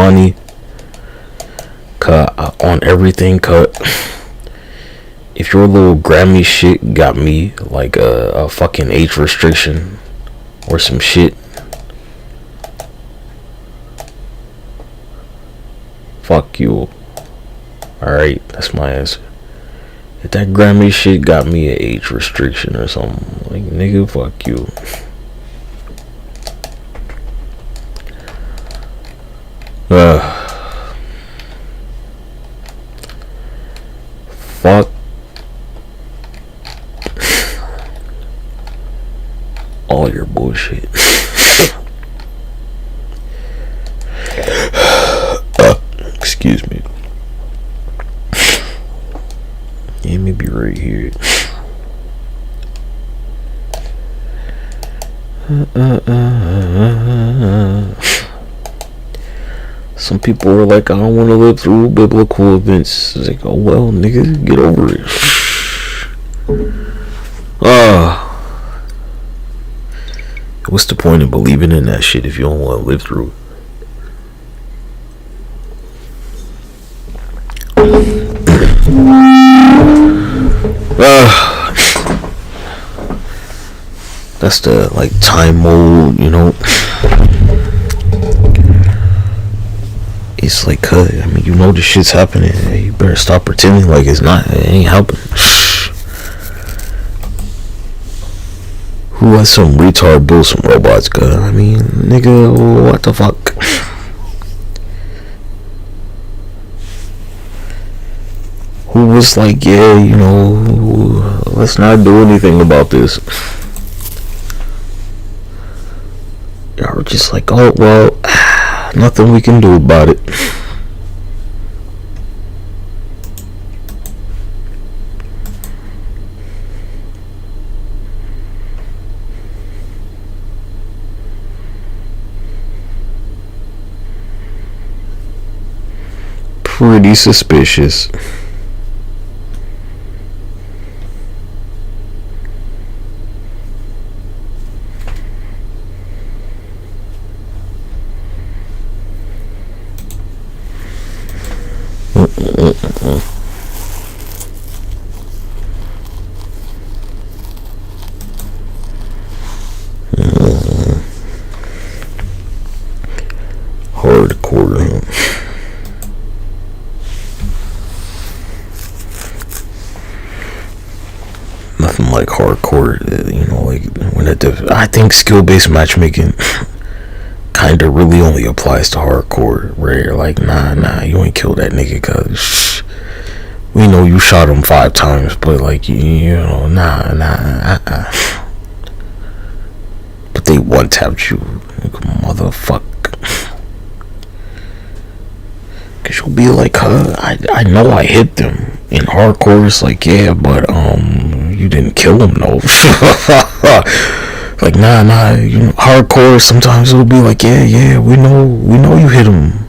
money. Cut on everything. Cut. If your little Grammy shit got me like a fucking age restriction or some shit, fuck you. Alright, that's my answer. If that Grammy shit got me an age restriction or something, like, nigga, fuck you. Fuck all your bullshit. Excuse me. Yeah, maybe right here. Some people were like, I don't want to live through biblical events. It's like, oh well, nigga, get over it. What's the point of believing in that shit if you don't want to live through it? That's the like time mode, you know. It's like, I mean, you know the shit's happening. You better stop pretending like it's not. It ain't helping. Who let some retard build some robots? I mean, nigga, what the fuck? Who was like, yeah, you know, let's not do anything about this. Y'all were just like, oh well, nothing we can do about it. Pretty suspicious. Hardcore. Nothing like hardcore, you know, like when I think skill-based matchmaking kind of really only applies to hardcore, where you're like, nah, you ain't killed that nigga cause we know you shot him 5 times, but like, you know, nah. But they one-tapped you, like, motherfucker. Cause you'll be like, I know I hit them. In hardcore, it's like, yeah, but you didn't kill him, no. Like, nah, you know, hardcore, sometimes it'll be like, yeah, we know you hit him,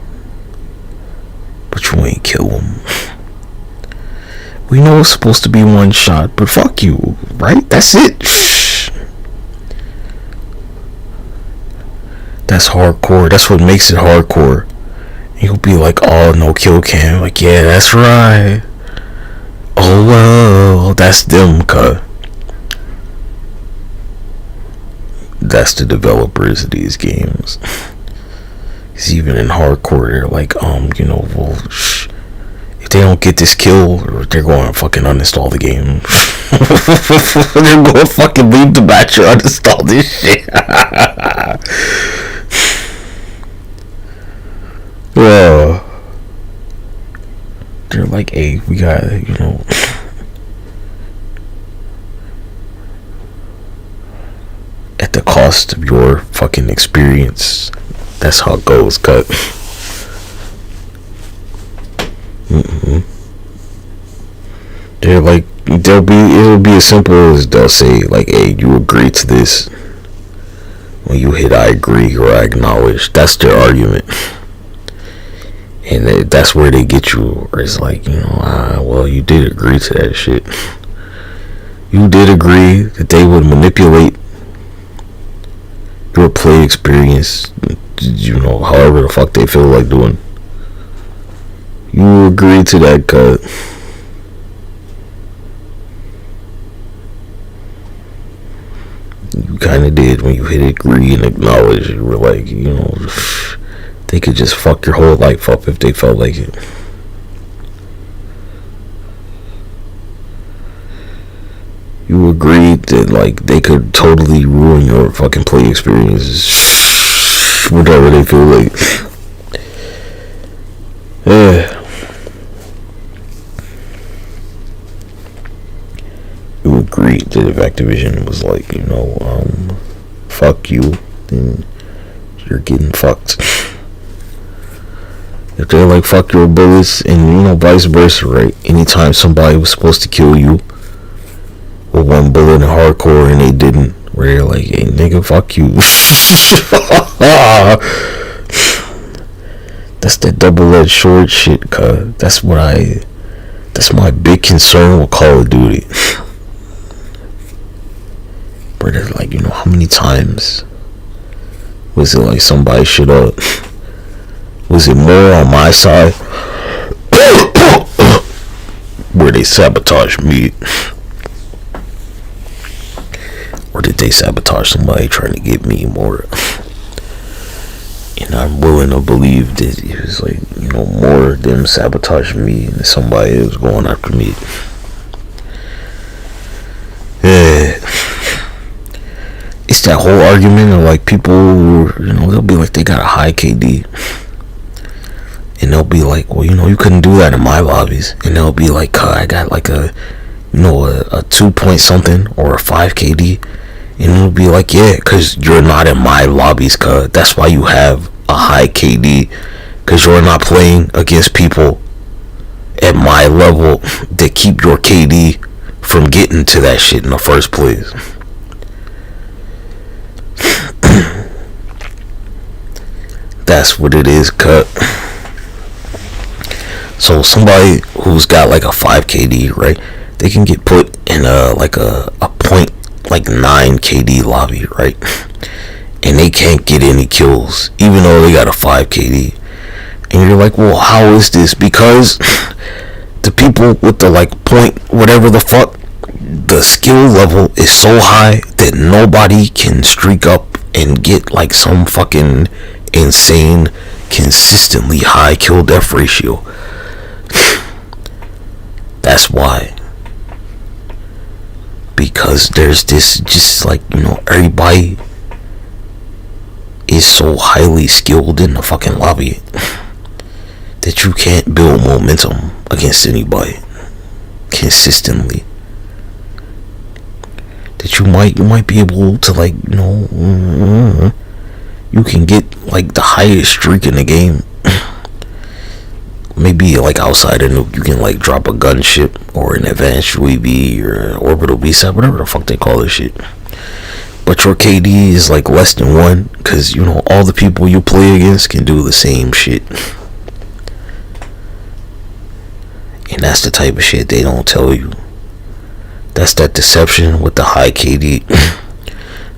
but you ain't kill him. We know it's supposed to be one shot, but fuck you, right? That's it. That's hardcore. That's what makes it hardcore. You'll be like, oh, no kill cam. Like, yeah, that's right. Oh, well, that's them, cuz. That's the developers of these games. Because even in hardcore, they're like, you know, well, if they don't get this kill, they're going to fucking uninstall the game. They're going to fucking leave the match or uninstall this shit. They're like, hey, we got, you know, at the cost of your fucking experience. That's how it goes, cut. They're like, it'll be as simple as they'll say, like, hey, you agree to this. When you hit I agree or I acknowledge, that's their argument. And that's where they get you. Or it's like, you know, well, you did agree to that shit. You did agree that they would manipulate your play experience, you know, however the fuck they feel like doing. You agreed to that cut. You kind of did when you hit agree and acknowledge. You were like, you know, they could just fuck your whole life up if they felt like it. You agreed that, like, they could totally ruin your fucking play experiences. Whatever they feel like. Yeah. You agreed that if Activision was like, you know, fuck you, then you're getting fucked. If they're like, fuck your bullets, and, you know, vice versa, right? Anytime somebody was supposed to kill you with one bullet in hardcore and they didn't, where they're like, hey, nigga, fuck you. That's that double-edged sword shit, cuz. That's my big concern with Call of Duty. But they're like, you know, how many times was it like somebody should have, was it more on my side where they sabotaged me, or did they sabotage somebody trying to get me more? And I'm willing to believe that it was like, you know, more of them sabotaging me than somebody was going after me. Yeah. It's that whole argument of like people who, you know, they'll be like they got a high KD. And they'll be like, well, you know, you couldn't do that in my lobbies. And they'll be like, I got like a, you know, a 2 point something or a 5 KD. And it'll be like, yeah, because you're not in my lobbies, cuz. That's why you have a high KD. Because you're not playing against people at my level that keep your KD from getting to that shit in the first place. That's what it is, cut. So somebody who's got like a 5 KD, right? They can get put in a point like 9 KD lobby, right? And they can't get any kills, even though they got a 5 KD. And you're like, well, how is this? Because the people with the like point whatever the fuck, the skill level is so high that nobody can streak up and get like some fucking insane, consistently high kill death ratio. That's why. Because there's this, just like, you know, everybody is so highly skilled in the fucking lobby that you can't build momentum against anybody consistently. That you might be able to, like, you know, you can get like the highest streak in the game. Maybe like outside of nuke, you can like drop a gunship or an advanced UAV or orbital B-sat, whatever the fuck they call this shit. But your KD is like less than 1, because, you know, all the people you play against can do the same shit. And that's the type of shit they don't tell you. That's that deception with the high KD.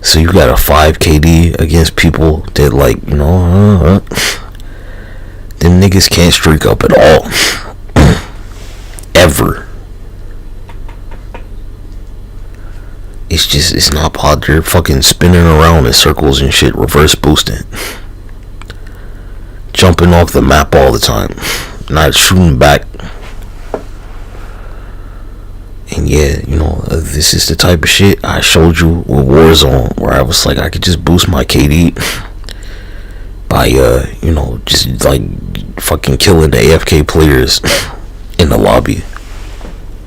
So you got a 5 KD against people that, like, you know, them niggas can't streak up at all. Ever. It's not pod. They're fucking spinning around in circles and shit, reverse boosting, jumping off the map all the time, not shooting back. And yeah, you know, this is the type of shit I showed you with Warzone, where I was like, I could just boost my KD by, you know, just like fucking killing the AFK players in the lobby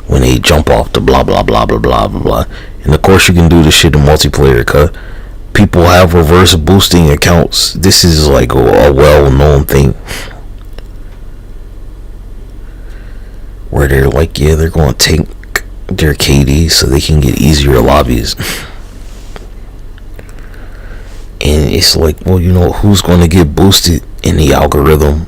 when they jump off the blah blah blah blah blah blah blah. And of course you can do this shit in multiplayer, cause people have reverse boosting accounts. This is like a well-known thing, where they're like, yeah, they're gonna take their KD so they can get easier lobbies. And it's like, well, you know, who's going to get boosted in the algorithm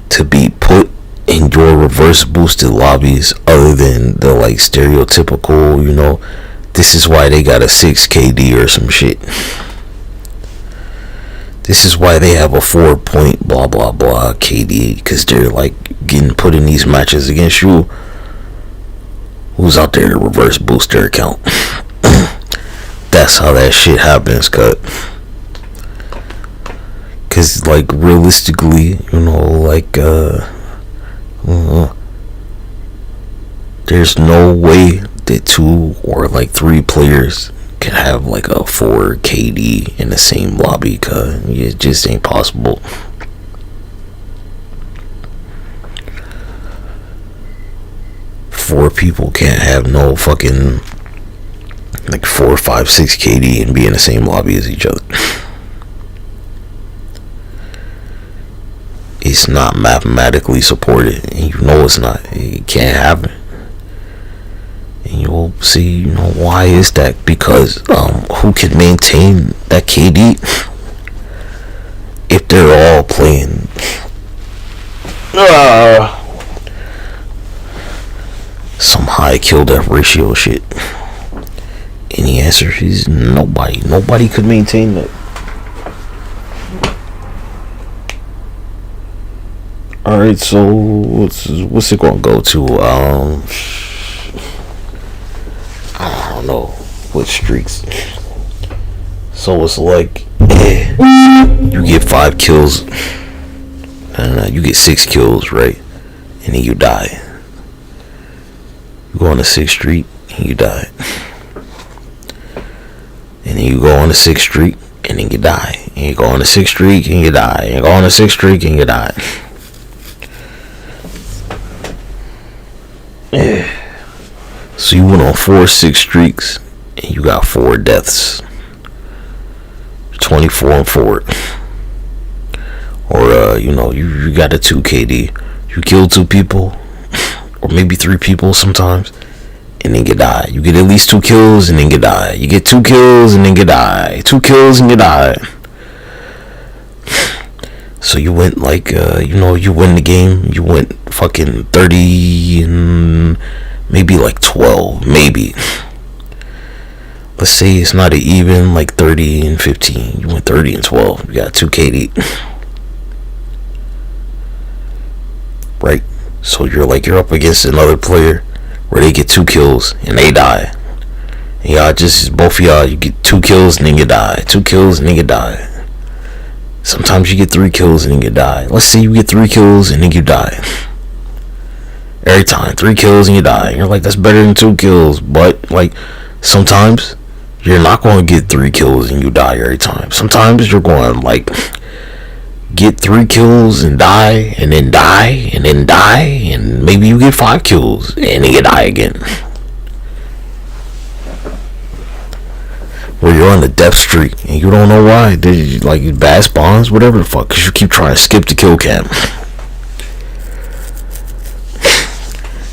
to be put in your reverse boosted lobbies other than the like stereotypical, you know, this is why they got a 6 KD or some shit. This is why they have a 4 point blah blah blah KD, because they're like getting put in these matches against you. Who's out there to reverse boost their account? That's how that shit happens, cut. Cause like realistically, you know, like there's no way that 2 or like 3 players can have like a 4 KD in the same lobby, cause it just ain't possible. Four people can't have no fucking like 4, 5, 6 KD and be in the same lobby as each other. It's not mathematically supported, and you know it's not. It can't happen. And you'll see, you know, why is that? Because who can maintain that KD if they're all playing some high kill death ratio shit? And the answer is nobody. Nobody could maintain that. Alright, so what's it gonna go to? I don't know what streaks. So it's like you get 5 kills and you get 6 kills, right? And then you die. You go on the 6th streak and you die. And then you go on the 6th streak and then you die. And you go on the 6th streak and you die. And you go on the 6th streak and you die. So you went on 4 6 streaks and you got 4 deaths. 24 and 4. Or you know, you got a 2 KD. You kill 2 people, or maybe 3 people sometimes, and then you die. You get at least 2 kills and then you die. You get 2 kills and then you die. 2 kills and you die. So you went like you know, you win the game. You went fucking 30 and maybe like 12, maybe. Let's say it's not an even, like 30 and 15. You went 30 and 12. You got 2 KD. Right? So you're up against another player where they get 2 kills and they die. And y'all just, both of y'all, you get 2 kills and then you die. 2 kills and then you die. Sometimes you get 3 kills and then you die. Let's say you get 3 kills and then you die. Every time, 3 kills and you die. You're like, that's better than 2 kills. But like, sometimes you're not going to get 3 kills and you die every time. Sometimes you're going to like get 3 kills and die, and then die, and then die, and maybe you get 5 kills and then you die again. Where you're on the death streak and you don't know why. Like bad spawns, whatever the fuck, because you keep trying to skip the kill cam.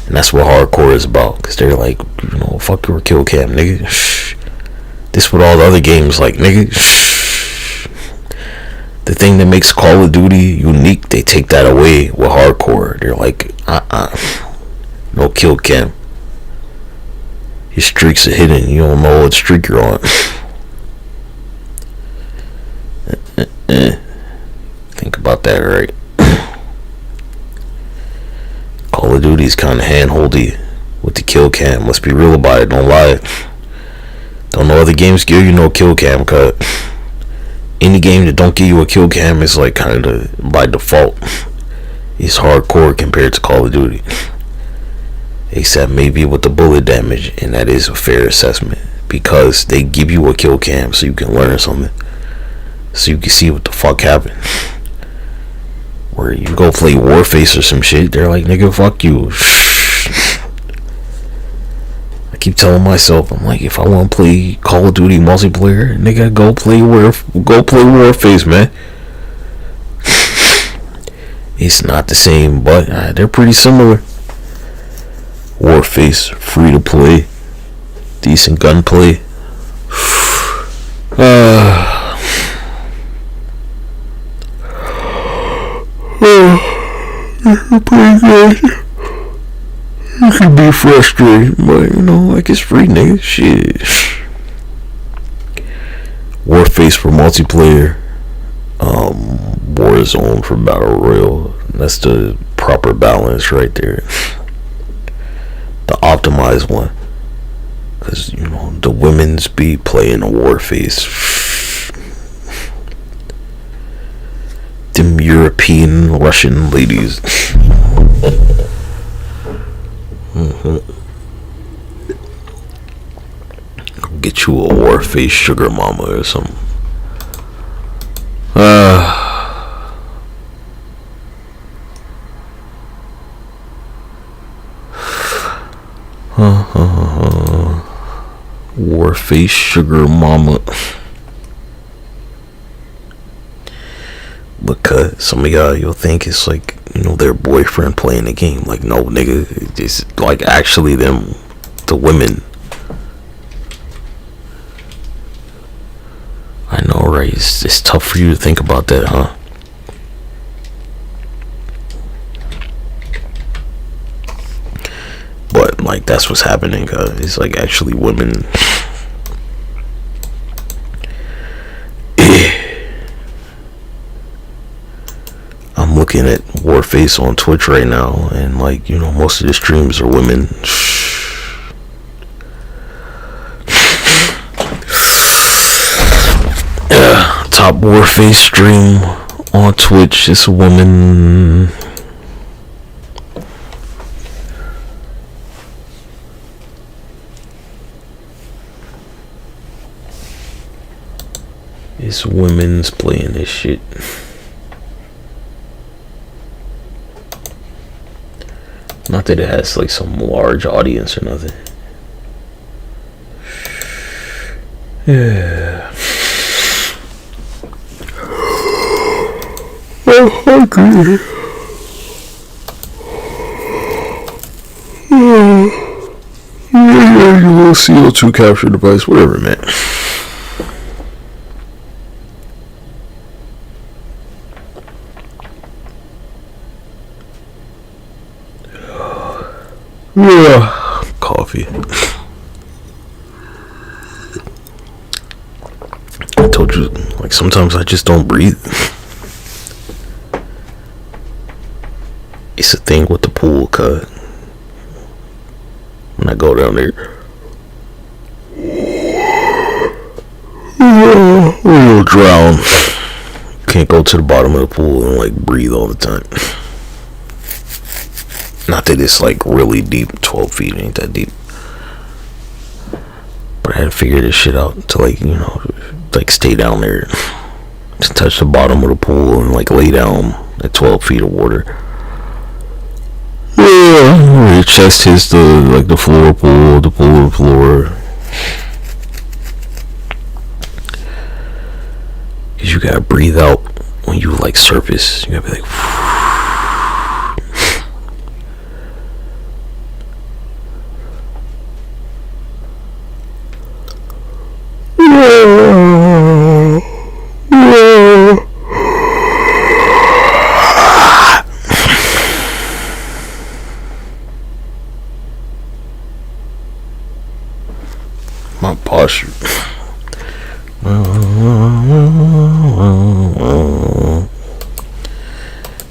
And that's what hardcore is about, because they're like, you know, fuck your kill cam, nigga. Shh. This what all the other games like, nigga. Shh. The thing that makes Call of Duty unique, they take that away with hardcore. They're like, no kill cam. Your streaks are hidden. You don't know what streak you're on. Think about that, right? Call of Duty is kind of hand-holdy with the kill cam. Let's be real about it. Don't lie. Don't know other games give you no kill cam cut. Any game that don't give you a kill cam is like kind of by default. It's hardcore compared to Call of Duty. Except maybe with the bullet damage, and that is a fair assessment, because they give you a kill cam so you can learn something, so you can see what the fuck happened. Where you go play Warface or some shit, they're like, nigga, fuck you. I keep telling myself, I'm like, if I want to play Call of Duty multiplayer, nigga, go play Warface, man. It's not the same, but they're pretty similar. Warface, free to play, decent gunplay. Pretty good. It can be frustrating, but you know, like, it's free, nigga. Shit. Warface for multiplayer. zone for battle royale. That's the proper balance right there. The optimized one. Because, you know, the women's be playing a war face. Them European, Russian ladies. Get you a war face sugar mama or something. War face sugar mama. Because some of y'all, you'll think it's like, you know, their boyfriend playing the game. Like, no, nigga, it's like actually them, the women. I know, right? It's tough for you to think about that, huh? But like, that's what's happening. It's like actually women. I'm looking at Warface on Twitch right now, and like, you know, most of the streams are women. Top Warface stream on Twitch is a woman. It's women's playing this shit. Not that it has like some large audience or nothing. Yeah. I'm hungry. Yeah, your little CO2 capture device, whatever, man. Yeah, coffee. I told you, like, sometimes I just don't breathe. It's a thing with the pool, cuz when I go down there, you'll drown. Can't go to the bottom of the pool and like breathe all the time. Not that it's like really deep, 12 feet ain't that deep. But I had to figure this shit out to like, you know, like stay down there, to touch the bottom of the pool and like lay down at 12 feet of water. Yeah, your chest hits the like the floor pool, the pool floor. Cause you gotta breathe out when you like surface. You gotta be like. My posture.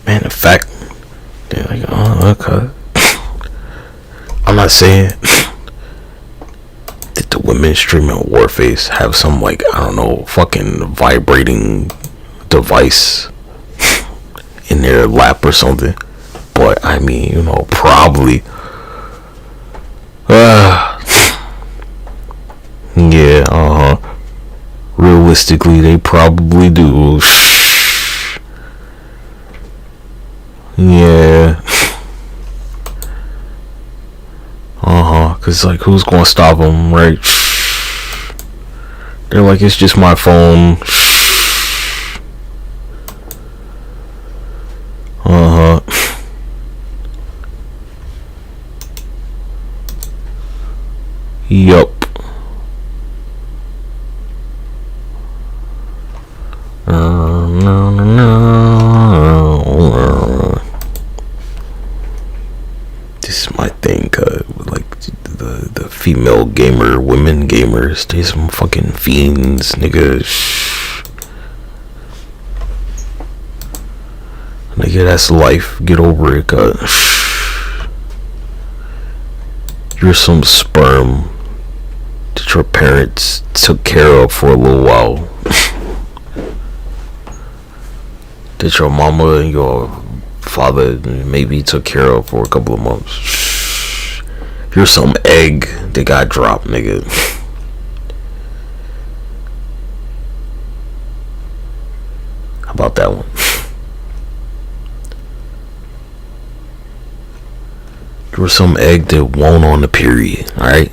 Man, the fact they're like, oh, okay. I'm not saying that the women streaming Warface have some like, I don't know, fucking vibrating device in their lap or something. But I mean, you know, probably. Yeah, realistically, they probably do. Yeah. Cause like, who's gonna stop them, right? They're like, it's just my phone. Yup. This is my thing, like the female gamer, women gamers, they some fucking fiends, nigga. Nigga, that's life. Get over it, cuz. You're some sperm that your parents took care of for a little while. That your mama and your father maybe took care of for a couple of months. You're some egg that got dropped, nigga. How about that one? You're some egg that won't on the period, alright?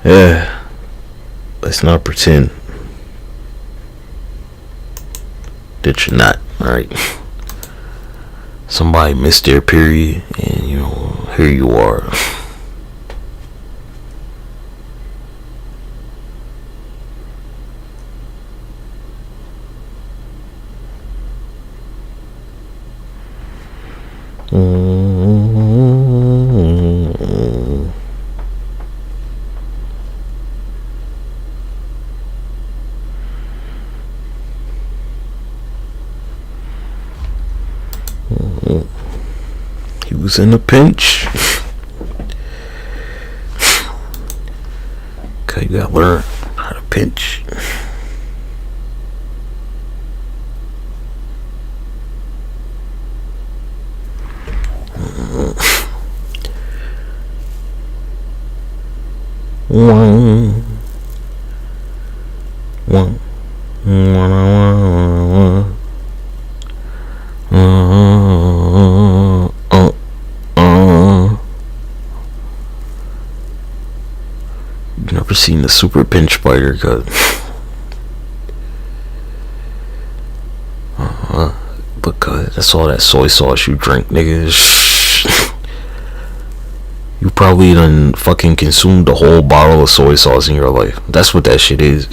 Yeah. Let's not pretend that you're not, alright? Somebody missed their period, and you know, here you are. He was in a pinch. Okay, you gotta learn how to pinch. You've never seen the super pinch spider cut. Because that's all that soy sauce you drink, nigga. You probably done fucking consumed a whole bottle of soy sauce in your life. That's what that shit is.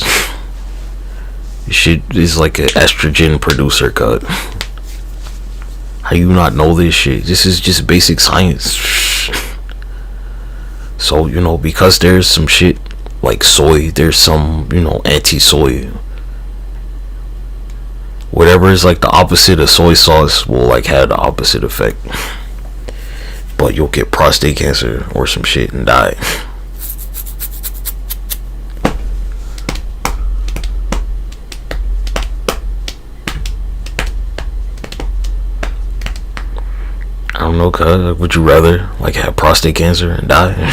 Shit is like an estrogen producer, cut. How you not know this shit? This is just basic science. So, you know, because there's some shit like soy, there's some, you know, anti-soy. Whatever is like the opposite of soy sauce will like have the opposite effect. But you'll get prostate cancer or some shit and die. I don't know, cuz, would you rather like have prostate cancer and die?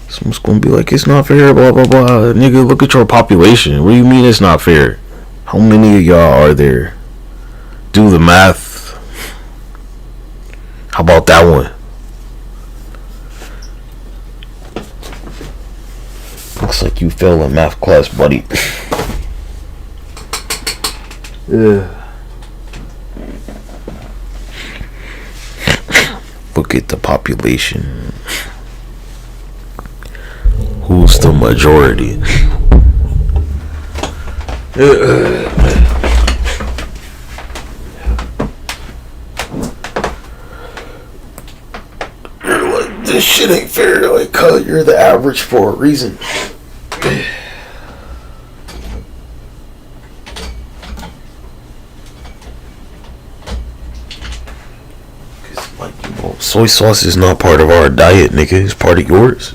Someone's gonna be like, it's not fair, blah blah blah. Nigga, look at your population. What do you mean it's not fair? How many of y'all are there? Do the math. How about that one? Looks like you failed in math class, buddy. Yeah. Look at the population. Who's the majority? You're like, this shit ain't fair. Like, cuz you're the average for a reason. Like, you know, soy sauce is not part of our diet, nigga. It's part of yours.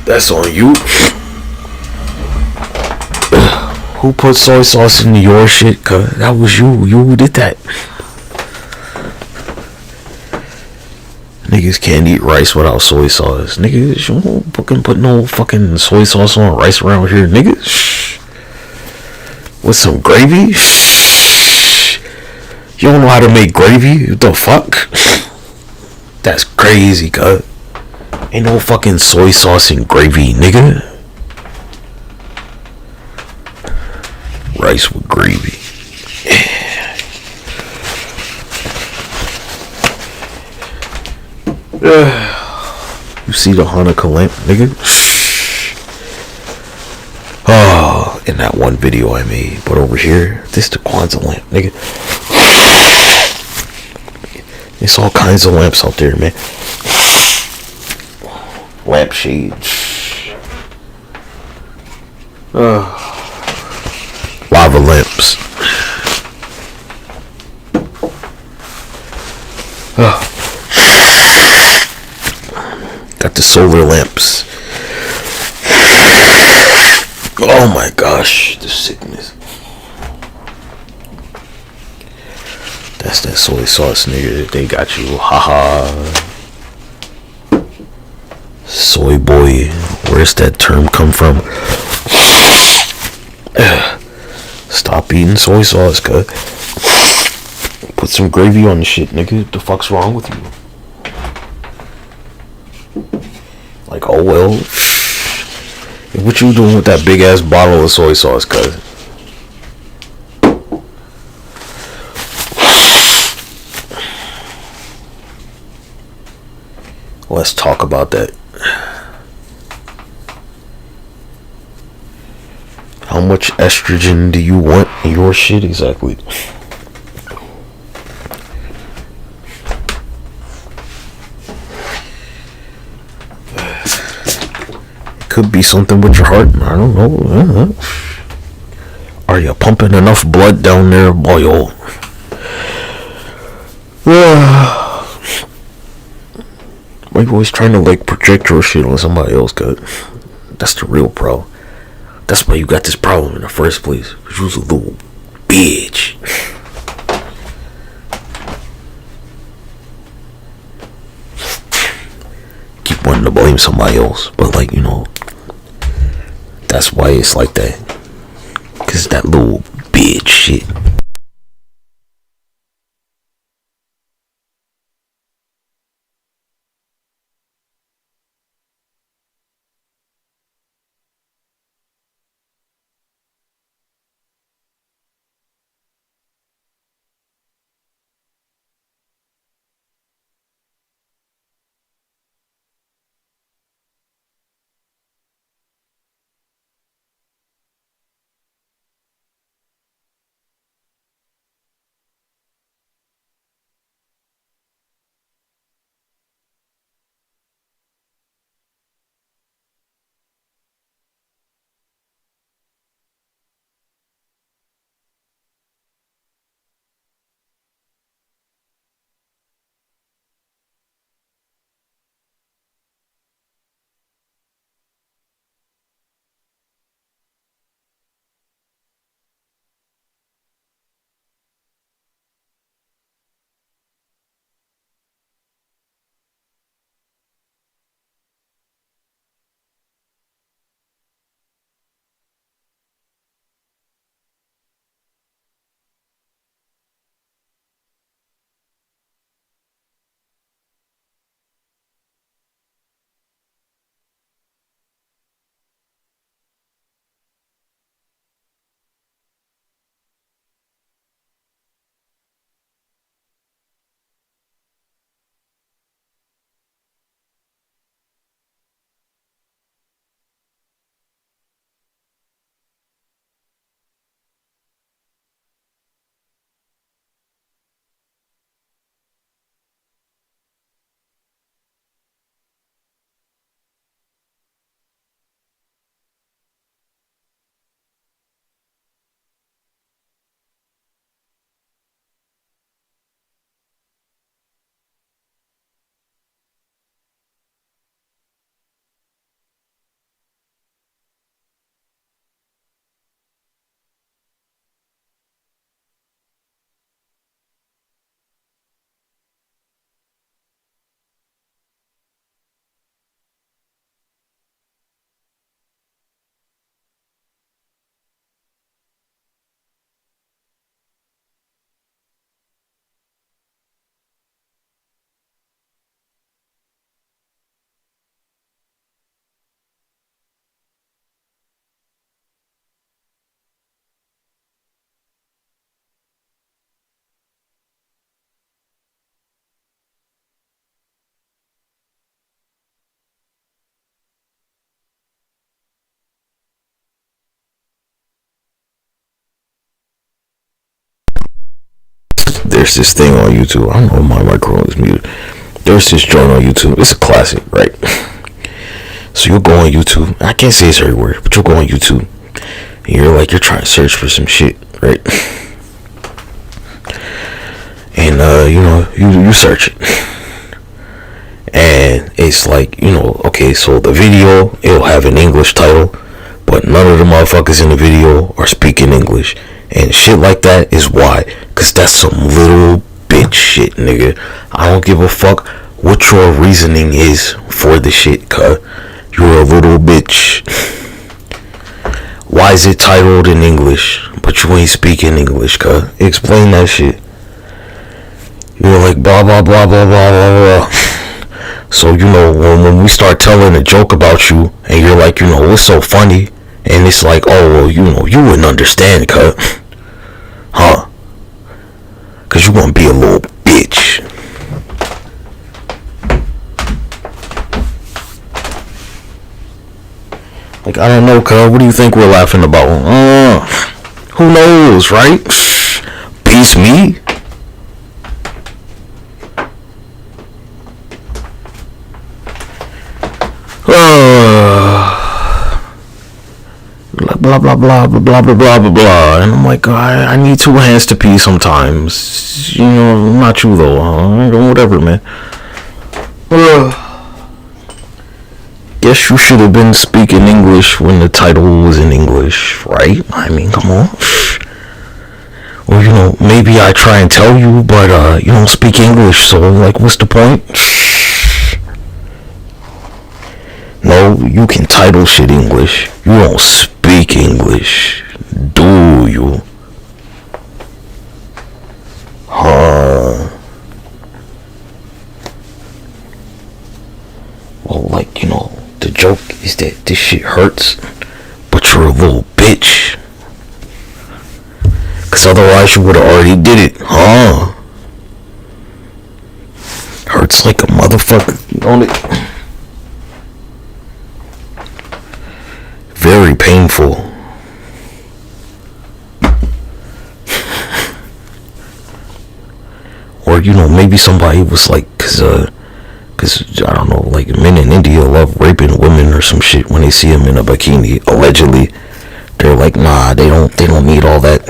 That's on you. Who put soy sauce into your shit? Cuz that was you. You who did that. Niggas can't eat rice without soy sauce. Niggas, you don't fucking put no fucking soy sauce on rice around here, niggas. With some gravy? You don't know how to make gravy? What the fuck? That's crazy, cuz. Ain't no fucking soy sauce in gravy, nigga. Rice with gravy. You see the Hanukkah lamp, nigga? in that one video I made. But over here, this the Kwanzaa lamp, nigga. There's all kinds of lamps out there, man. Lampshades. Lava lamps. Got the solar lamps. Oh my gosh, the sickness. That's that soy sauce, nigga. They got you. Haha. Soy boy. Where's that term come from? Stop eating soy sauce, cuz. Put some gravy on the shit, nigga. What the fuck's wrong with you? Like, oh well. What you doing with that big ass bottle of soy sauce, cuz? Let's talk about that. How much estrogen do you want in your shit exactly? Could be something with your heart. I don't know. Are you pumping enough blood down there, boy? Why you always trying to like project your shit on somebody else, cuz? That's the real problem. That's why you got this problem in the first place. Cause you was a little bitch. Keep wanting to blame somebody else, but like, you know, that's why it's like that. Cause that little bitch shit. there's this thing on YouTube. I don't know why my microphone is muted. There's this joint on YouTube. It's a classic, right? So you'll go on YouTube. I can't say it's everywhere, but you'll go on YouTube. And you're trying to search for some shit, right? And you search it. And it's like, okay, so the video, it'll have an English title, but none of the motherfuckers in the video are speaking English. And shit like that is why. Cause that's some little bitch shit, nigga. I don't give a fuck what your reasoning is for the shit, cuz you're a little bitch. Why is it titled in English, but you ain't speaking English, cuz? Explain that shit. You're like blah blah blah blah blah blah blah. So when we start telling a joke about you, and you're like, what's so funny? And it's like, oh well, you wouldn't understand, cuz. Huh? Cause you gonna be a little bitch. Like, I don't know, cuz. What do you think we're laughing about? Who knows, right? Peace me. Blah blah blah blah blah blah blah blah blah. And I'm like, I need two hands to pee sometimes. Not you though, huh? Whatever, man. Guess you should have been speaking English when the title was in English, right? I mean, come on. Or maybe I try and tell you, but you don't speak English, so like, what's the point? No, you can title shit English. You don't speak English, do you? Huh? Well, like, the joke is that this shit hurts, but you're a little bitch. Cause otherwise you would have already did it, huh? Hurts like a motherfucker, don't it? Very painful. Or maybe somebody was like, cause I don't know, like men in India love raping women or some shit when they see them in a bikini. Allegedly, they're like, nah, they don't need all that.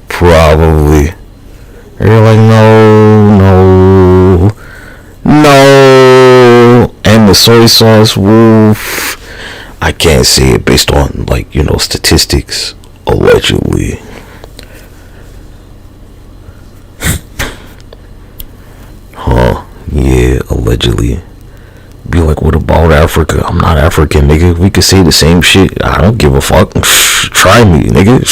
Probably. They're like, no. And the soy sauce, woof. I can't say it based on statistics. Allegedly. Huh? Yeah, allegedly. Be like, what about Africa? I'm not African, nigga. We could say the same shit. I don't give a fuck. Try me, nigga.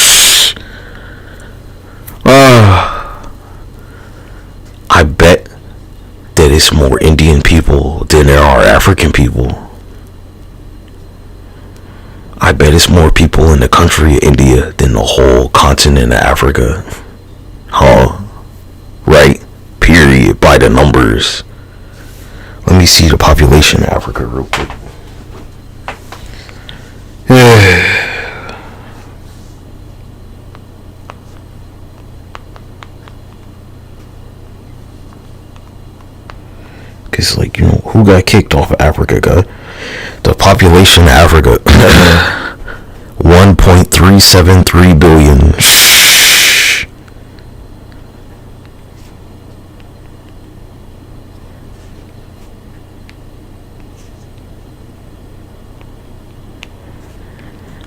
I bet that it's more Indian people than there are African people. I bet it's more people in the country of India than the whole continent of Africa. Huh? Right? Period. By the numbers. Let me see the population of Africa real quick. Cause who got kicked off of Africa, guy? The population of Africa 1.373 billion.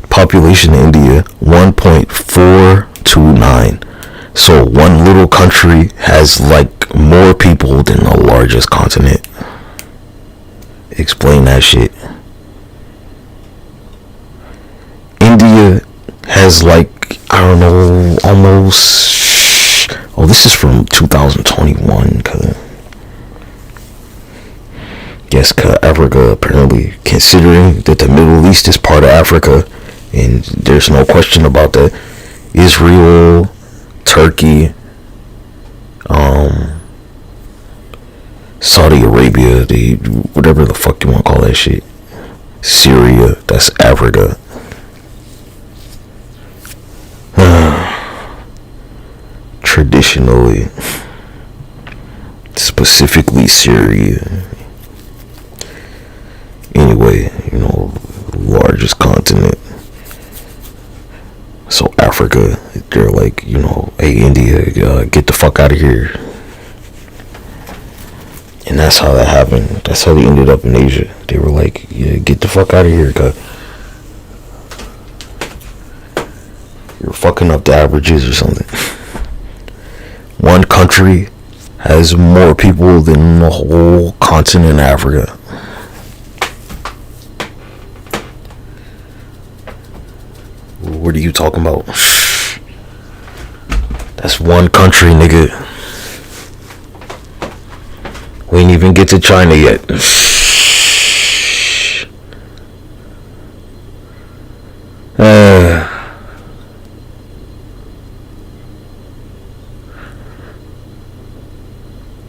Population in India 1.429. So one little country has more people than the largest continent. Explain that shit. India has I don't know, almost, this is from 2021, Yes, Africa, apparently, considering that the Middle East is part of Africa, and there's no question about that. Israel, Turkey, Saudi Arabia, whatever the fuck you want to call that shit. Syria, that's Africa. traditionally, specifically Syria. Anyway, largest continent. So Africa, they're like, hey, India, get the fuck out of here. And that's how that happened. That's how they ended up in Asia. They were like, yeah, get the fuck out of here, cuz you're fucking up the averages or something. One country has more people than the whole continent of Africa. What are you talking about? That's one country, nigga. We ain't even get to China yet.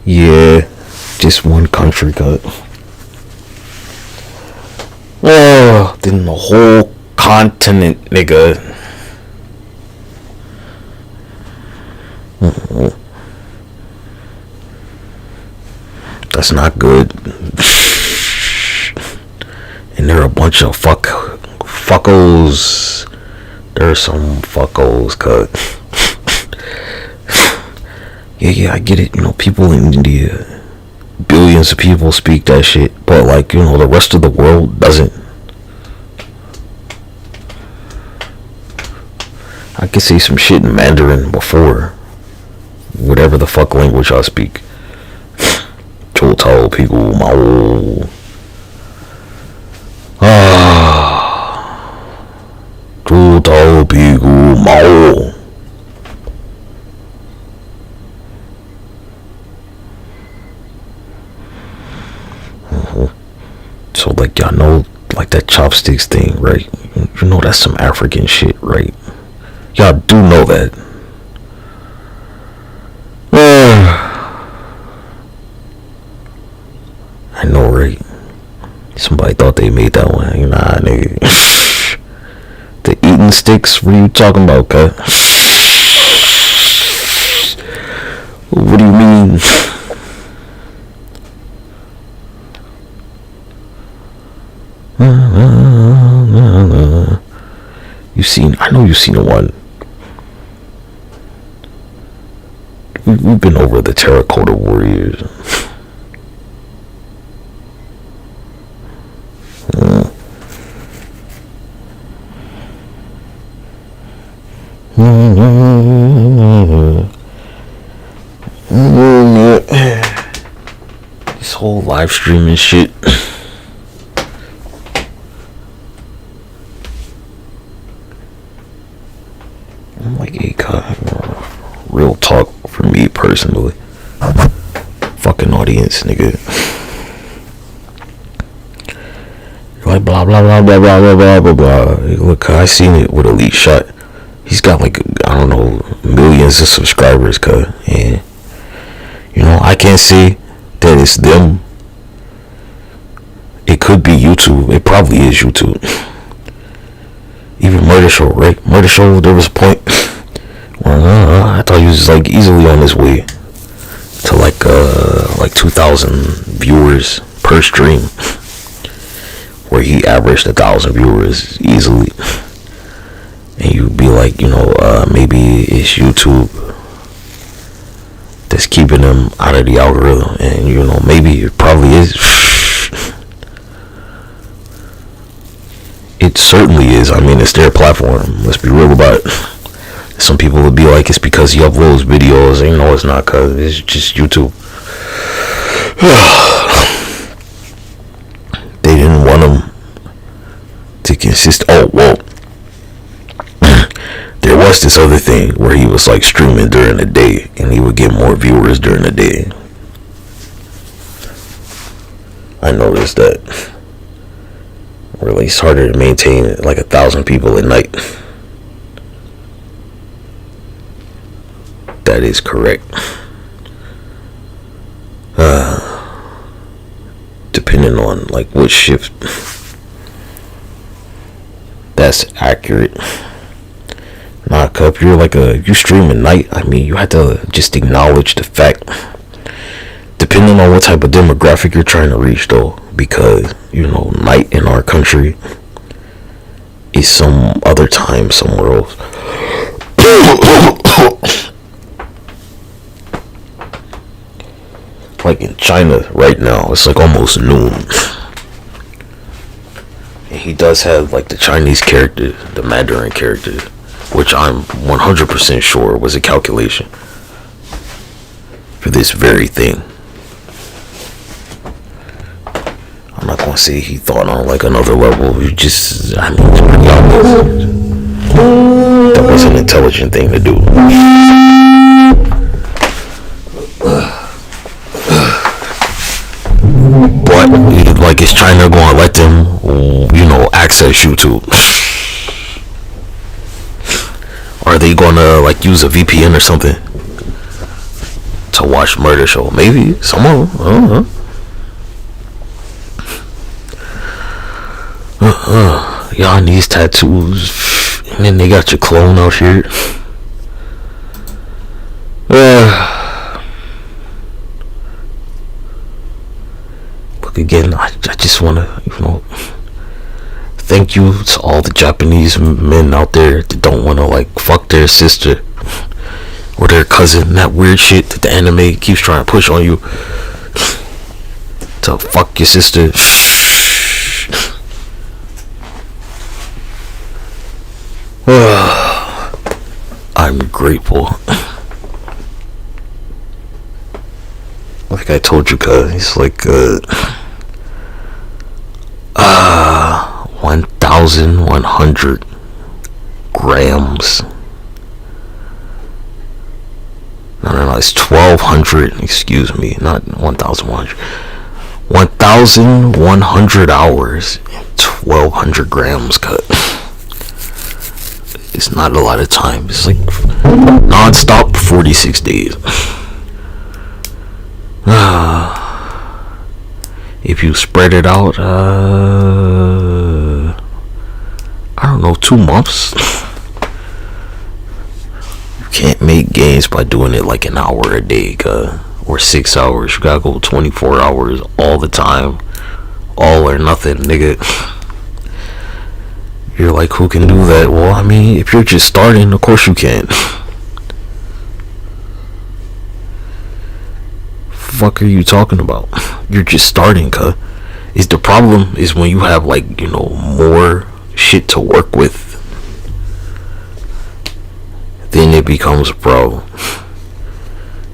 Yeah, just one country, cut. Then the whole continent, nigga. That's not good. And there are a bunch of fuckos. There are some fuckos, cut. Yeah, I get it. People in India, billions of people speak that shit, but the rest of the world doesn't. I could say some shit in Mandarin before whatever the fuck language I speak. 就操屁股毛就操屁股毛 So y'all know that chopsticks thing, right? That's some African shit, right? Y'all do know that. I know, right? Somebody thought they made that one. Nah, nigga. The eating sticks? What are you talking about, cut? What do you mean? I know you've seen the one. We've been over the terracotta warriors. This whole live streaming shit. I'm like, hey, real talk for me personally. Fucking audience, nigga. You're like blah blah blah blah blah blah blah blah. Look, I seen it with Elite Shot. He's got I don't know, millions of subscribers, cuz. And I can't say that it's them. It could be YouTube. It probably is YouTube. Even Murder Show, right? Murder Show, there was a point where I thought he was easily on his way to 2,000 viewers per stream, where he averaged 1,000 viewers easily. And you'd be like, maybe it's YouTube that's keeping him out of the algorithm, and maybe it probably is. It certainly is. I mean, it's their platform. Let's be real about it. Some people would be like, it's because he uploads videos. No, it's not, cause it's just YouTube. They didn't want him to consist. Oh, well, there was this other thing where he was streaming during the day, and he would get more viewers during the day. I noticed that. Really, it's harder to maintain 1,000 people at night. That is correct. Depending on what shift. That's accurate. Nah, Cup, you stream at night. I mean, you have to just acknowledge the fact, depending on what type of demographic you're trying to reach, though, because, night in our country is some other time somewhere else. Like in China right now, it's like almost noon. And he does have like the Chinese character, the Mandarin character, which I'm 100% sure was a calculation for this very thing. I'm not gonna say he thought on like another level. It's pretty obvious. That was an intelligent thing to do. But like, is China gonna let them, access YouTube? Are they gonna like use a VPN or something to watch murder show? Maybe some of them. I don't know. Y'all need these tattoos, and then they got your clone out here. Look again. I just wanna, thank you to all the Japanese men out there that don't wanna like fuck their sister or their cousin. That weird shit that the anime keeps trying to push on you to fuck your sister. I'm grateful. Like I told you, cuz it's like 1,100 grams. No, it's 1,200. Excuse me, not 1,100. 1,100 hours, 1,200 grams cut. It's not a lot of time. It's like non-stop 46 days. If you spread it out, I don't know, 2 months. You can't make gains by doing it like an hour a day, or 6 hours. You gotta go 24 hours all the time, all or nothing, nigga. You're like, who can do that? Well, I mean, if you're just starting, of course you can. Fuck are you talking about? You're just starting, cuz. Is the problem is when you have like, more shit to work with, then it becomes a problem.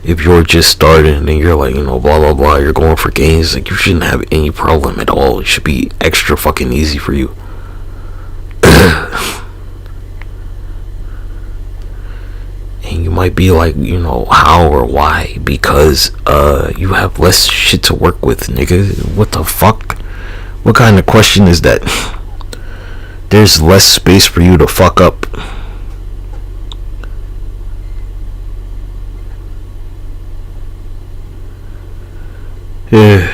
If you're just starting and you're like, blah blah blah, you're going for gains, like, you shouldn't have any problem at all. It should be extra fucking easy for you. And you might be like, how or why? Because you have less shit to work with, nigga. What the fuck? What kind of question is that? There's less space for you to fuck up. Yeah.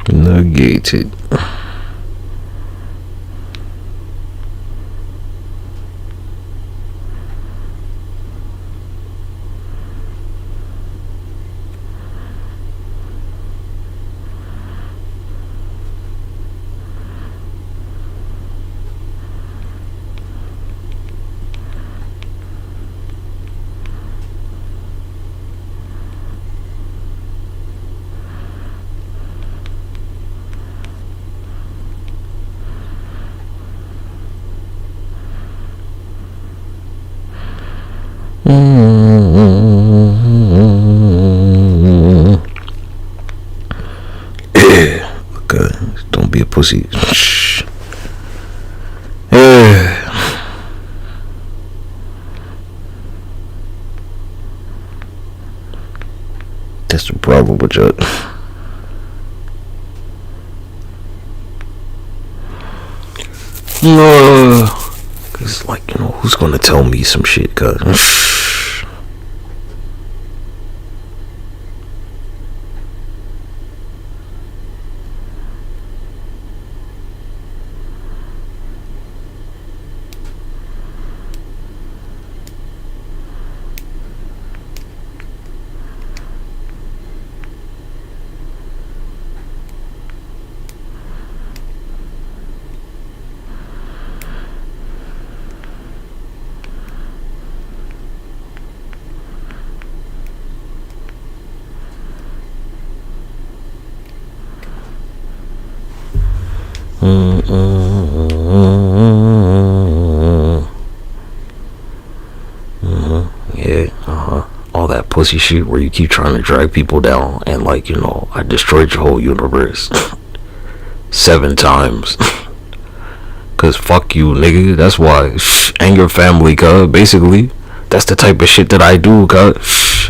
Negated. Okay, don't be a pussy. That's the problem with that. Cause like, you know, who's gonna tell me some shit, cause all that pussy shit where you keep trying to drag people down, and like, you know, I destroyed your whole universe 7 times. Cause fuck you, nigga. That's why. And your family, cuz. Basically, that's the type of shit that I do, cuz.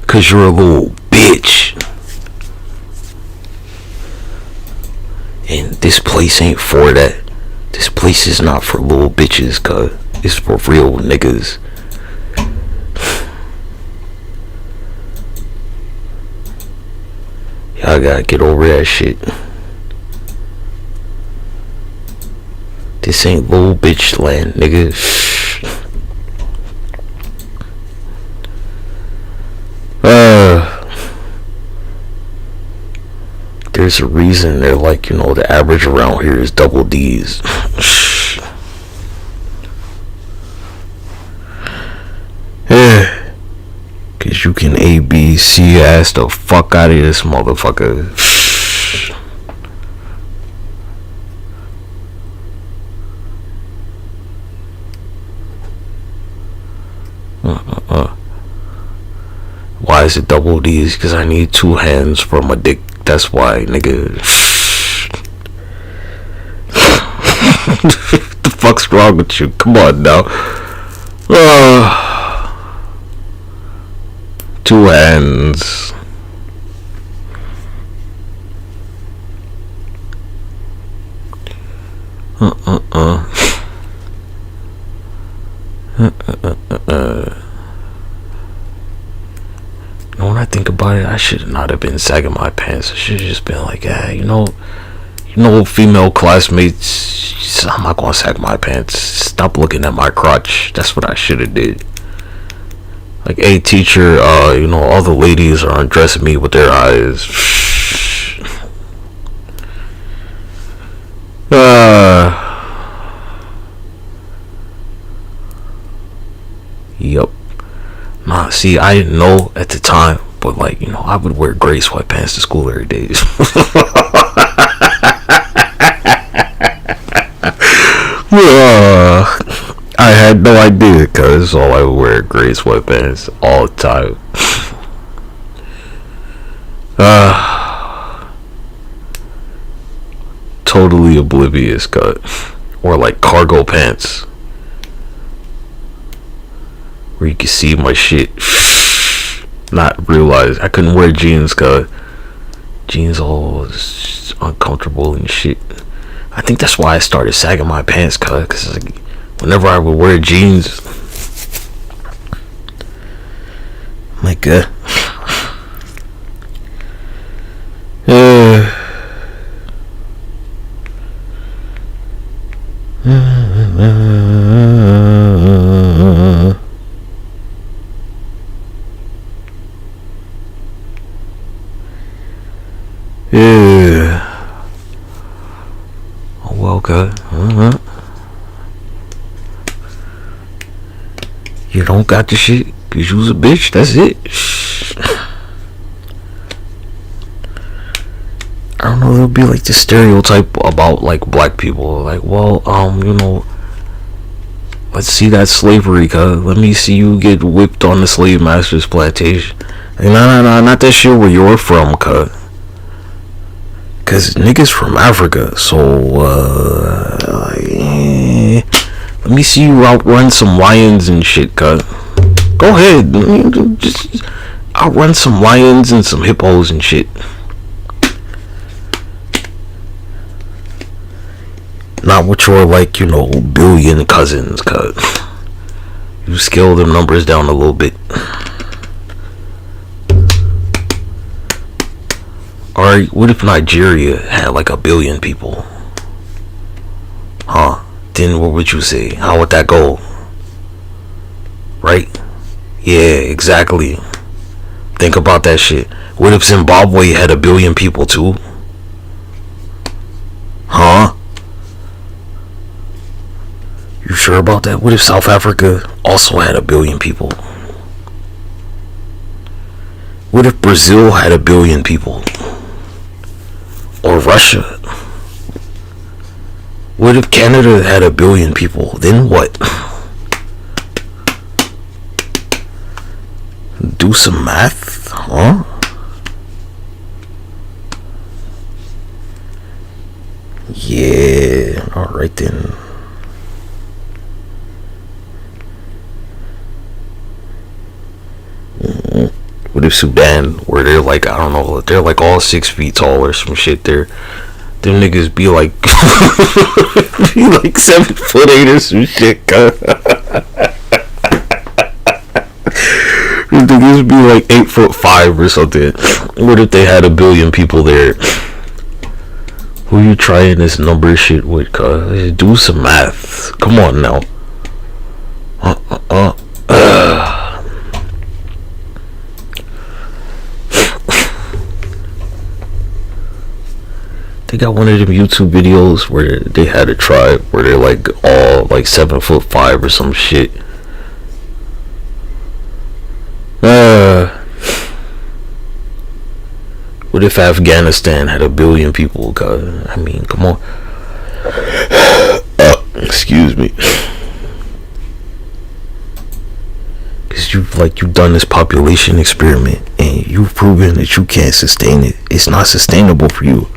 Cause you're a little bitch. And this place ain't for that. This place is not for little bitches, cuz. It's for real niggas. Y'all gotta get over that shit. This ain't little bitch land, nigga. There's a reason they're like, you know, the average around here is double D's. Cause you can A, B, C ass the fuck out of this motherfucker. Why is it double D's? Cause I need 2 hands for my dick. That's why, nigga. What the fuck's wrong with you? Come on now. 2 hands. When I think about it, I should not have been sagging my pants. I should have just been like, yeah, you know, female classmates, I'm not gonna sag my pants. Stop looking at my crotch. That's what I should have did. Like, hey teacher, you know, all the ladies are undressing me with their eyes. Yup. Nah, see, I didn't know at the time, but like, you know, I would wear gray sweatpants to school every day. I had no idea, cause all I would wear gray sweatpants all the time. Totally oblivious, cut. Or like cargo pants, where you can see my shit. Not realize I couldn't wear jeans, cut. Jeans all uncomfortable and shit. I think that's why I started sagging my pants, cut. Cause like, whenever I would wear jeans, I'm like, oh well, cut. You don't got the shit because you was a bitch. That's it. I don't know. There'll be like the stereotype about like black people. Like, well, you know, let's see that slavery, cuz. Let me see you get whipped on the slave master's plantation. Like, nah, not that shit where you're from, cuz. Cause niggas from Africa, so let me see you outrun some lions and shit, cuz. Go ahead, just outrun some lions and some hippos and shit. Not with your, like, you know, billion cousins, cuz. You scale them numbers down a little bit. Alright, what if Nigeria had like 1 billion people? Huh? Then what would you say? How would that go? Right? Yeah, exactly. Think about that shit. What if Zimbabwe had 1 billion people too? Huh? You sure about that? What if South Africa also had 1 billion people? What if Brazil had 1 billion people? Or Russia? What if Canada had 1 billion people? Then what? Do some math, huh? Yeah, alright then. What if Sudan, where they're like, I don't know, they're like all 6 feet tall or some shit there. Them niggas be like, be like 7'8" or some shit, cuz. Them niggas be like 8'5" or something. What if they had 1 billion people there? Who you trying this number shit with, cuz? Do some math. Come on now. They got one of them YouTube videos where they had a tribe where they're like all like 7'5" or some shit. What if Afghanistan had 1 billion people? God, I mean, come on. Excuse me. Cause you've done this population experiment and you've proven that you can't sustain it. It's not sustainable for you.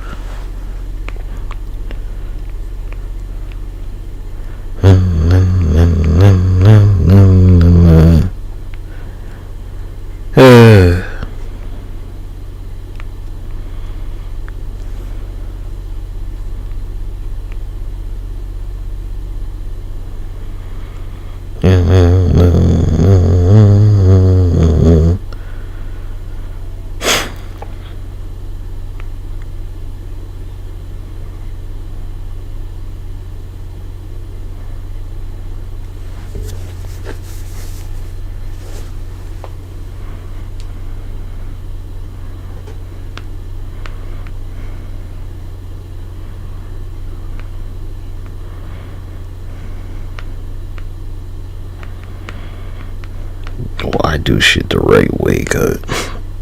Well, I do shit the right way, cuz.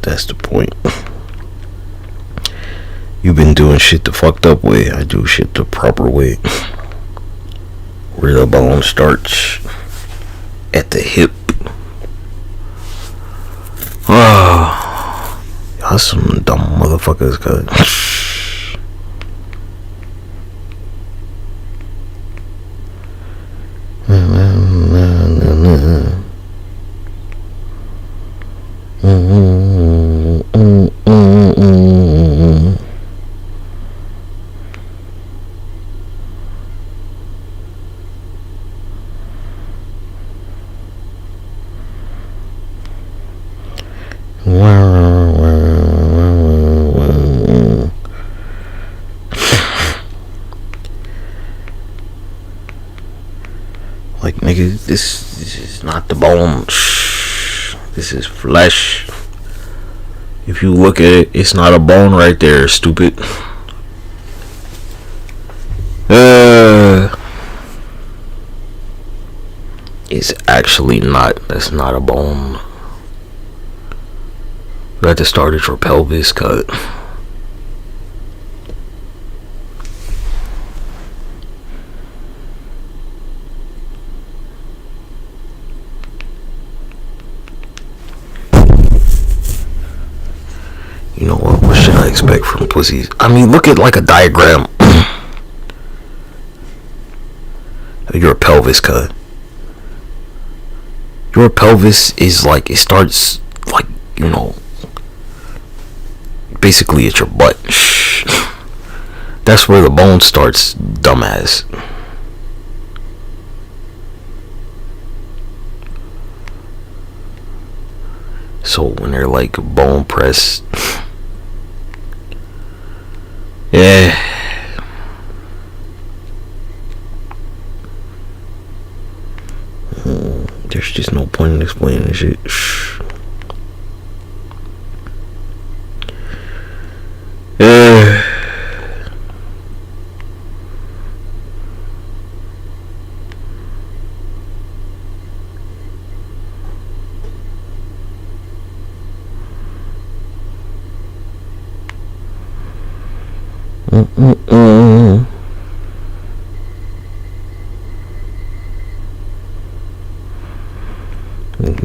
That's the point. You've been doing shit the fucked up way. I do shit the proper way. Where the bone starts. At the hip. I That's some dumb motherfuckers, cuz. Like, nigga, this is not the bone. This is flesh. If you look at it, it's not a bone right there, stupid. It's actually not. That's not a bone. You have to start at your pelvis, cut. You know what should I expect from pussies? I mean, look at like a diagram. Your pelvis, cut. Your pelvis is like, it starts like, you know, basically at your butt. That's where the bone starts, dumbass. So when they're like bone press, yeah. There's just no point in explaining this shit.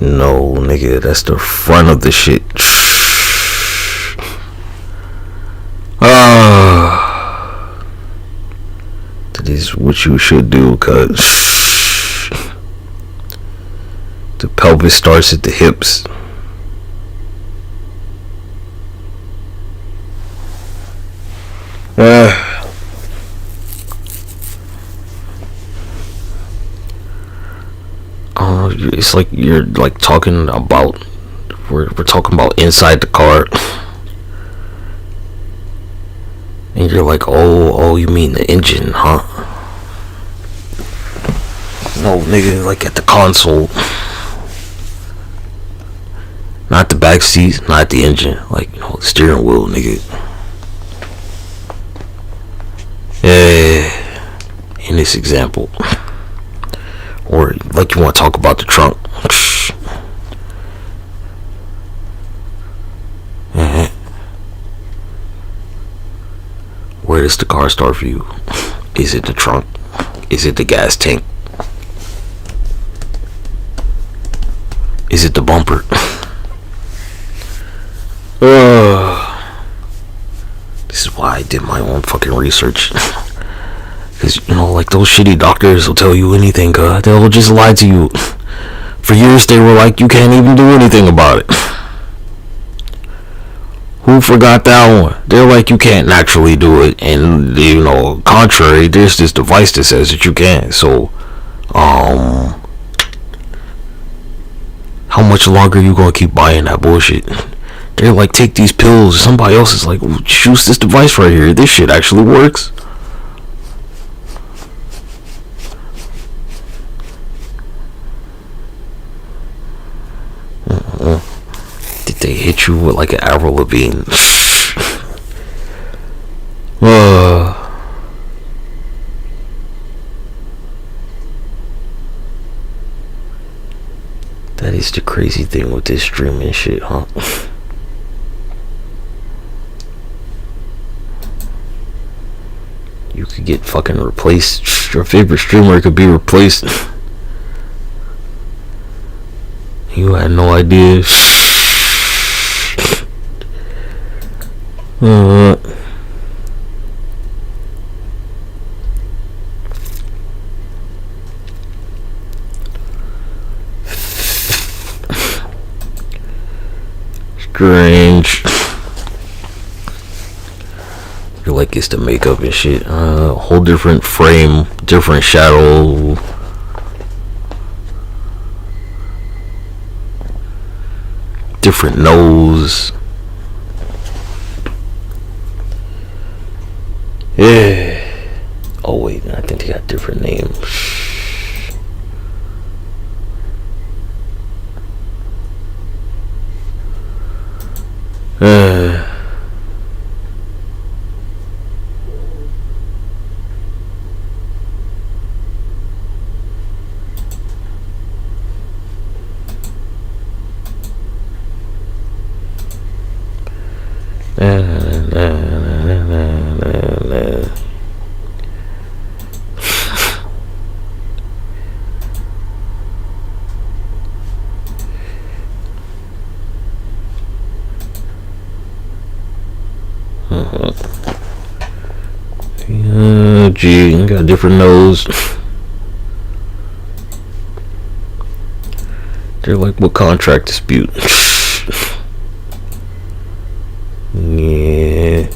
No, nigga, that's the front of the shit. That is what you should do, cuz the pelvis starts at the hips. It's like you're like talking about, we're talking about inside the car, and you're like, oh, you mean the engine, huh? No, nigga, like at the console, not the back seat, not the engine, like, you know, the steering wheel, nigga. Yeah, in this example. Or like you want to talk about the trunk. Where does the car start for you? Is it the trunk? Is it the gas tank? Is it the bumper? This is why I did my own fucking research. Because, you know, like those shitty doctors will tell you anything, they'll just lie to you. For years they were like, you can't even do anything about it. Who forgot that one? They're like, you can't naturally do it. And, you know, contrary, there's this device that says that you can. So, how much longer are you gonna keep buying that bullshit? They're like, take these pills. Somebody else is like, choose this device right here. This shit actually works. Did they hit you with like an Avril Lavigne? That is the crazy thing with this streaming shit, huh? You could get fucking replaced. Your favorite streamer could be replaced. You had no idea. Uh, Strange. Feel like it's the makeup and shit. Whole different frame, different shadow. Different nose. Yeah. Oh wait, I think they got different names. Gee, got a different nose. They're like, what contract dispute? Yeah.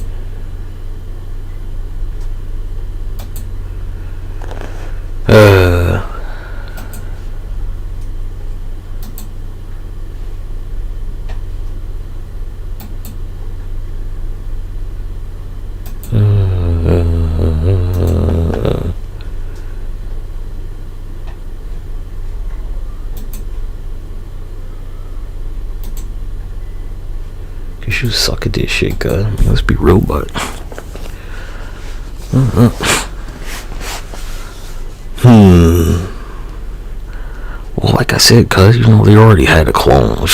You suck at this shit, God. Let's be real about it. Well, like I said, cuz, you know, they already had a clone.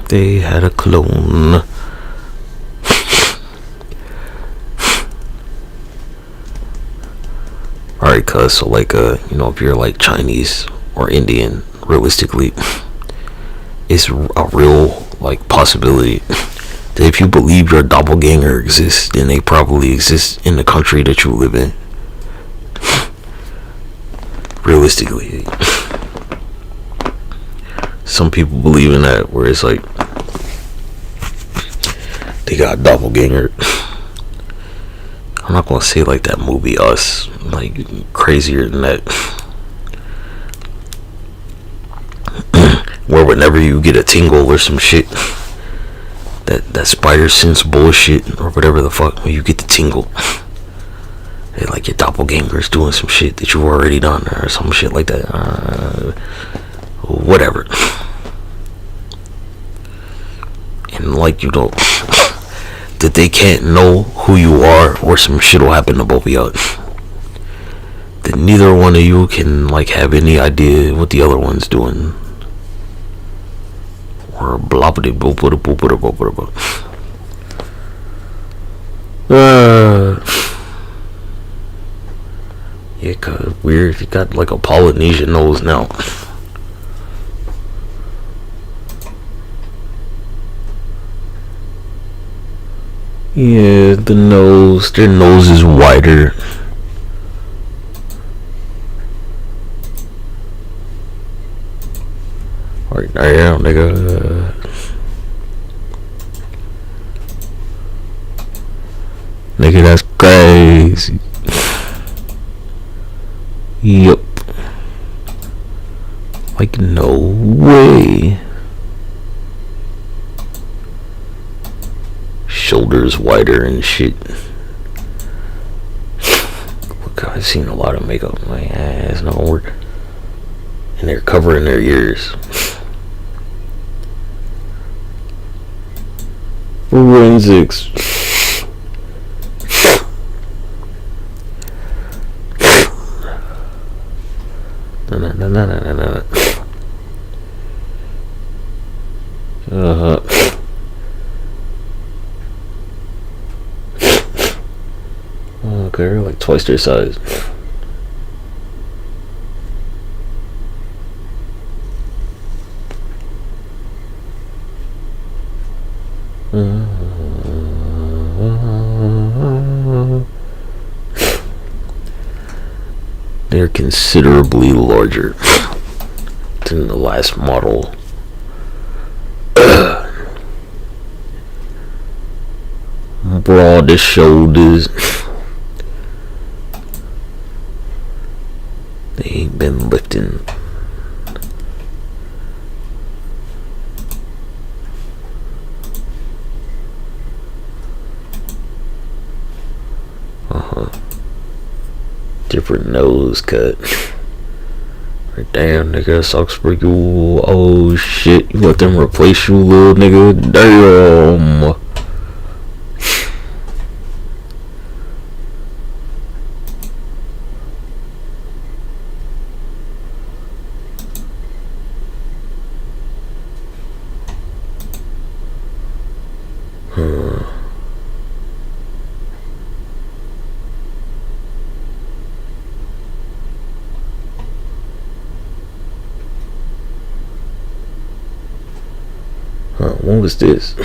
They had a clone. Alright, cuz, so like, you know, if you're like Chinese or Indian, realistically, it's a real like possibility that if you believe your doppelganger exists, then they probably exist in the country that you live in. Realistically, some people believe in that, where it's like they got a doppelganger. I'm not gonna say like that movie Us, like crazier than that. Where whenever you get a tingle or some shit, that spider sense bullshit or whatever the fuck, when you get the tingle, and like your doppelganger is doing some shit that you've already done or some shit like that, whatever. And like, you know, that they can't know who you are, or some shit will happen to both of y'all. That neither one of you can like have any idea what the other one's doing. Or blah blah blah blah blah blah blah blah. Yeah, cause weird. You got like a Polynesian nose now. Yeah, the nose. Their nose is wider. Alright, damn, nigga. Nigga, that's crazy. Yup. Like, no way. Shoulders wider and shit. Look, I've seen a lot of makeup. My ass, not gonna work. And they're covering their ears. Forensics. Okay, they're like twice their size. They're considerably larger than the last model. Broader shoulders. They ain't been lifting. Different nose cut. Damn, nigga, socks for you. Oh shit, you let them replace you, little nigga. Damn. What was this?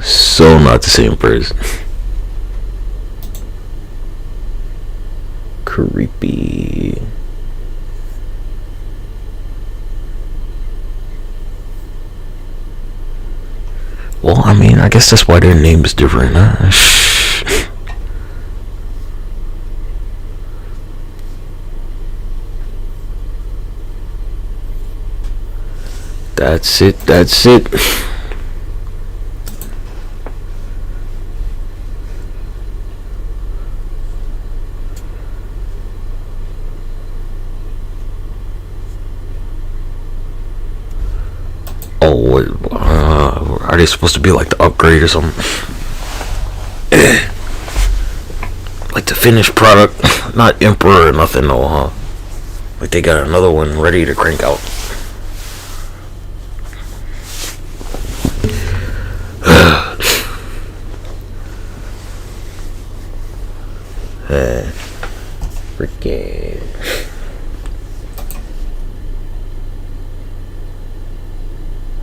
So not the same person. Creepy. Well, I mean, I guess that's why their name is different, huh? That's it, that's it. Are they supposed to be like the upgrade or something? Like the finished product, not Emperor or nothing, no, huh? Like they got another one ready to crank out. Freaking.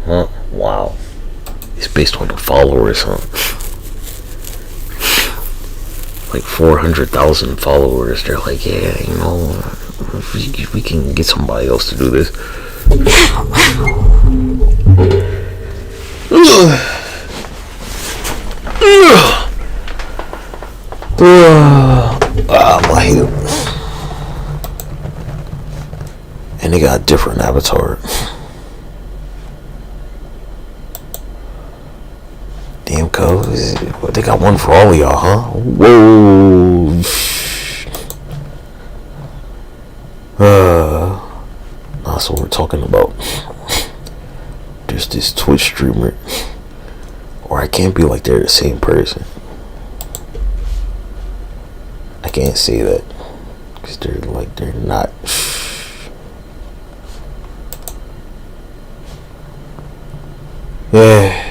Huh? Wow. It's based on the followers, huh? Like 400,000 followers. They're like, yeah, you know, we can get somebody else to do this. My hip. And they got a different avatar. Damn, cuz. They got one for all of y'all, huh? Whoa. That's what we're talking about. There's this Twitch streamer. Or I can't be like they're the same person. I can't say that. Because they're not. Yeah.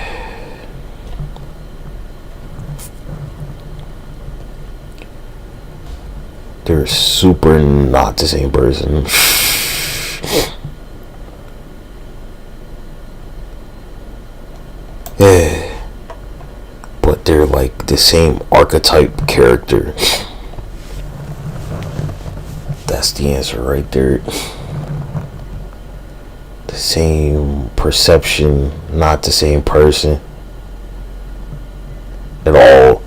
They're super not the same person. Yeah. But they're like the same archetype character. That's the answer right there. The same perception, not the same person at all.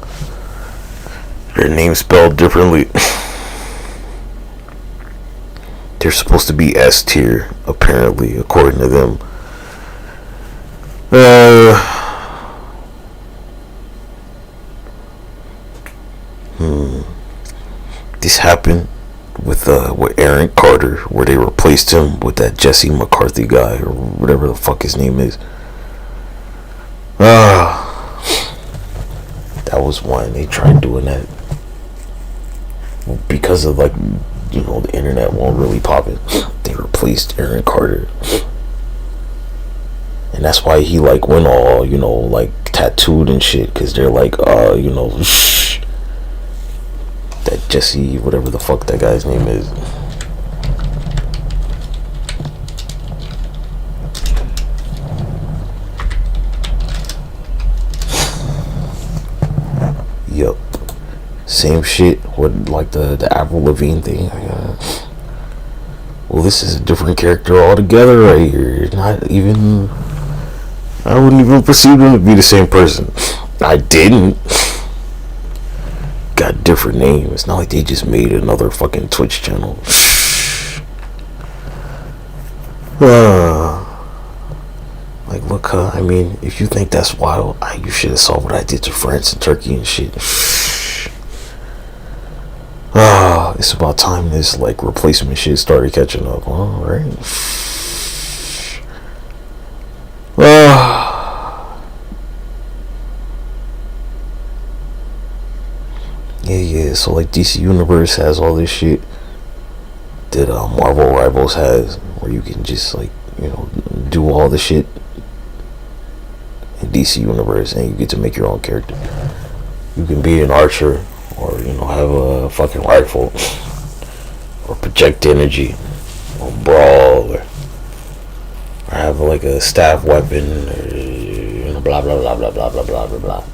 Their name's spelled differently. They're supposed to be S tier, apparently, according to them. This happened with Aaron Carter, where they replaced him with that Jesse McCarthy guy, or whatever the fuck his name is. That was one. They tried doing that. because of like, you know, the internet won't really pop it. They replaced Aaron Carter, and that's why he like went all, you know, like tattooed and shit, because they're like, you know, that Jesse, whatever the fuck that guy's name is. Yep. Same shit with like the Avril Lavigne thing. Well, this is a different character altogether right here. Not even, I wouldn't even perceive him to be the same person. I didn't. Got different names. It's not like they just made another fucking Twitch channel. Like, look, I mean, if you think that's wild, you should have saw what I did to France and Turkey and shit. It's about time this like replacement shit started catching up. All right. Yeah. So like DC Universe has all this shit that Marvel Rivals has, where you can just like, you know, do all the shit in DC Universe, and you get to make your own character. You can be an archer, or, you know, have a fucking rifle, or project energy, or brawl, or have like a staff weapon, or, you know, blah blah blah blah blah blah blah blah blah.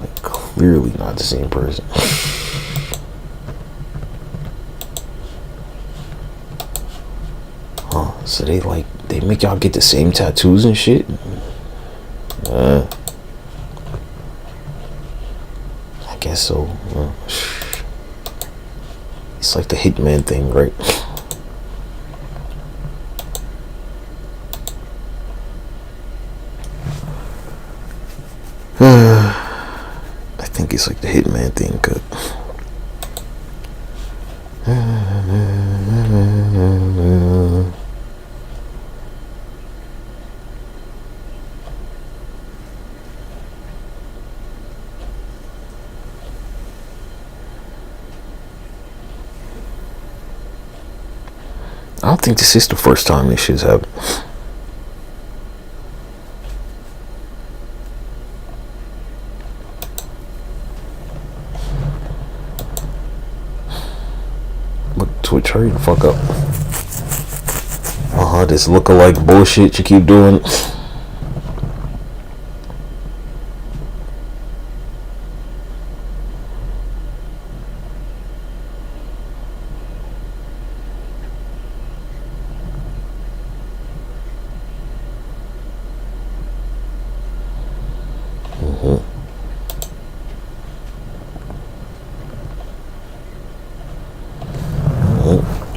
Like, clearly not the same person. So they make y'all get the same tattoos and shit? I guess so. It's like the Hitman thing, right? I think it's like the Hitman thing, cause I don't think this is the first time this shit's happened. Look, Twitch, hurry the fuck up. This look-alike bullshit you keep doing.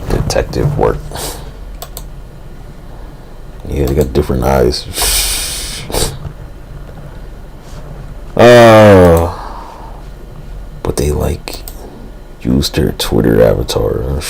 Detective work. Yeah, they got different eyes. But they like use their Twitter avatar.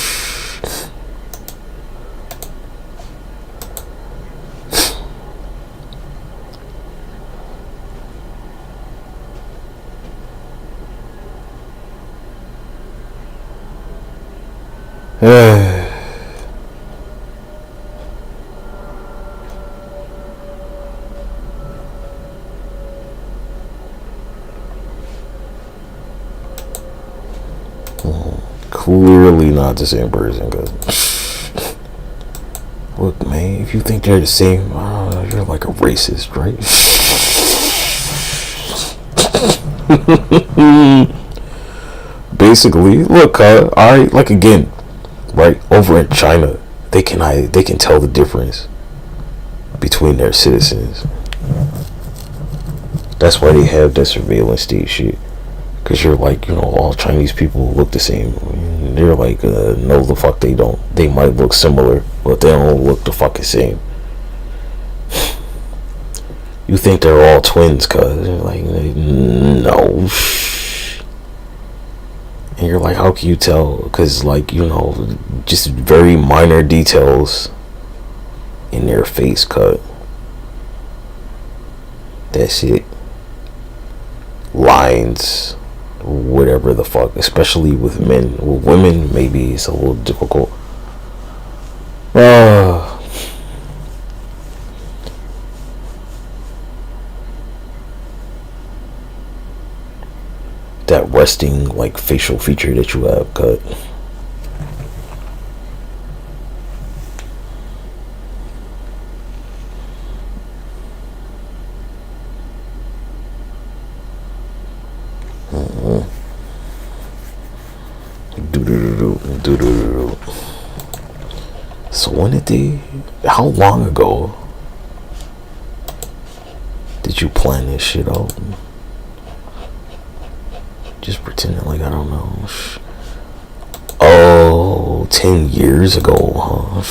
Clearly not the same person, cause look, man, if you think they're the same, you're like a racist, right? Basically, look, alright, like again, right, over in China, they can tell the difference between their citizens. That's why they have that surveillance state shit. Cause you're like, you know, all Chinese people look the same. They're like, no, the fuck they don't. They might look similar, but they don't look the fucking same. You think they're all twins, cuz. Like, no. And you're like, how can you tell? Because, like, you know, just very minor details in their face cut. That's it. Lines, whatever the fuck. Especially with men. With women, maybe it's a little difficult. That resting, like, facial feature that you have cut. So when did they, how long ago did you plan this shit out? Just pretending like I don't know. Oh, 10 years ago, huh?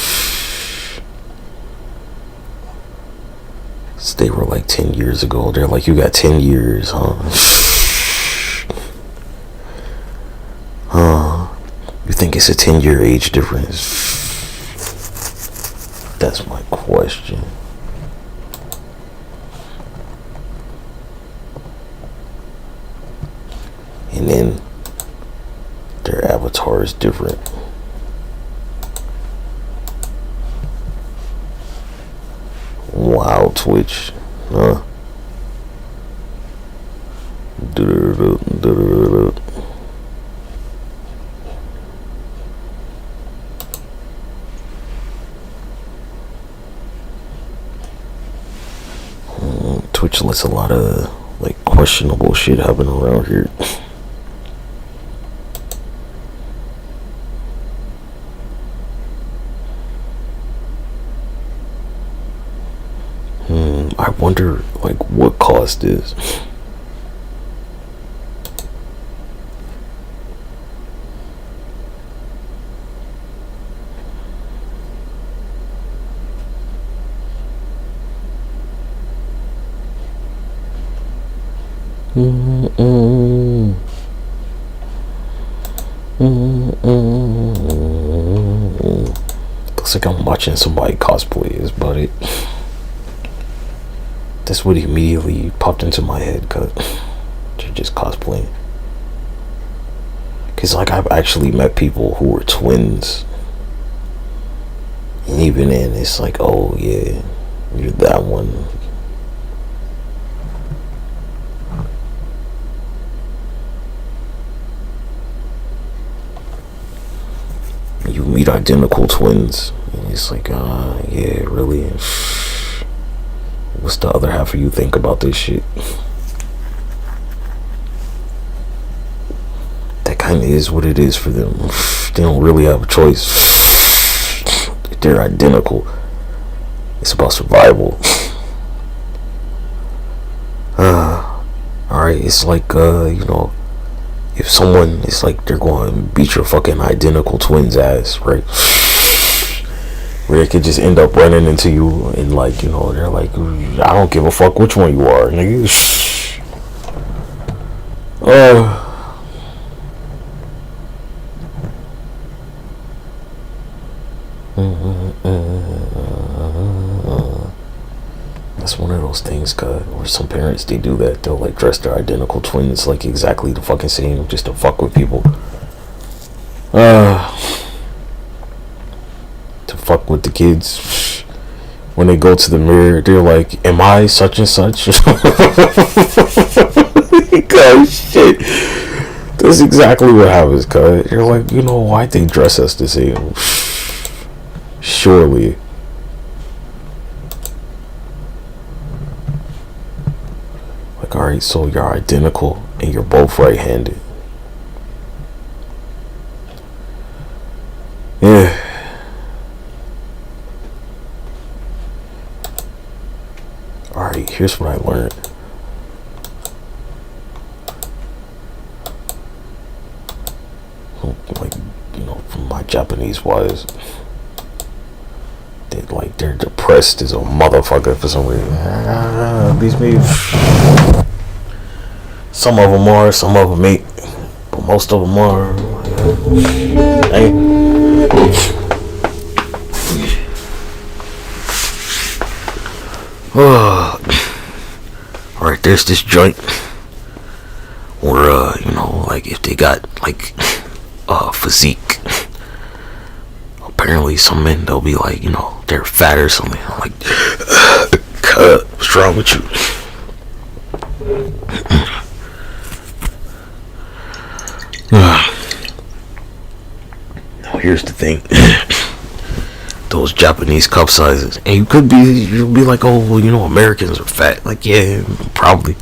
So they were like 10 years ago. They're like, you got 10 years, huh? You think it's a 10-year age difference? That's my question. And then their avatar is different. Wow, Twitch. Huh? Twitch lets a lot of, like, questionable shit happen around here. I wonder, like, what caused this. Looks like I'm watching somebody cosplay is about it. That's what immediately popped into my head, cause they're just cosplaying. Cause like I've actually met people who were twins, and even then it's like, oh yeah, you're that one. You meet identical twins, and it's like, yeah, really. What's the other half of you think about this shit? That kind of is what it is for them. They don't really have a choice. They're identical. It's about survival. Alright, it's like, you know, if someone, it's like they're going to beat your fucking identical twins ass, right? Where it could just end up running into you and, like, you know, they're like, I don't give a fuck which one you are, nigga. That's one of those things, where some parents, they do that. They'll, like, dress their identical twins like exactly the fucking same just to fuck with people. To fuck with the kids. When they go to the mirror, they're like, am I such and such? God, shit. That's exactly what happens, cuz. You're like, you know, why'd they dress us the same? Surely. Like, alright, so you're identical and you're both right-handed. Yeah. Alright, here's what I learned. Like, you know, from my Japanese wise. They're depressed as a motherfucker for some reason. These maybe some of them are, some of them ain't, but most of them are. Alright, there's this joint where like if they got like physique, apparently some men, they'll be like, they're fat or something. I'm like, what's wrong with you? Now here's the thing. Those Japanese cup sizes, and you'll be like, oh well, Americans are fat. Like, yeah, probably.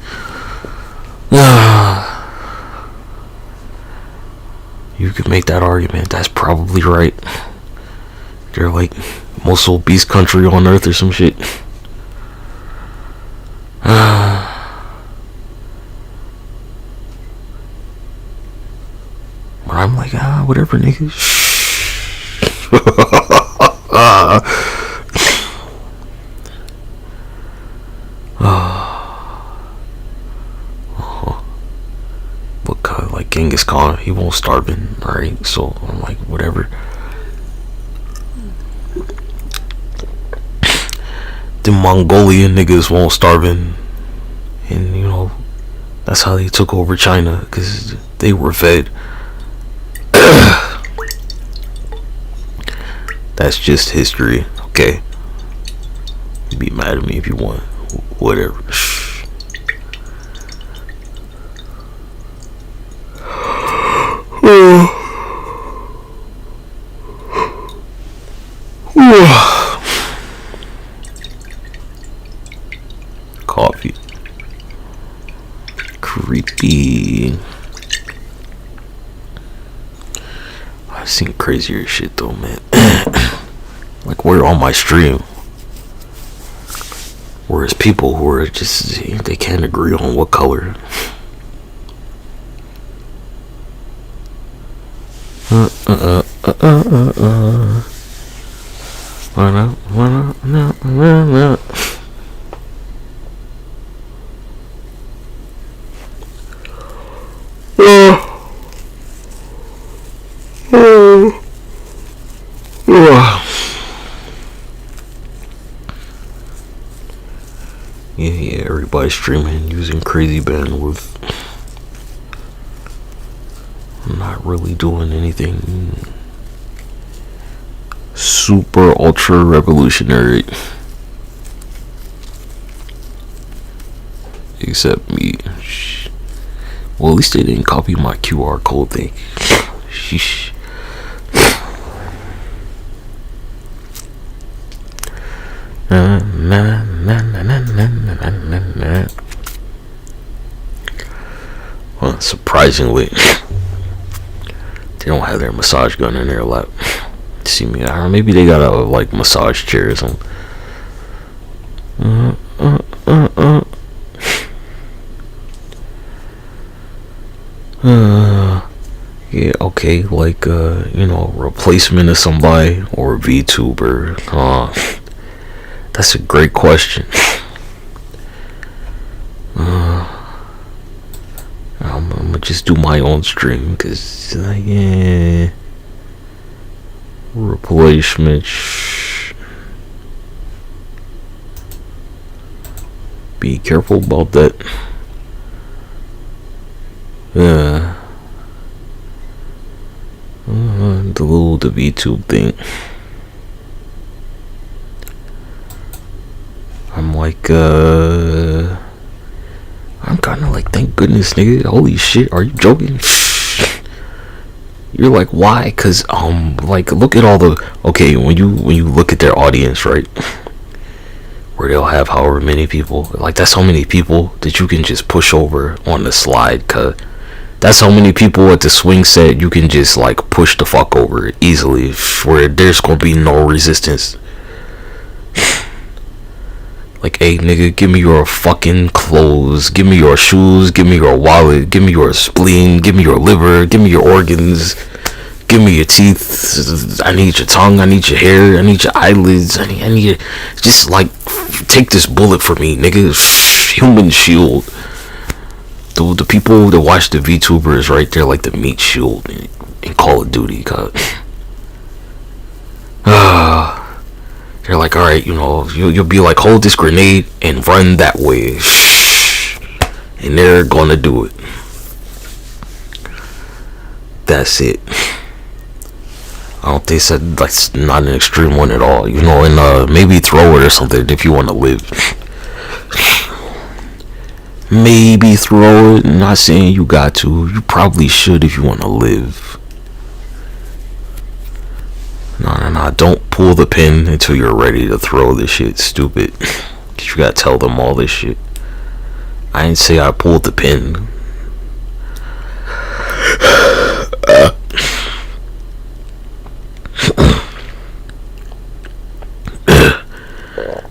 You could make that argument. That's probably right. They're like most obese country on earth or some shit. But I'm like, whatever, nigga. But like Genghis Khan, he won't starving, right? So I'm like, whatever. The Mongolian niggas won't starving, and that's how they took over China, because they were fed. That's just history, okay? You be mad at me if you want, whatever. Coffee. Creepy. I've seen crazier shit though, man. Like, we're on my stream. Whereas people who are just, they can't agree on what color. Yeah, everybody's streaming using crazy bandwidth. I'm not really doing anything super ultra revolutionary, except me. Well, at least they didn't copy my QR code thing. Sheesh. Well, surprisingly, they don't have their massage gun in their lap. See me, I don't know, maybe they got a like massage chair or something. Yeah, okay, like replacement of somebody or a VTuber. That's a great question. I'm gonna just do my own stream, because yeah, replacement. Be careful about that. The VTube thing. I'm like, I'm kind of like, thank goodness, nigga. Holy shit, are you joking? You're like, why? Cause like, look at all the, okay, when you look at their audience, right, where they'll have however many people, like, that's how many people that you can just push over on the slide. Cause that's how many people at the swing set you can just like push the fuck over easily, where there's gonna be no resistance. Like, hey nigga, give me your fucking clothes, give me your shoes, give me your wallet, give me your spleen, give me your liver, give me your organs, give give me your teeth. I need your tongue. I need your hair. I need your eyelids. I need just like take this bullet for me, nigga. Human shield. The people that watch the VTubers, right? They're like the meat shield in Call of Duty. Cause they're like, all right, you'll be like, hold this grenade and run that way, and they're gonna do it. That's it. I don't think that's not an extreme one at all. And maybe throw it or something if you want to live. Maybe throw it. I'm not saying you got to. You probably should if you want to live. No. Don't pull the pin until you're ready to throw this shit. Stupid. Cause you gotta tell them all this shit. I didn't say I pulled the pin.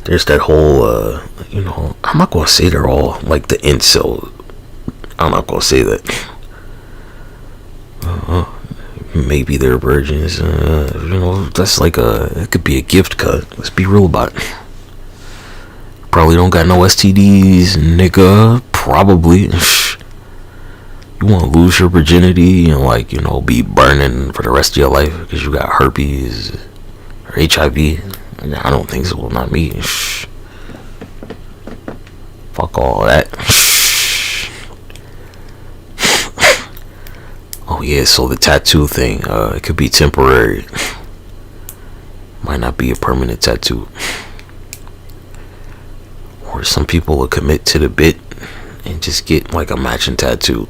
There's that whole, I'm not gonna say they're all like the incel. I'm not gonna say that. Maybe they're virgins. That's like it could be a gift cut. Let's be real about it. Probably don't got no STDs, nigga. Probably. You want to lose your virginity and be burning for the rest of your life because you got herpes or HIV? I don't think so. Well, not me. Fuck all that. Oh yeah, so the tattoo thing, it could be temporary. Might not be a permanent tattoo. Or some people will commit to the bit and just get like a matching tattoo.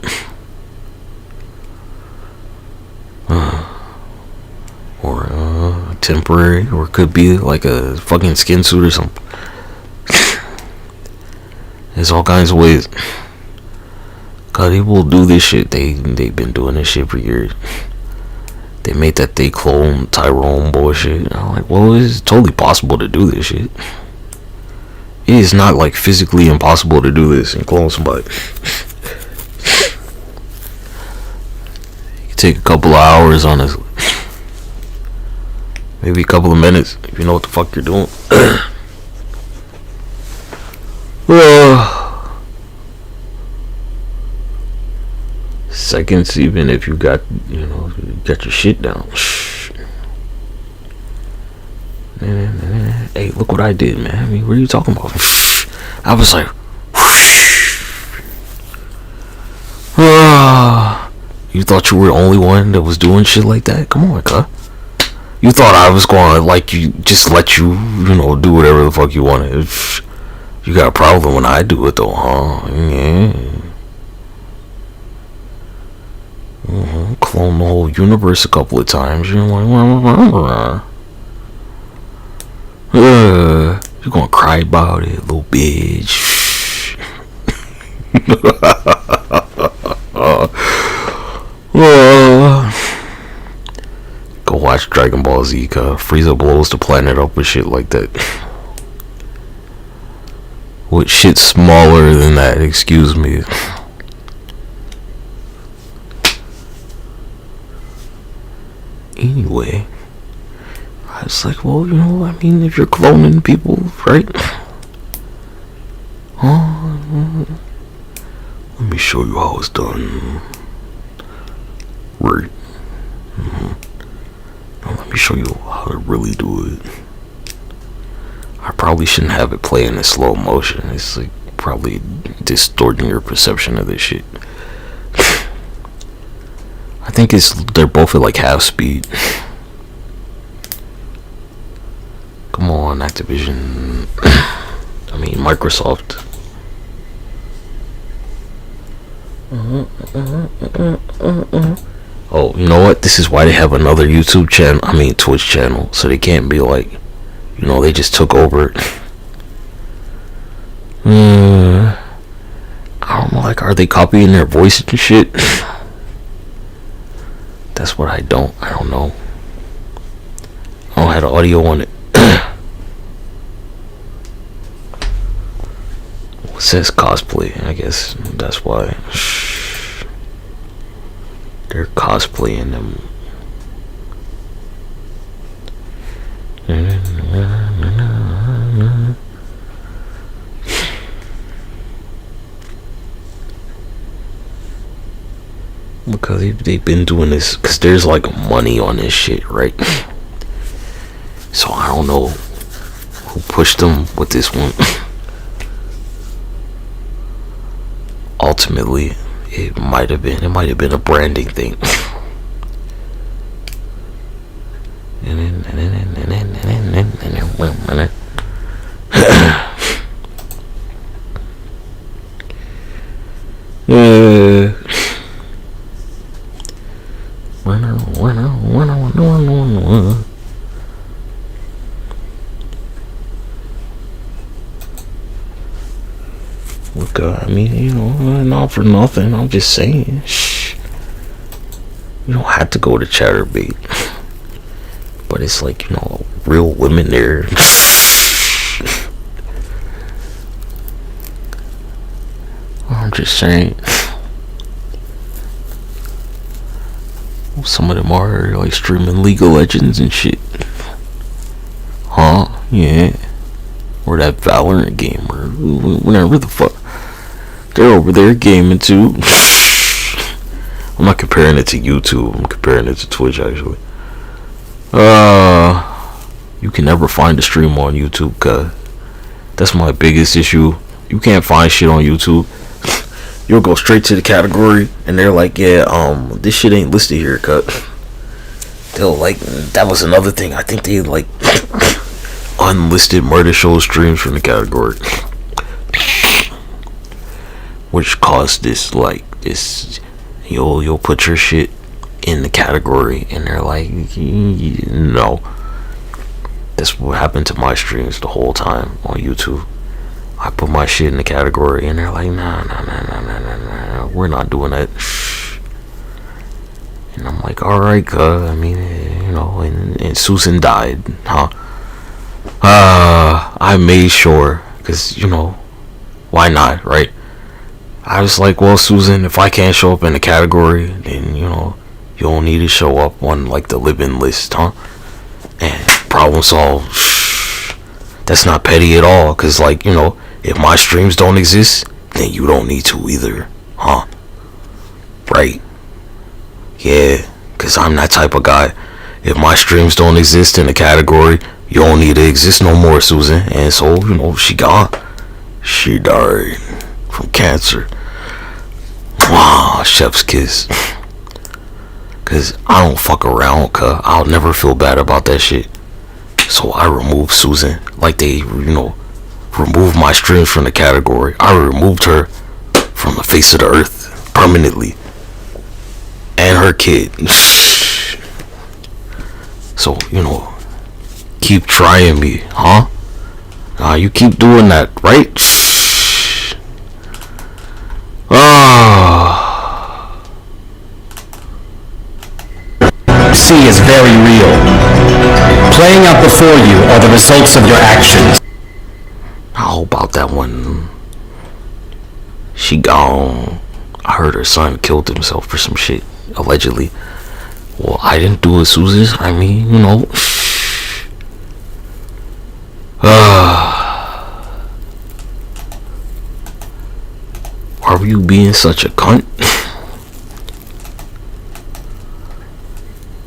Or temporary, or it could be like a fucking skin suit or something. There's all kinds of ways. Cause people do this shit. They've been doing this shit for years. They made that they clone Tyrone bullshit. I'm like, well, it's totally possible to do this shit. It is not like physically impossible to do this and clone somebody. You can take a couple of hours, honestly. Maybe a couple of minutes if you know what the fuck you're doing. Seconds, even if you got your shit down. Hey, look what I did, man. I mean, what are you talking about? I was like, you thought you were the only one that was doing shit like that? Come on, cuz. You thought I was going to just let you do whatever the fuck you wanted. You got a problem when I do it though, huh? Yeah. Clone the whole universe a couple of times. You're like, you're gonna cry about it, little bitch. Go watch Dragon Ball Z. Frieza blows the planet up with shit like that. What shit smaller than that? Excuse me. Anyway, I was like, well, I mean, if you're cloning people, right? Let me show you how it's done. Right. Now, let me show you how to really do it. I probably shouldn't have it play in a slow motion. It's like probably distorting your perception of this shit. I think they're both at like half speed. Come on, Activision. I mean, Microsoft. Oh, you know what? This is why they have another YouTube channel. I mean, Twitch channel. So they can't be like, they just took over it. I don't know, like, are they copying their voice and shit? That's what I don't know. I don't have the audio on it. It says cosplay. I guess that's why they're cosplaying them. Because they've been doing this, because there's like money on this shit, right? So I don't know who pushed them with this one. Ultimately, it might have been a branding thing. Look, I mean, you know, not for nothing. I'm just saying, shh. You don't have to go to Chatterbait, but it's like, you know, real women there. I'm just saying. Some of them are like streaming League of Legends and shit. Huh? Yeah. Or that Valorant game, or whatever the fuck. They're over there gaming too. I'm not comparing it to YouTube. I'm comparing it to Twitch, actually. You can never find a stream on YouTube, cause that's my biggest issue. You can't find shit on YouTube. You'll go straight to the category, and they're like, yeah, this shit ain't listed here, cut. They'll like, that was another thing. I think they like unlisted murder show streams from the category, which caused this, like, this. You'll put your shit in the category, and they're like, no. That's what happened to my streams the whole time on YouTube. I put my shit in the category, and they're like, nah, we're not doing that. And I'm like, alright, I mean, you know, and Susan died, huh? I made sure, because, you know, why not, right? I was like, well, Susan, if I can't show up in the category, then, you know, you don't need to show up on, like, the living list, huh? And problem solved. That's not petty at all, because, like, you know, if my streams don't exist, then you don't need to either, huh? Right? Yeah, because I'm that type of guy. If my streams don't exist in the category, you don't need to exist no more, Susan. And so, you know, she gone. She died from cancer. Wow, chef's kiss. Cause I don't fuck around, cause I'll never feel bad about that shit. So I removed Susan. Like they, you know, removed my streams from the category. I removed her from the face of the earth permanently. And her kid. So, you know, keep trying me, huh? You keep doing that, right? C is very real. Playing out before you are the results of your actions. How about that one? She gone. I heard her son killed himself for some shit, allegedly. Well, I didn't do it, Susan. I mean, you know. Why were you being such a cunt?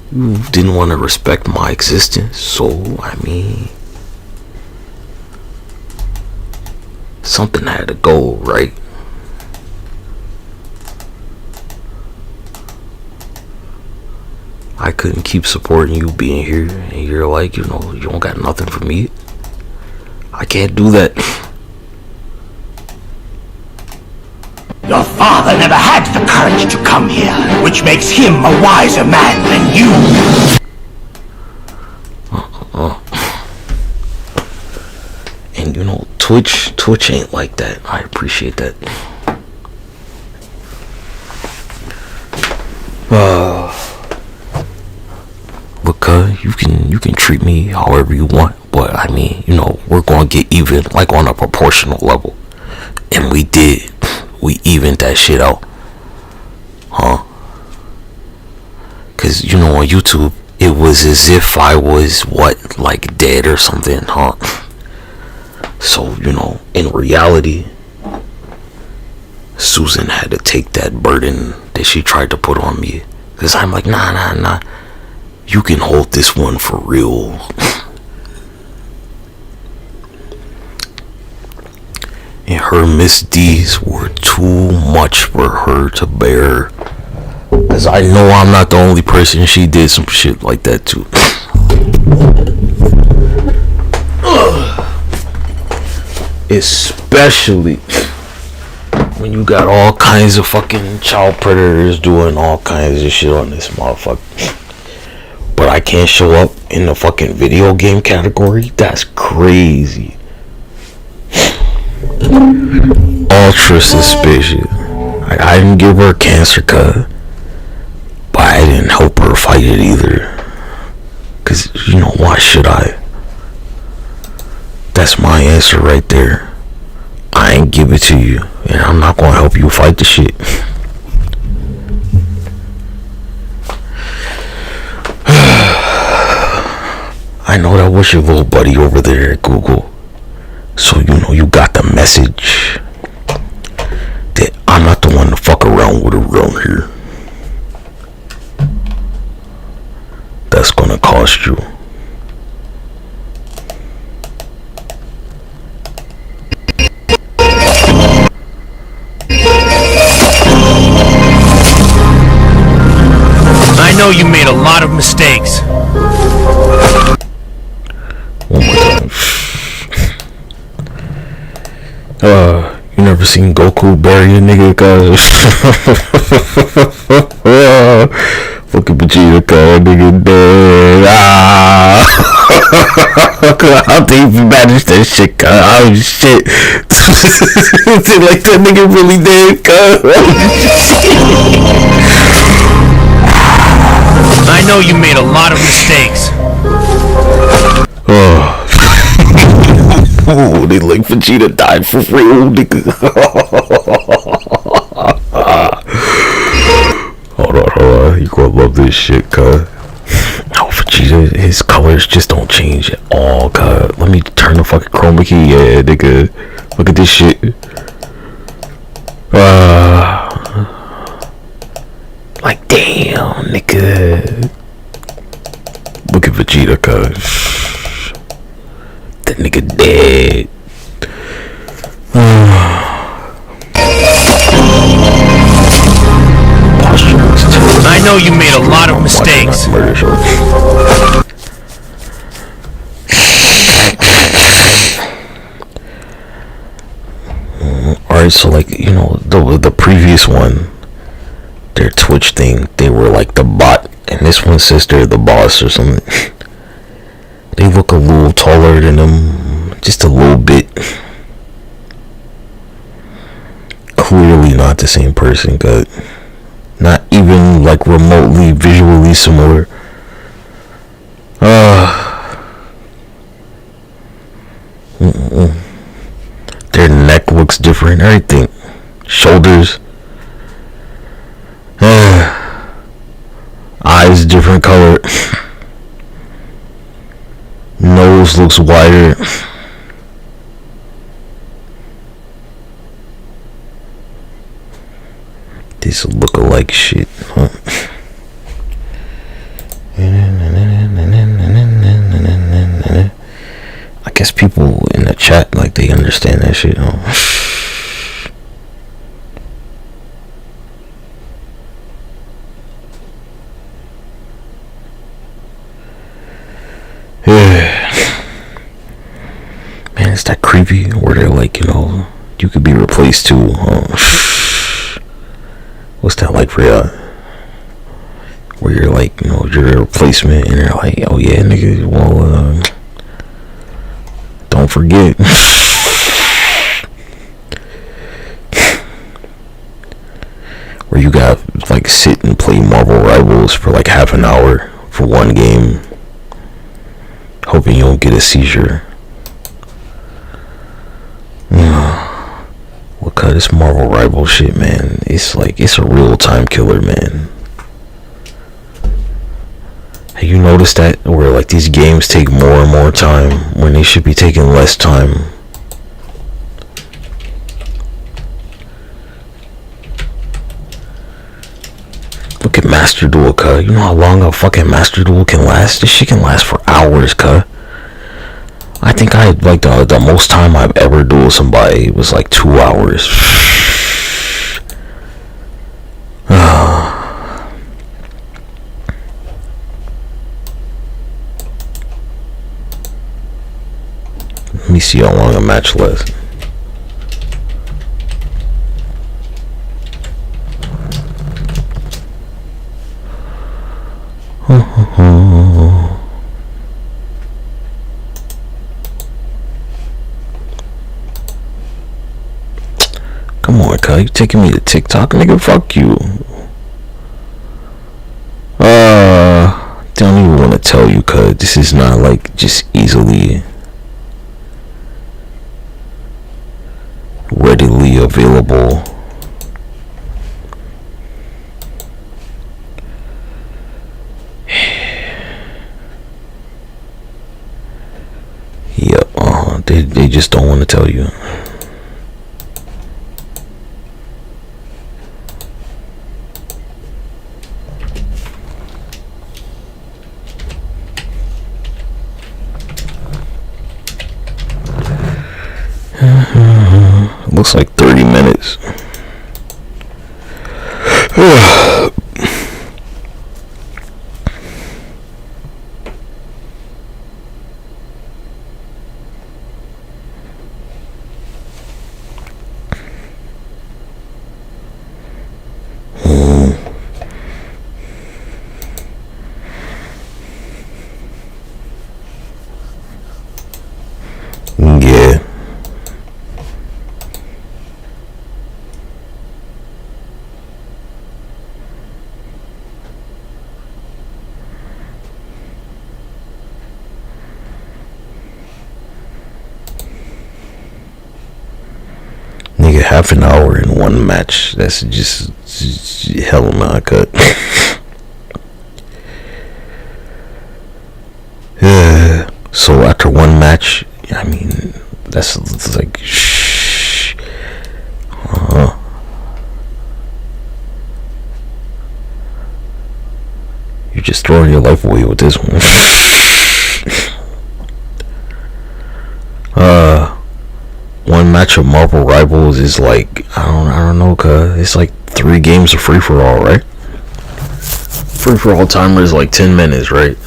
You didn't want to respect my existence, so, I mean, something had to go, right? I couldn't keep supporting you being here, and you're like, you know, you don't got nothing for me. I can't do that. Your father never had the courage to come here, which makes him a wiser man than you. And you know, Twitch ain't like that. I appreciate that. Look, you can treat me however you want, but I mean, you know, we're gonna get even, like on a proportional level, and we did. We evened that shit out, huh? Cause you know, on YouTube, it was as if I was what, like dead or something, huh? So you know, in reality, Susan had to take that burden that she tried to put on me. Because I'm like, nah. You can hold this one for real. And her misdeeds were too much for her to bear. Because I know I'm not the only person she did some shit like that to. Especially when you got all kinds of fucking child predators doing all kinds of shit on this motherfucker. But I can't show up in the fucking video game category? That's crazy. Ultra suspicious. I didn't give her a cancer cut, but I didn't help her fight it either. Cause you know, why should I? That's my answer right there. I ain't give it to you, and I'm not gonna help you fight the shit. I know that was your little buddy over there at Google. So you know you got the message that I'm not the one to fuck around with around here. That's gonna cost you. I know you made a lot of mistakes. One more time. You never seen Goku bury a nigga, cuz? Fucking Vegeta, cuz, nigga dead. How did you manage that shit, cuz? Oh shit. Like that nigga really dead, cuz. I know you made a lot of mistakes. Oh, they like Vegeta died for real, nigga. Hold on. You gonna love this shit, cuz. Oh, Vegeta, his colors just don't change at all, cuz. Let me turn the fucking chroma key. Yeah, nigga. Look at this shit. Like, damn, nigga. Look at Vegeta, cuz. That nigga dead. I know you made a lot of mistakes. Alright, so like, you know, the previous one, their Twitch thing, they were like the bot, and this one says they're the boss or something. They look a little taller than them, just a little bit. Clearly not the same person, but not even like remotely visually similar. Their neck looks different, everything. Shoulders. Eyes different color. Nose looks wider. This look-alike shit, huh? I guess people in the chat, like, they understand that shit, huh? Man, it's that creepy where they're like, you know, you could be replaced too, huh? What's that like for y'all? Where you're like, you know, you're a replacement, and they're like, oh yeah, nigga, well, don't forget. Where you got like sit and play Marvel Rivals for like half an hour for one game, hoping you don't get a seizure. Well, cut this Marvel Rival shit, man. It's like, it's a real time killer, man. Have you noticed that? Where like these games take more and more time when they should be taking less time. Look at Master Duel, cuz. You know how long a fucking Master Duel can last? This shit can last for hours, cuz. I think I like the most time I've ever dueled somebody was like 2 hours. Let me see how long a match lasts. Come on, cuz, you taking me to TikTok, nigga? Fuck you. Don't even want to tell you, cuz this is not like just easily readily available. Yep, they just don't want to tell you. Looks like 30 minutes. Yeah. Nigga, half an hour in one match. That's just hell not cut. Yeah. So after one match, I mean, that's like shh. You're just throwing your life away with this one. One match of Marvel Rivals is like I don't know, cuz it's like 3 games of free for all, right? Free for all timer is like 10 minutes, right?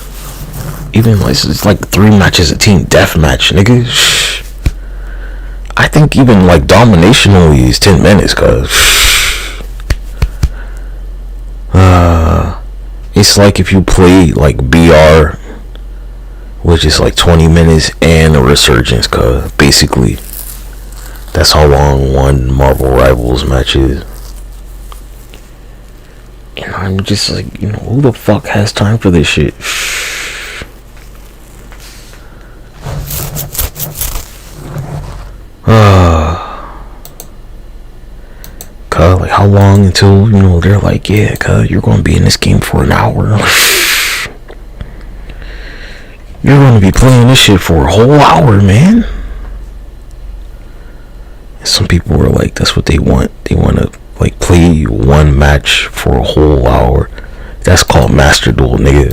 Even like it's like 3 matches a team deathmatch, nigga. I think even like domination only is 10 minutes, cuz it's like if you play like BR, which is like 20 minutes, and a resurgence, cuz basically that's how long one Marvel Rivals match is. And I'm just like, you know, who the fuck has time for this shit? Cuz, like, how long until, you know, they're like, yeah, cuz, you're gonna be in this game for an hour. You're gonna be playing this shit for a whole hour, man. Some people were like, that's what they want. They want to like play one match for a whole hour. That's called Master Duel, nigga.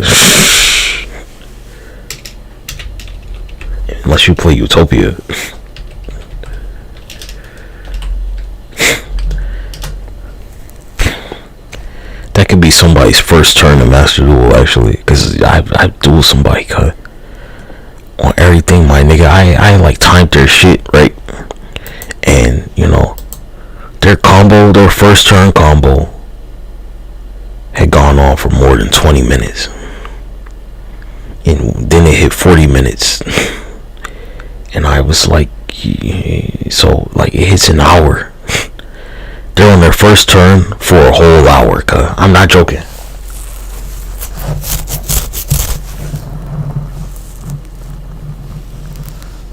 Unless you play Utopia. That could be somebody's first turn in Master Duel, actually, because I duel somebody, cut on everything, my nigga. I like timed their shit, right? And, you know, their first turn combo had gone on for more than 20 minutes. And then it hit 40 minutes. And I was like, so, like, it hits an hour. They're on their first turn for a whole hour, cuz. I'm not joking.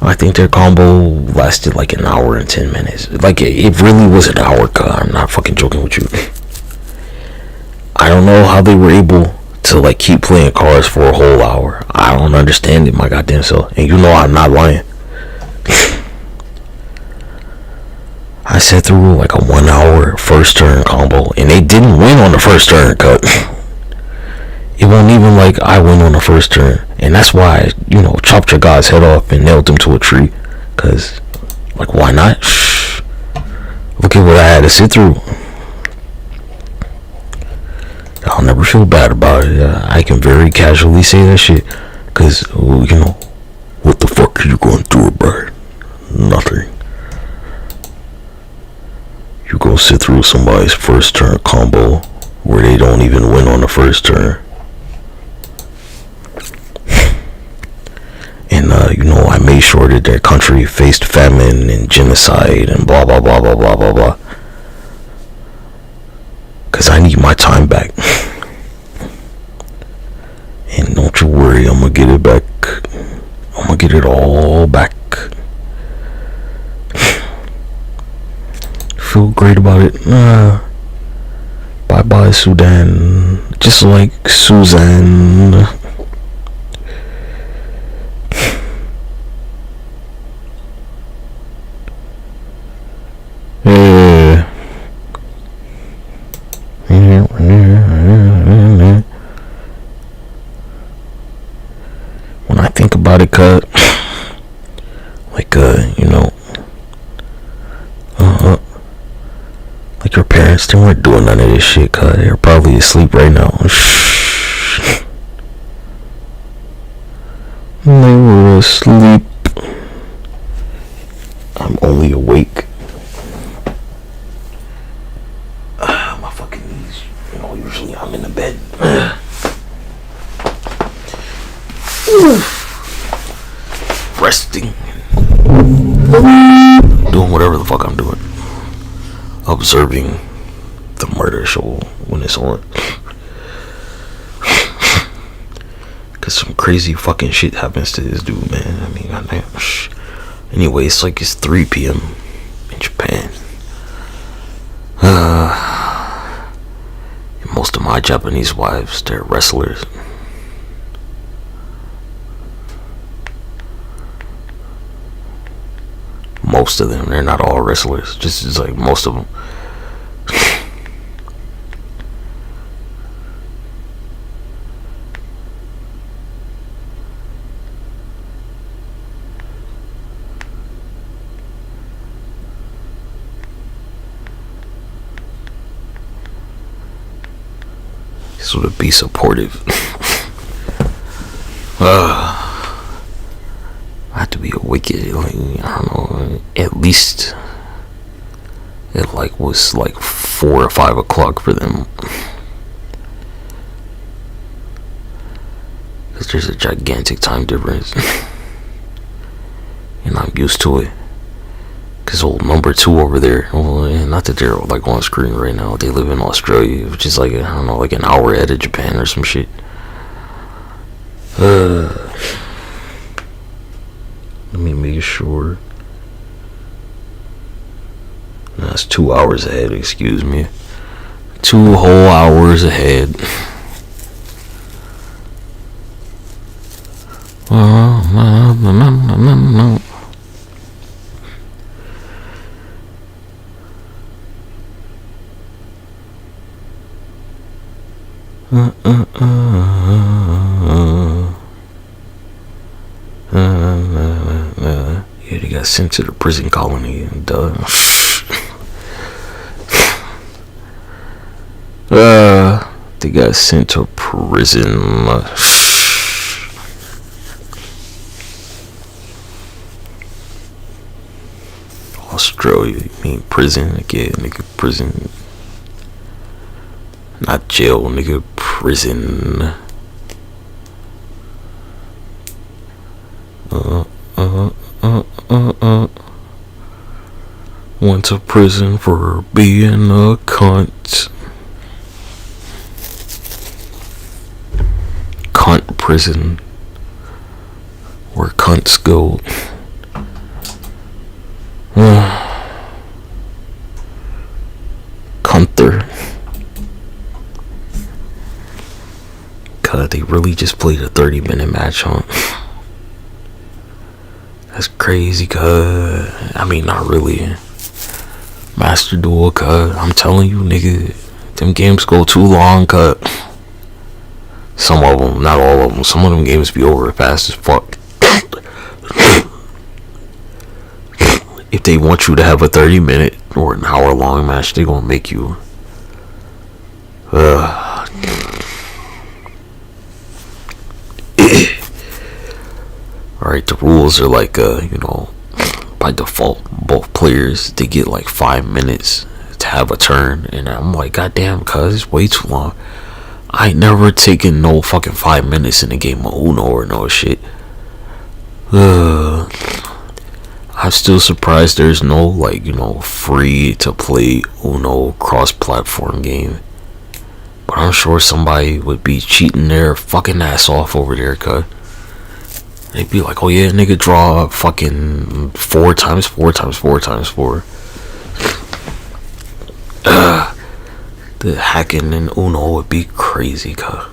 I think their combo lasted like an hour and 10 minutes. Like, it really was an hour, cuz. I'm not fucking joking with you. I don't know how they were able to, like, keep playing cards for a whole hour. I don't understand it, my goddamn self. And you know I'm not lying. I sat through like a 1 hour first turn combo, and they didn't win on the first turn cut. It wasn't even like I win on the first turn, and that's why I, chopped your guy's head off and nailed him to a tree. Cause, like, why not? Look at what I had to sit through. I'll never feel bad about it. I can very casually say that shit. Cause, what the fuck are you going through, bro? Nothing. You go sit through somebody's first turn combo where they don't even win on the first turn. And, I made sure that their country faced famine and genocide and blah, blah, blah, blah, blah, blah, blah. Because I need my time back. And don't you worry, I'm going to get it back. I'm going to get it all back. Feel great about it. Bye-bye, Sudan. Just like Suzanne. When I think about it, cut, like, like your parents, they weren't doing none of this shit, cut. They're probably asleep right now. They were asleep. I'm only awake. My fucking knees. Usually I'm in the bed. Resting. Doing whatever the fuck I'm doing. Observing the murder show when it's on. Cause some crazy fucking shit happens to this dude, man. I mean, goddamn. Anyway, it's 3 p.m. in Japan. Most of my Japanese wives, they're wrestlers. Most of them, they're not all wrestlers. Just like most of them. So to be supportive. I have to be awake at, I don't know, at least it was 4 or 5 o'clock for them. Because there's a gigantic time difference. And I'm used to it. Because old number 2 over there, not that they're on screen right now, they live in Australia, which is an hour ahead of Japan or some shit. Let me make sure. That's 2 hours ahead, excuse me. 2 whole hours ahead. Yeah, they got sent to the prison colony. Duh. They got sent to prison. Australia, you mean prison? Yeah, nigga, prison. Not jail, nigga, prison. Went to prison for being a cunt. Cunt prison. Where cunts go. Gunther. God, they really just played a 30-minute match, huh? That's crazy, cuz. I mean, not really. Master Duel, cut. I'm telling you, nigga, them games go too long, cut. Some of them, not all of them. Some of them games be over fast as fuck. If they want you to have a 30-minute or an hour-long match, they gonna make you. Alright, the rules are like, by default, both players, they get like 5 minutes to have a turn. And I'm like, goddamn, cuz, it's way too long. I ain't never taken no fucking 5 minutes in a game of Uno or no shit. I'm still surprised there's no, free to play Uno cross-platform game. But I'm sure somebody would be cheating their fucking ass off over there, cuz. They'd be like, oh yeah, nigga, draw fucking 4 times 4 times 4 times 4. The hacking in Uno would be crazy, cuz.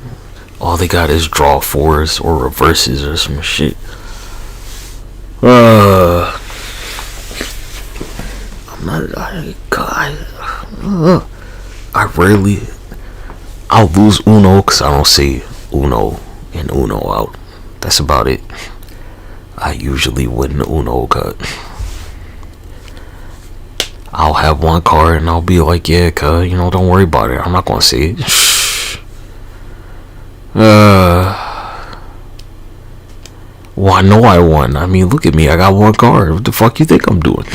All they got is draw 4s or reverses or some shit. I'll lose Uno because I don't say Uno and Uno out. That's about it. I usually win the Uno cut. I'll have one card and I'll be like, yeah, cuz, don't worry about it. I'm not gonna say it. Well, I know I won. I mean, look at me. I got one card. What the fuck you think I'm doing?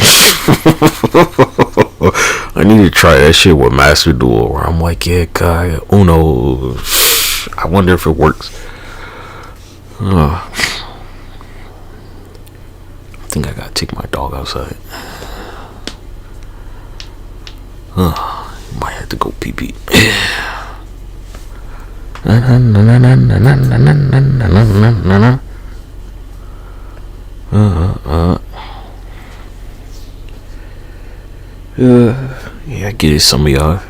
I need to try that shit with Master Duel where I'm like, yeah, cuz, Uno. I wonder if it works. I think I gotta take my dog outside. Might have to go pee pee. Yeah, I get it, some of y'all.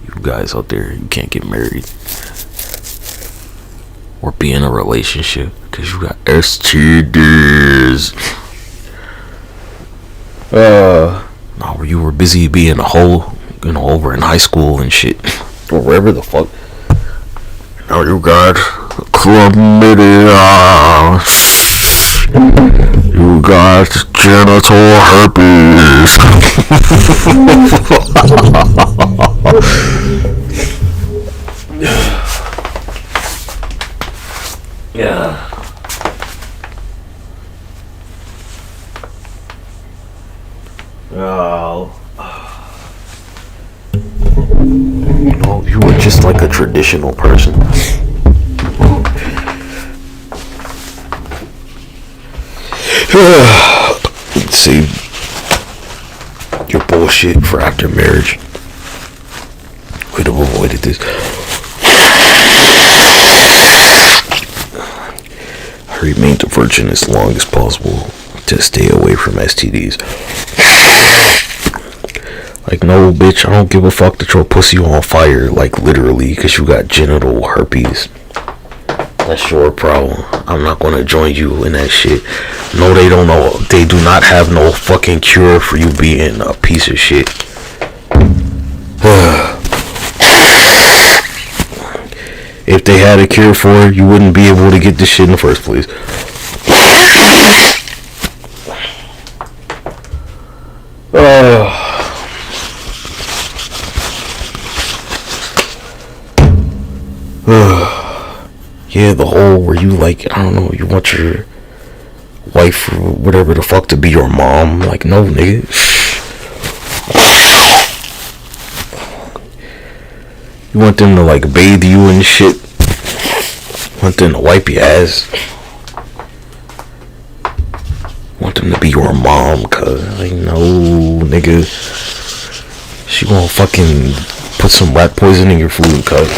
You guys out there, you can't get married or be in a relationship because you got STDs. No, you were busy being a hoe, over in high school and shit, or wherever the fuck. Now you got chlamydia. You got genital herpes. Yeah. Oh. You were just like a traditional person. Save your bullshit for after marriage. We'd have avoided this. I remained a virgin as long as possible to stay away from STDs. Like, no, bitch, I don't give a fuck that your pussy on fire, like, literally, because you got genital herpes. That's your problem. I'm not gonna join you in that shit. No, they don't know. They do not have no fucking cure for you being a piece of shit. If they had a cure for it, you wouldn't be able to get this shit in the first place. Yeah, the whole where you like, I don't know, you want your wife or whatever the fuck to be your mom. Like, no, nigga. You want them to like bathe you and shit. Want them to wipe your ass. Want them to be your mom, cuz. Like, no, nigga. She gonna fucking put some rat poison in your food, cuz.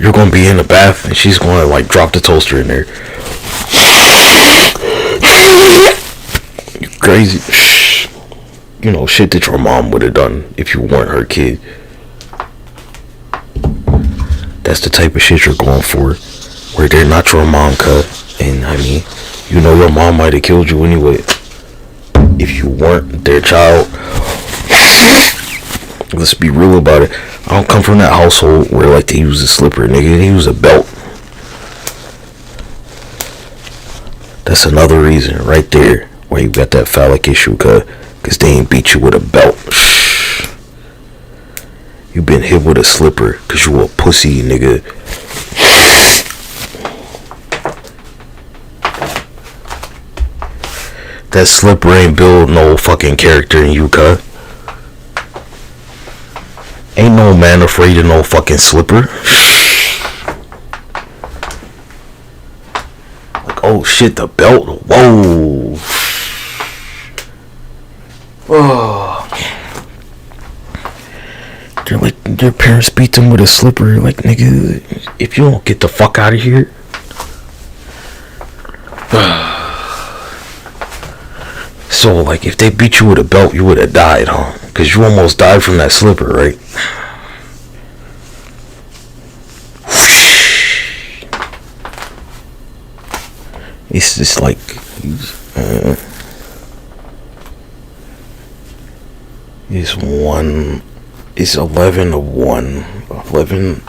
You're gonna be in the bath and she's gonna like drop the toaster in there. You crazy. Shit that your mom would have done if you weren't her kid. That's the type of shit you're going for, where they're not your mom, cut. And I mean, You know your mom might have killed you anyway. If you weren't their child. Let's be real about it. I don't come from that household where like they use a slipper, nigga. They use a belt. That's another reason right there why you got that phallic issue, cause they ain't beat you with a belt. You been hit with a slipper cause you a pussy, nigga. That slipper ain't build no fucking character in you, cuz. Ain't no man afraid of no fucking slipper. Like, oh shit, the belt. Whoa. Oh. They're like, their parents beat them with a slipper. Like, nigga, if you don't get the fuck out of here. So, like, if they beat you with a belt, you would have died, huh? Because you almost died from that slipper, right? It's just like... it's 11 of 1. 11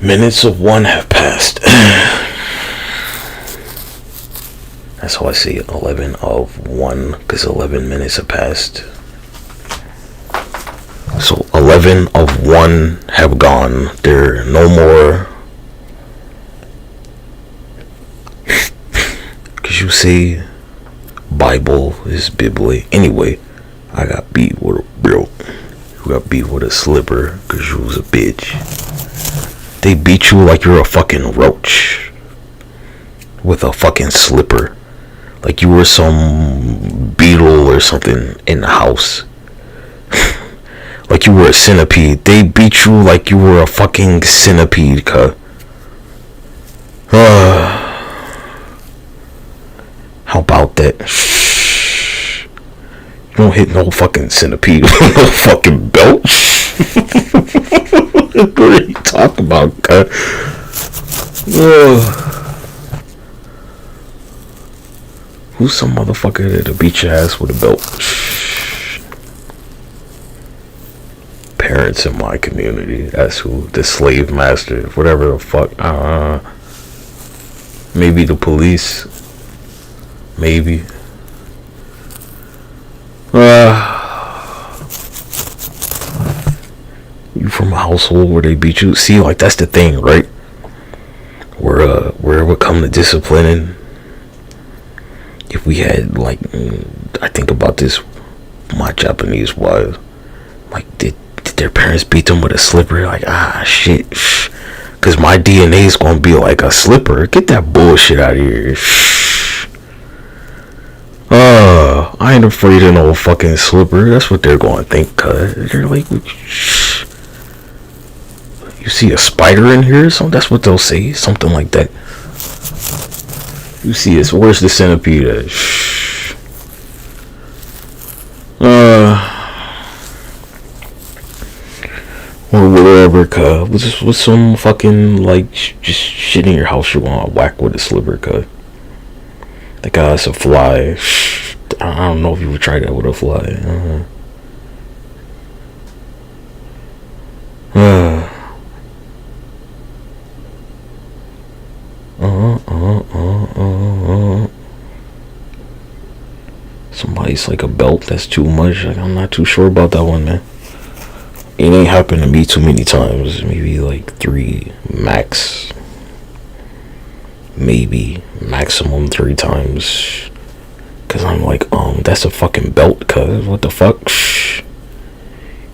minutes of 1 have passed. That's how I see it. 11 of 1, because 11 minutes have passed. So 11 of 1 have gone. There are no more. Because you see, Bible is biblically. Anyway, I got beat with a belt. You got beat with a slipper because you was a bitch. They beat you like you're a fucking roach with a fucking slipper. Like you were some beetle or something in the house. Like you were a centipede. They beat you like you were a fucking centipede, cuh. How about that? You don't hit no fucking centipede with no fucking belt. What are you talking about, cuh? Who's some motherfucker that'll beat your ass with a belt? Parents in my community. That's who. The slave master. Whatever the fuck. Maybe the police. Maybe. You from a household where they beat you? See, like that's the thing, right? Where it would come to disciplining. If we had like, I think about this, my Japanese wives, like did their parents beat them with a slipper? Like shit, cause my DNA is gonna be like a slipper. Get that bullshit out of here. I ain't afraid of no fucking slipper. That's what they're gonna think. Cause they're like, you see a spider in here or something? That's what they'll say. Something like that. You see it. Where's the centipede at? Or whatever, cuz. What's some fucking, like, just shit in your house you want to whack with a slipper, cuz? The guy's a fly. I don't know if you would try that with a fly. Somebody's like a belt, that's too much. Like, I'm not too sure about that one, man. It ain't happened to me too many times. Maybe like 3 max. Maybe maximum 3 times. Cause I'm like, that's a fucking belt, cuz what the fuck?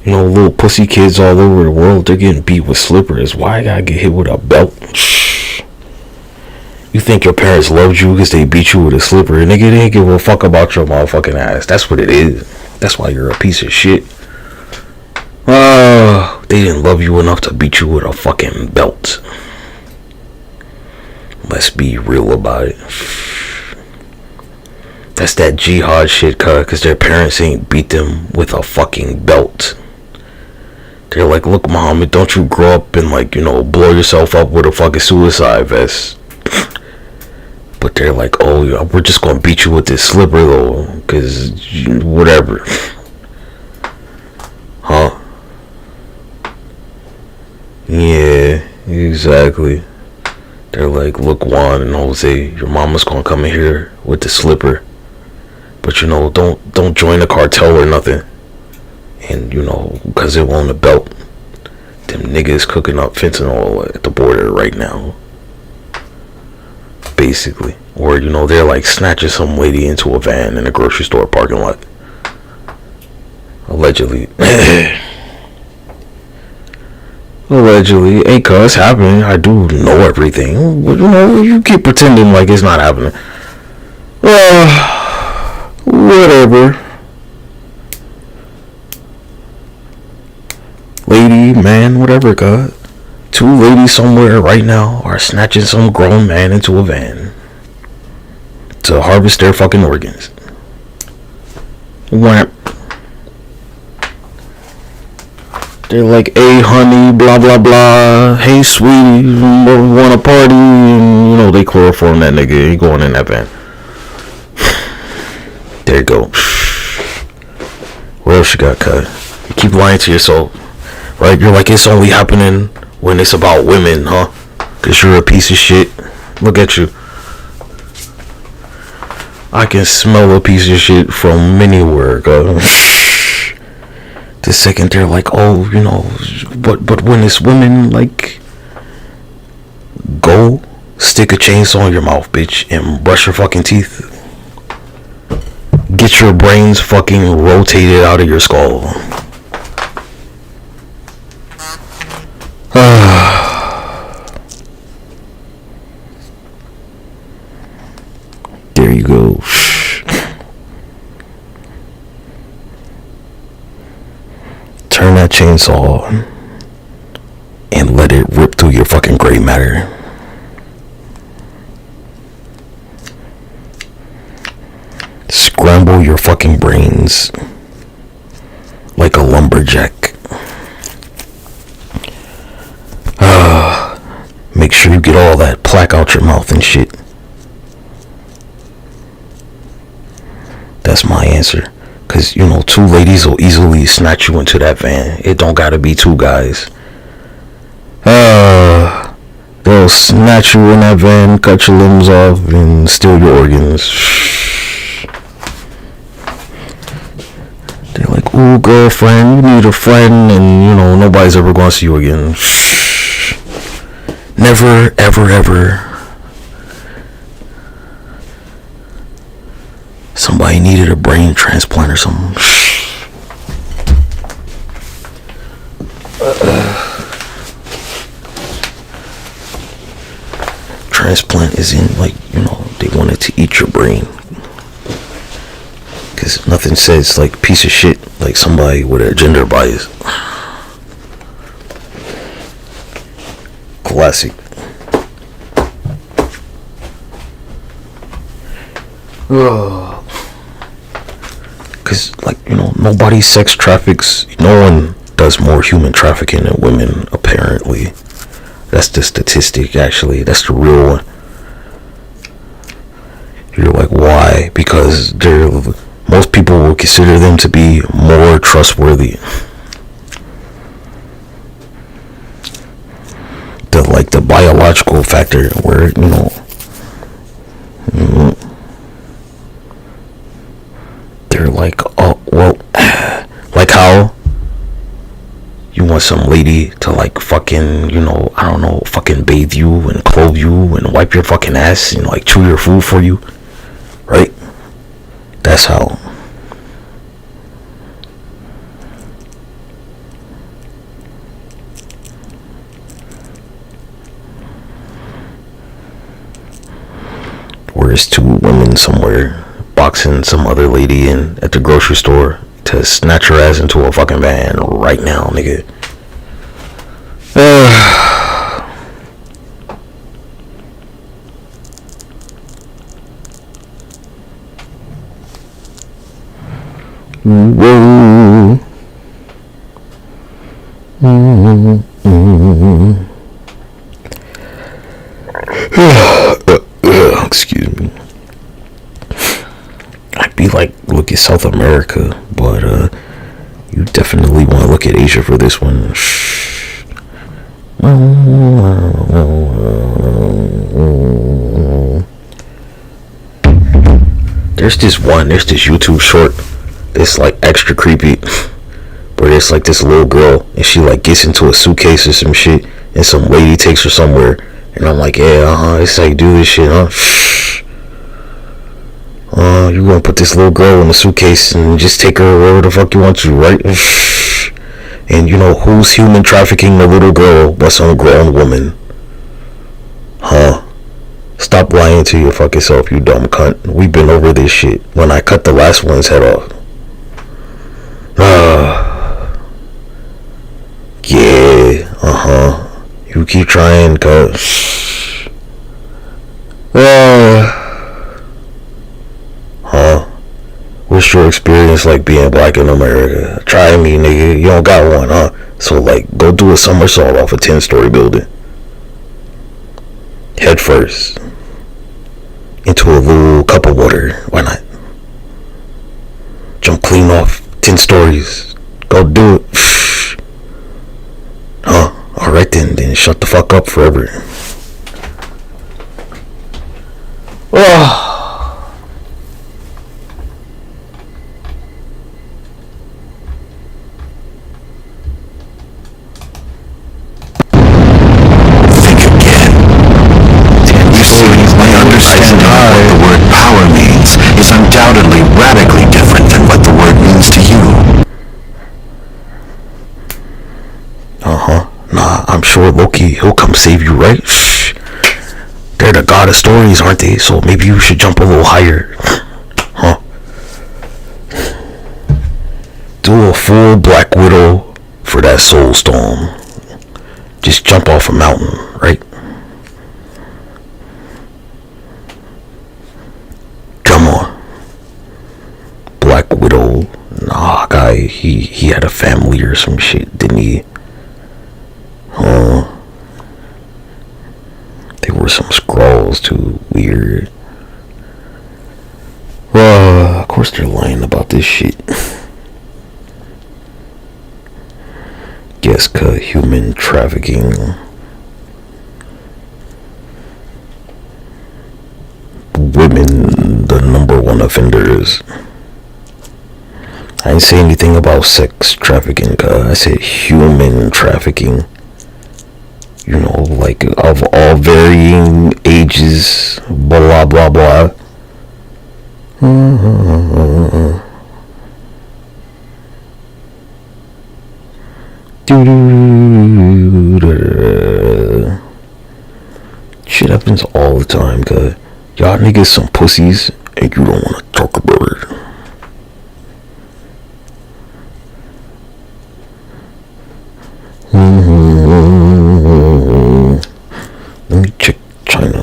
You know, little pussy kids all over the world, they're getting beat with slippers. Why I gotta get hit with a belt? You think your parents loved you because they beat you with a slipper? Nigga, they didn't give a fuck about your motherfucking ass. That's what it is. That's why you're a piece of shit. They didn't love you enough to beat you with a fucking belt. Let's be real about it. That's that jihad shit, cuz their parents ain't beat them with a fucking belt. They're like, look, Muhammad, don't you grow up and, like, you know, blow yourself up with a fucking suicide vest. But they're like, oh, we're just gonna beat you with this slipper though, cause whatever. Huh? Yeah, exactly. They're like, look, Juan and Jose, your mama's gonna come in here with the slipper, but don't join the cartel or nothing. And cause it won't a belt. Them niggas cooking up fentanyl at the border right now, basically. Or they're like snatching some lady into a van in a grocery store parking lot, allegedly. Allegedly. Hey, cuz, happening. I do know everything, but you keep pretending like it's not happening. Whatever. Lady, man, whatever, cuz. 2 ladies somewhere right now are snatching some grown man into a van to harvest their fucking organs. Whap. They're like, hey, honey, blah, blah, blah. Hey, sweetie, want a party? And, they chloroform that nigga. He going in that van. There you go. What else you got, cuz? You keep lying to yourself, right? You're like, it's only happening when it's about women, huh? Because you're a piece of shit. Look at you. I can smell a piece of shit from anywhere, cuz. The second they're like, oh, but when it's women, like, go stick a chainsaw in your mouth, bitch, and brush your fucking teeth. Get your brains fucking rotated out of your skull. There you go. Turn that chainsaw and let it rip through your fucking gray matter. Scramble your fucking brains like a lumberjack. Make sure you get all that plaque out your mouth and shit. That's my answer. Cause 2 ladies will easily snatch you into that van. It don't gotta be 2 guys. They'll snatch you in that van, cut your limbs off, and steal your organs. They're like, ooh, girlfriend, you need a friend, and nobody's ever gonna see you again. Never, ever, ever. Somebody needed a brain transplant or something. Transplant is in, like, they wanted to eat your brain. Because nothing says, like, piece of shit like somebody with a gender bias. Classic. Because, like, nobody sex traffics. No one does more human trafficking than women, apparently. That's the statistic, actually. That's the real one. You're like, why? Because most people will consider them to be more trustworthy. The biological factor where, they're like, oh, well, like how you want some lady to, like, fucking, I don't know, fucking bathe you and clothe you and wipe your fucking ass and, like, chew your food for you, right? That's how. Whereas 2 women somewhere boxing some other lady in at the grocery store to snatch her ass into a fucking van right now, nigga. Whoa. Excuse me. it's South America, but you definitely want to look at Asia for this one. There's this YouTube short. It's like extra creepy. Where there's like this little girl and she like gets into a suitcase or some shit and some lady takes her somewhere. And I'm like, yeah, this is how you do this shit, huh? You gonna put this little girl in a suitcase and just take her wherever the fuck you want to, right? And you know who's human trafficking a little girl but some grown woman? Huh? Stop lying to your fucking self, you dumb cunt. We've been over this shit when I cut the last one's head off. Yeah, you keep trying, cuz. What's your experience like being black in America? Try me, nigga. You don't got one, huh? So, like, go do a somersault off a 10-story building. Head first. Into a little cup of water. Why not? Jump clean off 10 stories. Go do it. Alright then shut the fuck up forever. Think again. You see, my understanding of what the word power means is undoubtedly radically different than what the word means to you. Nah, I'm sure Loki, he'll come save you, right? They're the god of stories, aren't they? So maybe you should jump a little higher. Huh? Do a full Black Widow for that soul storm. Just jump off a mountain, right? Come on. Black Widow. Nah, guy, he had a family or some shit, didn't he? There were some scrolls too. Weird. Well, of course they're lying about this shit. Guess human trafficking. Women, the number one offenders. I didn't say anything about sex trafficking, I said human trafficking. You know, like of all varying ages, blah blah blah. Shit happens all the time, cuz y'all niggas some pussies and you don't want to talk about it. Let me check China.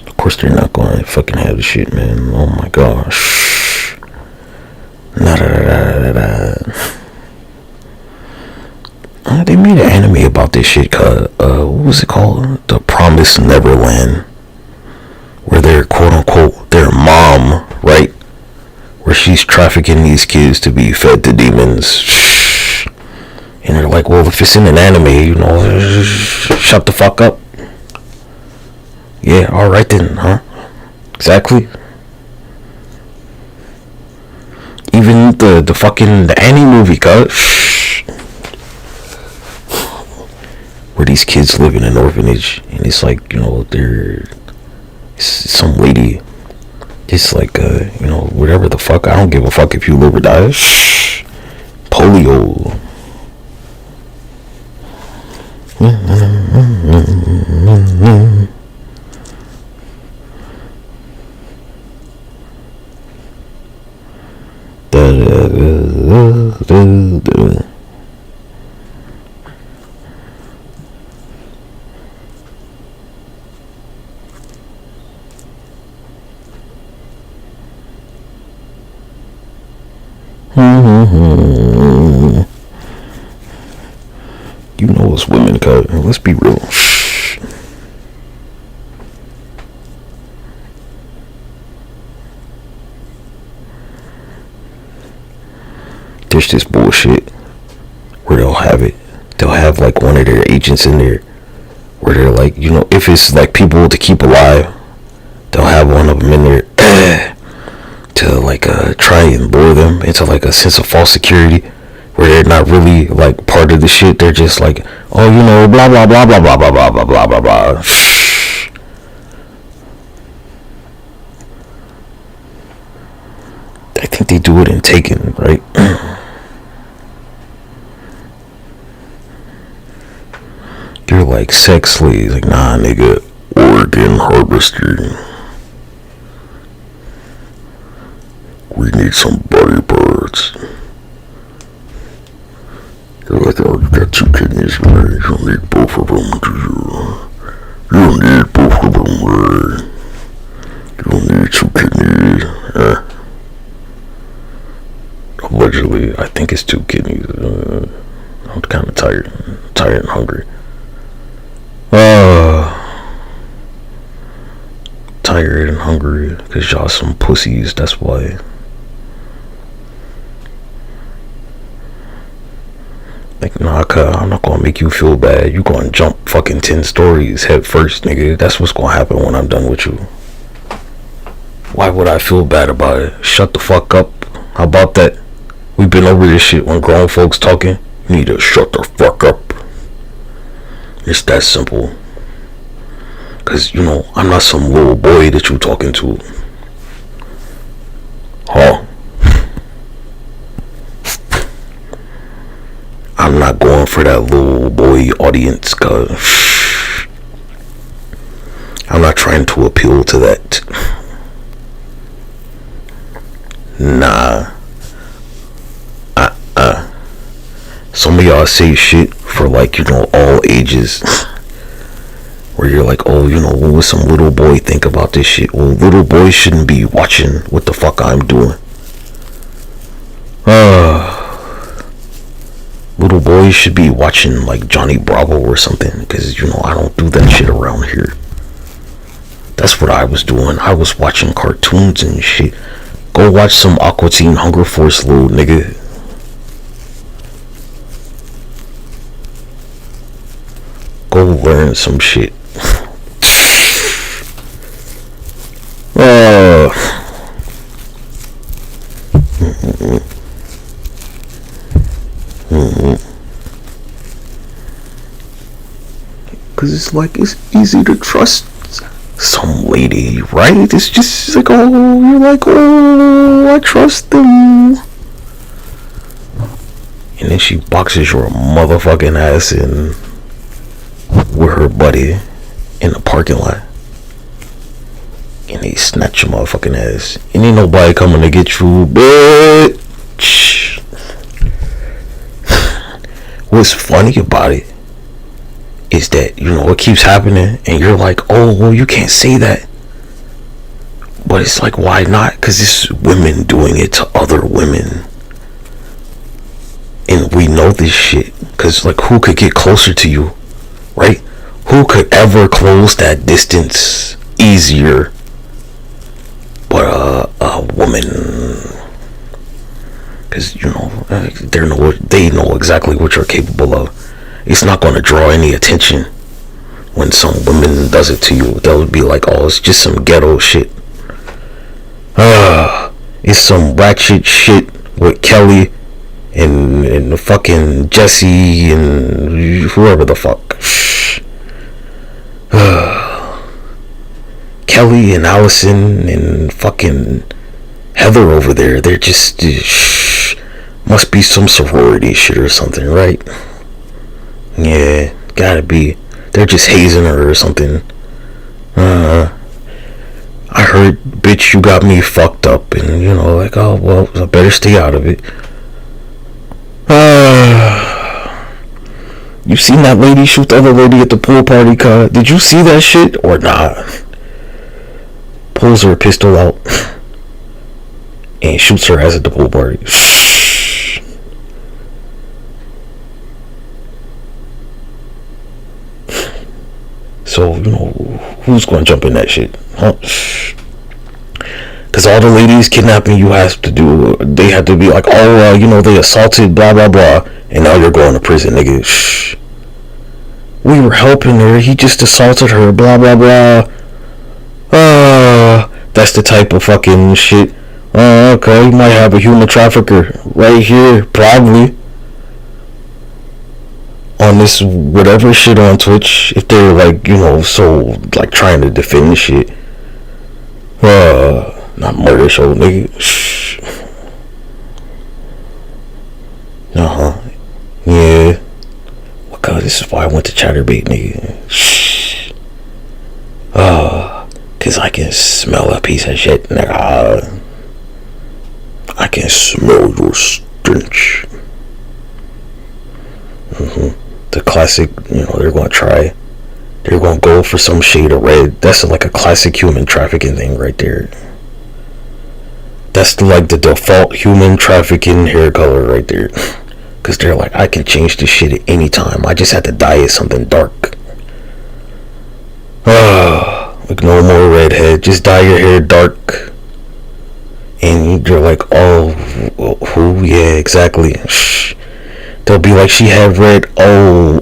Of course they're not going to fucking have the shit, man. Oh my gosh. They made an anime about this shit called, what was it called? The Promised Neverland. Where they're quote unquote their mom, right? Where she's trafficking these kids to be fed to demons. And they're like, well, if it's in an anime, you know, shut the fuck up. Yeah, alright then, huh? Exactly. Even the fucking the Annie movie, cuz. Where these kids live in an orphanage, and it's like, you know, some lady. It's like, you know, whatever the fuck. I don't give a fuck if you live or die. Polio. You know it's women, cuz. Let's be real. catfish this bullshit where they'll have like one of their agents in there where they're like, you know, if it's like people to keep alive, they'll have one of them in there to like try and lure them into like a sense of false security where they're not really like part of the shit. They're just like, oh, you know, blah blah blah blah blah blah blah blah blah blah blah. I think they do it in Taken, right? They're like sex slaves. Like, nah, nigga, organ harvesting. We need some body parts. You're like, oh, you got 2 kidneys, right? You don't need both of them, do you? You don't need both of them, right? You don't need 2 kidneys, Allegedly, I think it's 2 kidneys. I'm kind of tired and hungry. Tired and hungry because y'all some pussies, that's why. Like, nah, I'm not gonna make you feel bad. You gonna jump fucking 10 stories head first, nigga. That's what's gonna happen when I'm done with you. Why would I feel bad about it? Shut the fuck up. How about that? We've been over this shit when grown folks talking. You need to shut the fuck up. It's that simple. Cause, you know, I'm not some little boy that you talking to. Huh? I'm not going for that little boy audience, cause I'm not trying to appeal to that. Nah. Some of y'all say shit for like, you know, all ages. Where you're like, oh, you know, what would some little boy think about this shit? Well, little boys shouldn't be watching what the fuck I'm doing. Little boys should be watching like Johnny Bravo or something. Because, you know, I don't do that shit around here. That's what I was doing. I was watching cartoons and shit. Go watch some Aqua Teen Hunger Force, little nigga. Go learn some shit. Cause it's like, it's easy to trust some lady, right? It's just like, oh, you're like, oh, I trust them. And then she boxes your motherfucking ass in with her buddy in the parking lot. And they snatch your motherfucking ass. And ain't nobody coming to get you, bitch. What's funny about it is that, you know, it keeps happening and you're like, oh, well, you can't say that. But it's like, why not? Because it's women doing it to other women. And we know this shit. Because, like, who could get closer to you? Right? Who could ever close that distance easier but a woman? Because, you know, they know exactly what you're capable of. It's not going to draw any attention when some woman does it to you. They'll be like, oh, it's just some ghetto shit. It's some ratchet shit with Kelly and the fucking Jesse and whoever the fuck. Kelly and Allison and fucking Heather over there, they're just must be some sorority shit or something, right? Yeah, gotta be. They're just hazing her or something. I heard, bitch, you got me fucked up, and you know, like, oh well, I better stay out of it. You seen that lady shoot the other lady at the pool party, cuz? Did you see that shit or not? Pulls her pistol out and shoots her ass at the pool party. So, you know, who's gonna jump in that shit? Huh? Cause Cause all the ladies kidnapping you have to do, they have to be like, oh, they assaulted, blah blah blah, and now you're going to prison, nigga. Shh. We were helping her. He just assaulted her, blah blah blah. That's the type of fucking shit. Okay, you might have a human trafficker right here, probably. On this whatever shit on Twitch, if they're like, so like trying to defend shit. Not murder show, nigga. Shh. Yeah. Because this is why I went to Chatterbait, nigga. Shh. Cause I can smell a piece of shit, nigga. I can smell your stench. The classic, they're gonna try. They're gonna go for some shade of red. That's like a classic human trafficking thing right there. That's like the default human trafficking hair color right there. Cause they're like, I can change this shit at any time. I just had to dye it something dark. Like no more redhead. Just dye your hair dark. And you're like, oh, who? Yeah, exactly. Shh. They'll be like, she had red. Oh,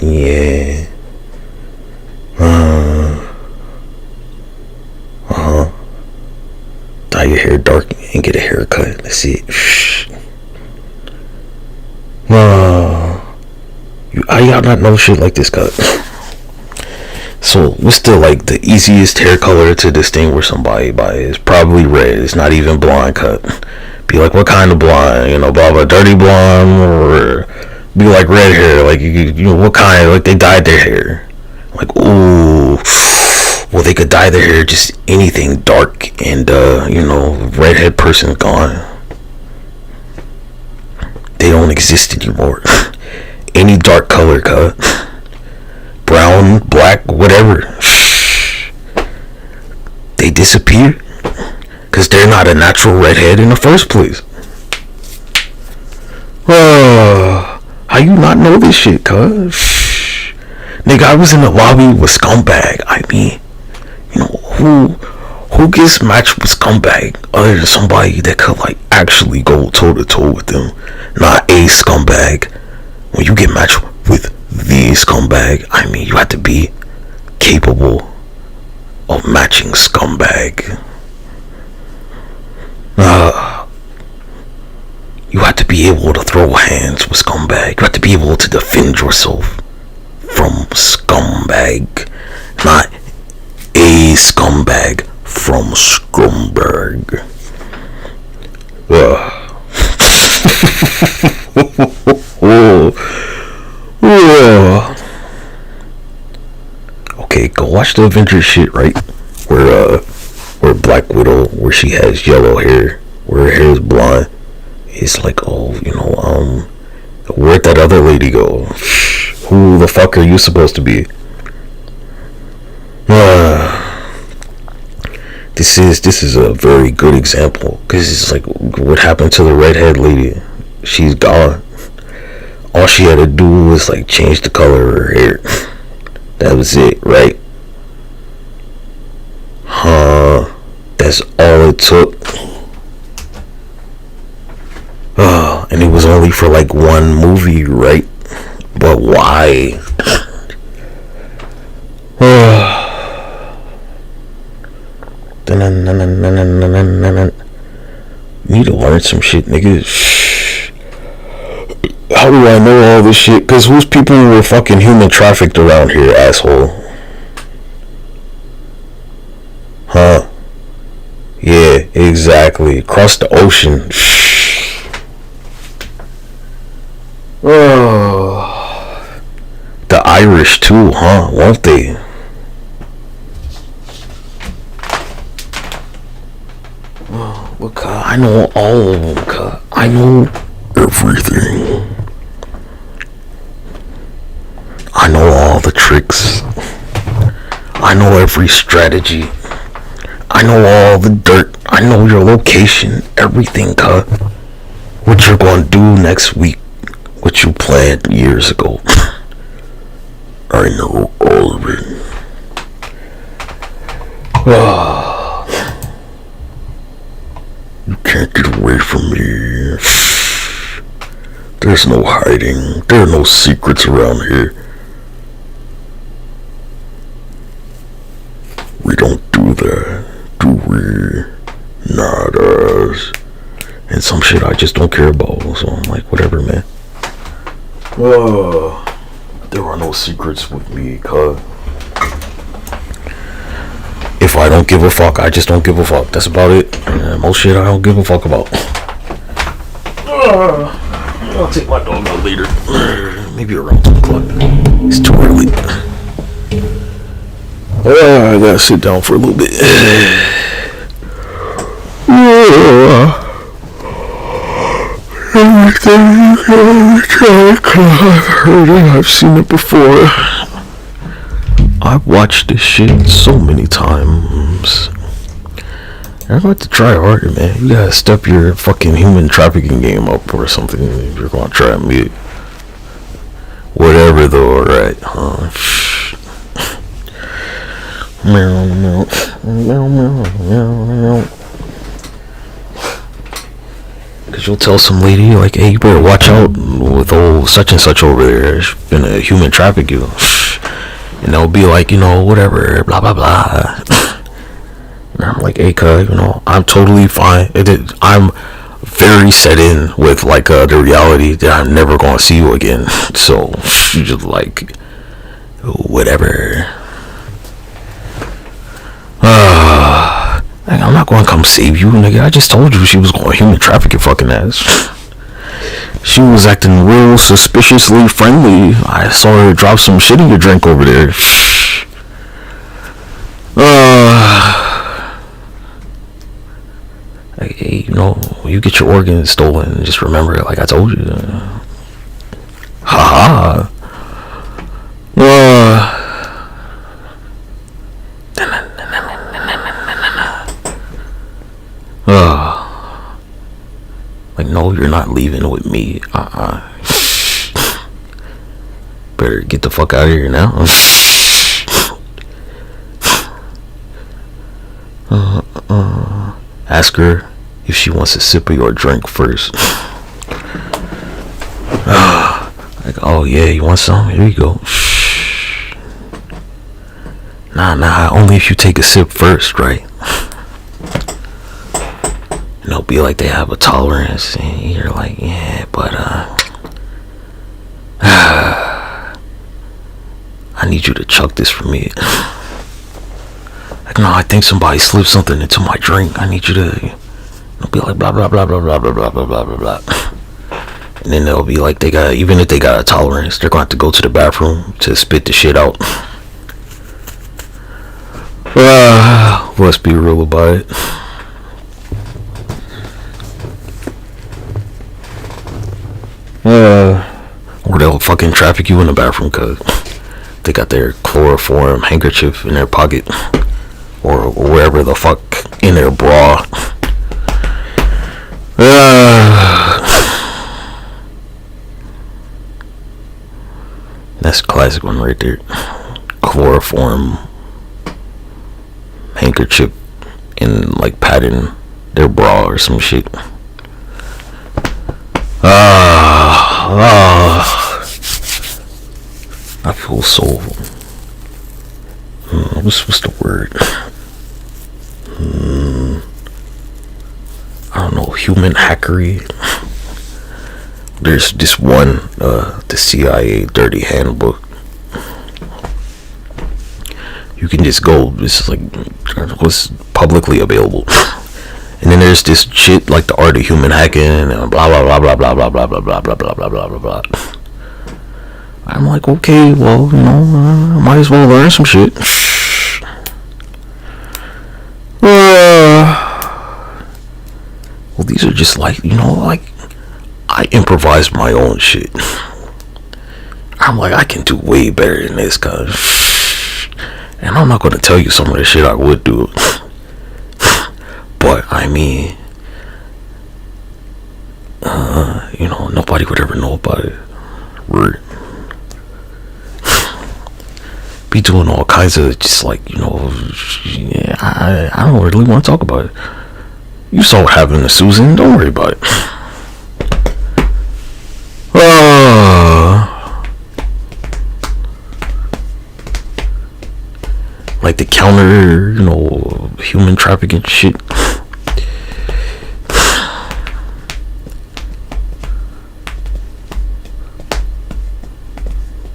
yeah. Dye your hair dark and get a haircut. That's it. Shh. How y'all not know shit like this, cut? So, what's the like the easiest hair color to distinguish somebody by? Is probably red. It's not even blonde, cut. Be like, what kind of blonde? Blah blah, dirty blonde, or be like red hair. Like what kind? Like they dyed their hair. Like, ooh, well, they could dye their hair just anything dark, and redhead person gone. They don't exist anymore. Any dark color, cut. Brown, black, whatever. They disappear. Cause they're not a natural redhead in the first place. How you not know this shit, cuz? Nigga, I was in the lobby with Scumbag. I mean, who gets matched with Scumbag other than somebody that could like actually go toe to toe with them? Not a Scumbag. When you get matched with the Scumbag, I mean, you have to be capable of matching Scumbag. You have to be able to throw hands with Scumbag. You have to be able to defend yourself from Scumbag. Not a Scumbag, from Scumbag. Okay, go watch the Avengers shit, right? Where Black Widow, where she has yellow hair, where her hair is blonde. It's like, where'd that other lady go? Who the fuck are you supposed to be? This is a very good example, because it's like, what happened to the redhead lady? She's gone. All she had to do was like change the color of her hair. That was it, right? That's all it took. And it was only for like one movie, right? But why? Need to learn some shit, nigga. How do I know all this shit? Cause whose people were fucking human trafficked around here, asshole? Huh? Yeah, exactly. Across the ocean. The Irish too, huh? Won't they? Look, I know all of them. I know everything. I know all the tricks. I know every strategy. I know all the dirt. I know your location. Everything, what you're gonna do next week. What you planned years ago. I know all of it. There's no hiding. There are no secrets around here. We don't do that, do we? Not us. And some shit I just don't care about. So I'm like, whatever, man. There are no secrets with me, cuz. If I don't give a fuck, I just don't give a fuck. That's about it. Most shit I don't give a fuck about. I'll take my dog out later. Maybe around 2 o'clock. It's too early. I gotta sit down for a little bit. I've heard it. I've seen it before. I've watched this shit so many times. I'm about to try harder, man. You gotta step your fucking human trafficking game up or something if you're gonna try me. Whatever though, alright, huh? Meow, meow, meow, meow, meow, meow. Cause you'll tell some lady like, hey, you better watch out with old such and such over there. She's been a human traffic you. And they'll be like, whatever, blah, blah, blah. And I'm like, hey, cuz, I'm totally fine. I'm very set in with, like, the reality that I'm never going to see you again. So, you just, like, whatever. I'm not going to come save you, nigga. I just told you she was going to human traffic your fucking ass. She was acting real suspiciously friendly. I saw her drop some shit in your drink over there. Like, hey, you get your organs stolen, just remember, like I told you. Haha. Like, no, you're not leaving with me. Better get the fuck out of here now. Ask her if she wants a sip of your drink first. Like, oh yeah, you want some? Here you go. Nah, only if you take a sip first, right? And they'll be like they have a tolerance, and you're like, yeah, but I need you to chuck this for me. Like, no, I think somebody slipped something into my drink. I need you to. They'll be like, blah blah blah blah blah blah blah blah blah blah blah. And then they'll be like, even if they got a tolerance, they're going to have to go to the bathroom to spit the shit out. Let's be real about it. Or they'll fucking traffic you in the bathroom because they got their chloroform handkerchief in their pocket or wherever the fuck in their bra. That's a classic one right there. Chloroform handkerchief in like padding their bra or some shit. I feel so. What's the word? I don't know. Human hackery. There's this one, the CIA Dirty Handbook. You can just go. It's like what's publicly available. And then there's this shit like the art of human hacking and blah blah blah blah blah blah blah blah blah blah blah blah blah blah blah. I'm like, okay, well, I might as well learn some shit. Well, these are just like, like I improvise my own shit. I'm like, I can do way better than this, cuz. And I'm not gonna tell you some of the shit I would do. But I mean, nobody would ever know about it. We're be doing all kinds of just like, yeah, I don't really want to talk about it. You saw what happened to Susan, don't worry about it. counter, human trafficking shit.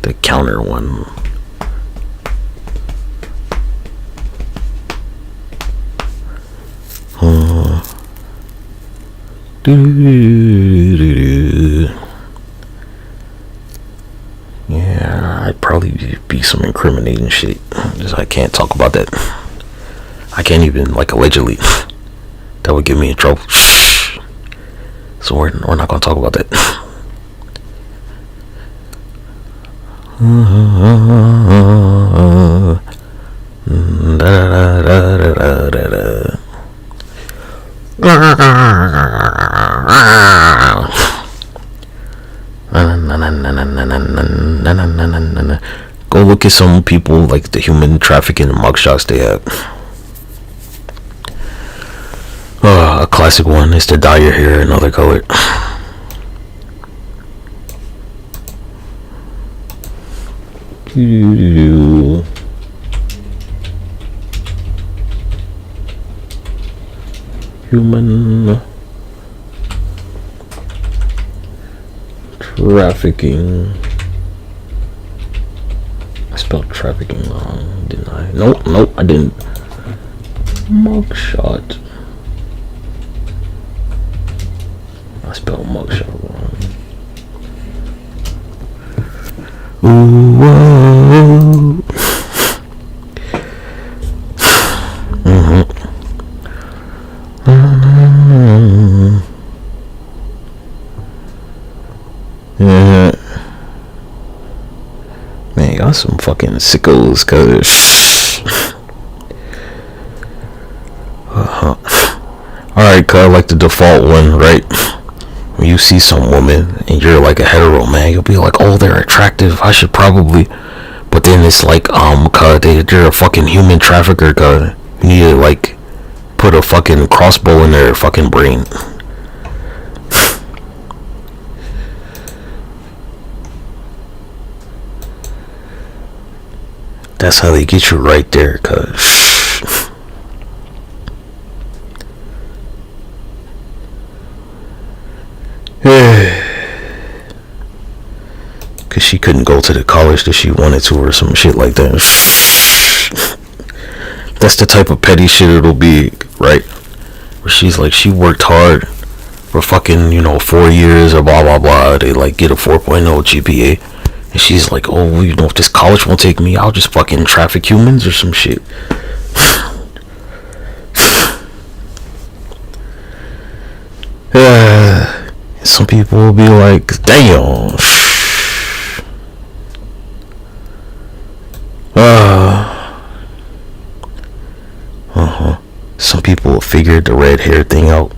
The counter one. Yeah, I'd probably be some incriminating shit. I can't talk about that. I can't even, allegedly. That would get me in trouble. So we're not gonna talk about that. Go look at some people, like the human trafficking mugshots they have. A classic one is to dye your hair another color. Human trafficking. I spelled trafficking wrong, didn't I? Nope, I didn't. Mugshot. I spelled mugshot wrong. Ooh, whoa. Yeah. Man, y'all some fucking sickos, cuz. Alright, cuz, like the default one, right? When you see some woman and you're like a hetero man, you'll be like, oh, they're attractive, I should probably. But then it's like, cuz, they're a fucking human trafficker, cuz. You need to, put a fucking crossbow in their fucking brain. That's how they get you right there, cuz. Cause she couldn't go to the college that she wanted to or some shit like that. That's the type of petty shit it'll be, right? Where she's like, she worked hard for fucking, 4 years or blah blah blah. They get a 4.0 GPA. And she's like, oh, if this college won't take me, I'll just fucking traffic humans or some shit. Some people will be like, damn. Some people will figure the red hair thing out.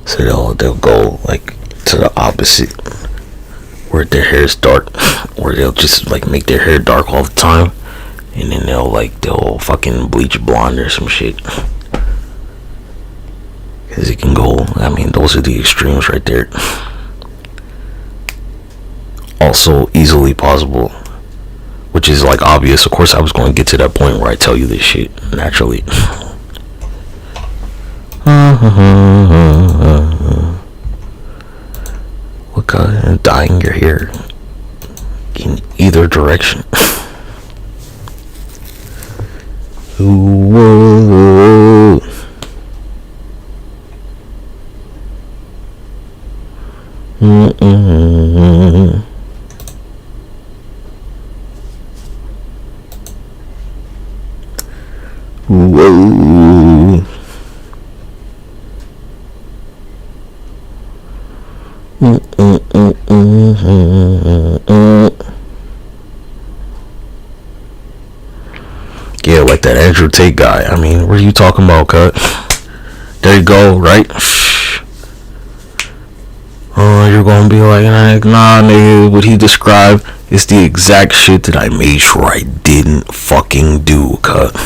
So they'll go to the opposite, where their hair is dark, where they'll just make their hair dark all the time, and then they'll fucking bleach blonde or some shit. Cause it can go, those are the extremes right there. Also easily possible, which is obvious. Of course I was going to get to that point where I tell you this shit naturally. Look, dyeing your hair in either direction. Whoa. Whoa. Yeah, like that Andrew Tate guy. What are you talking about, cut? There you go, right? Oh, you're gonna be like, nah, nigga, what he described is the exact shit that I made sure I didn't fucking do, cut.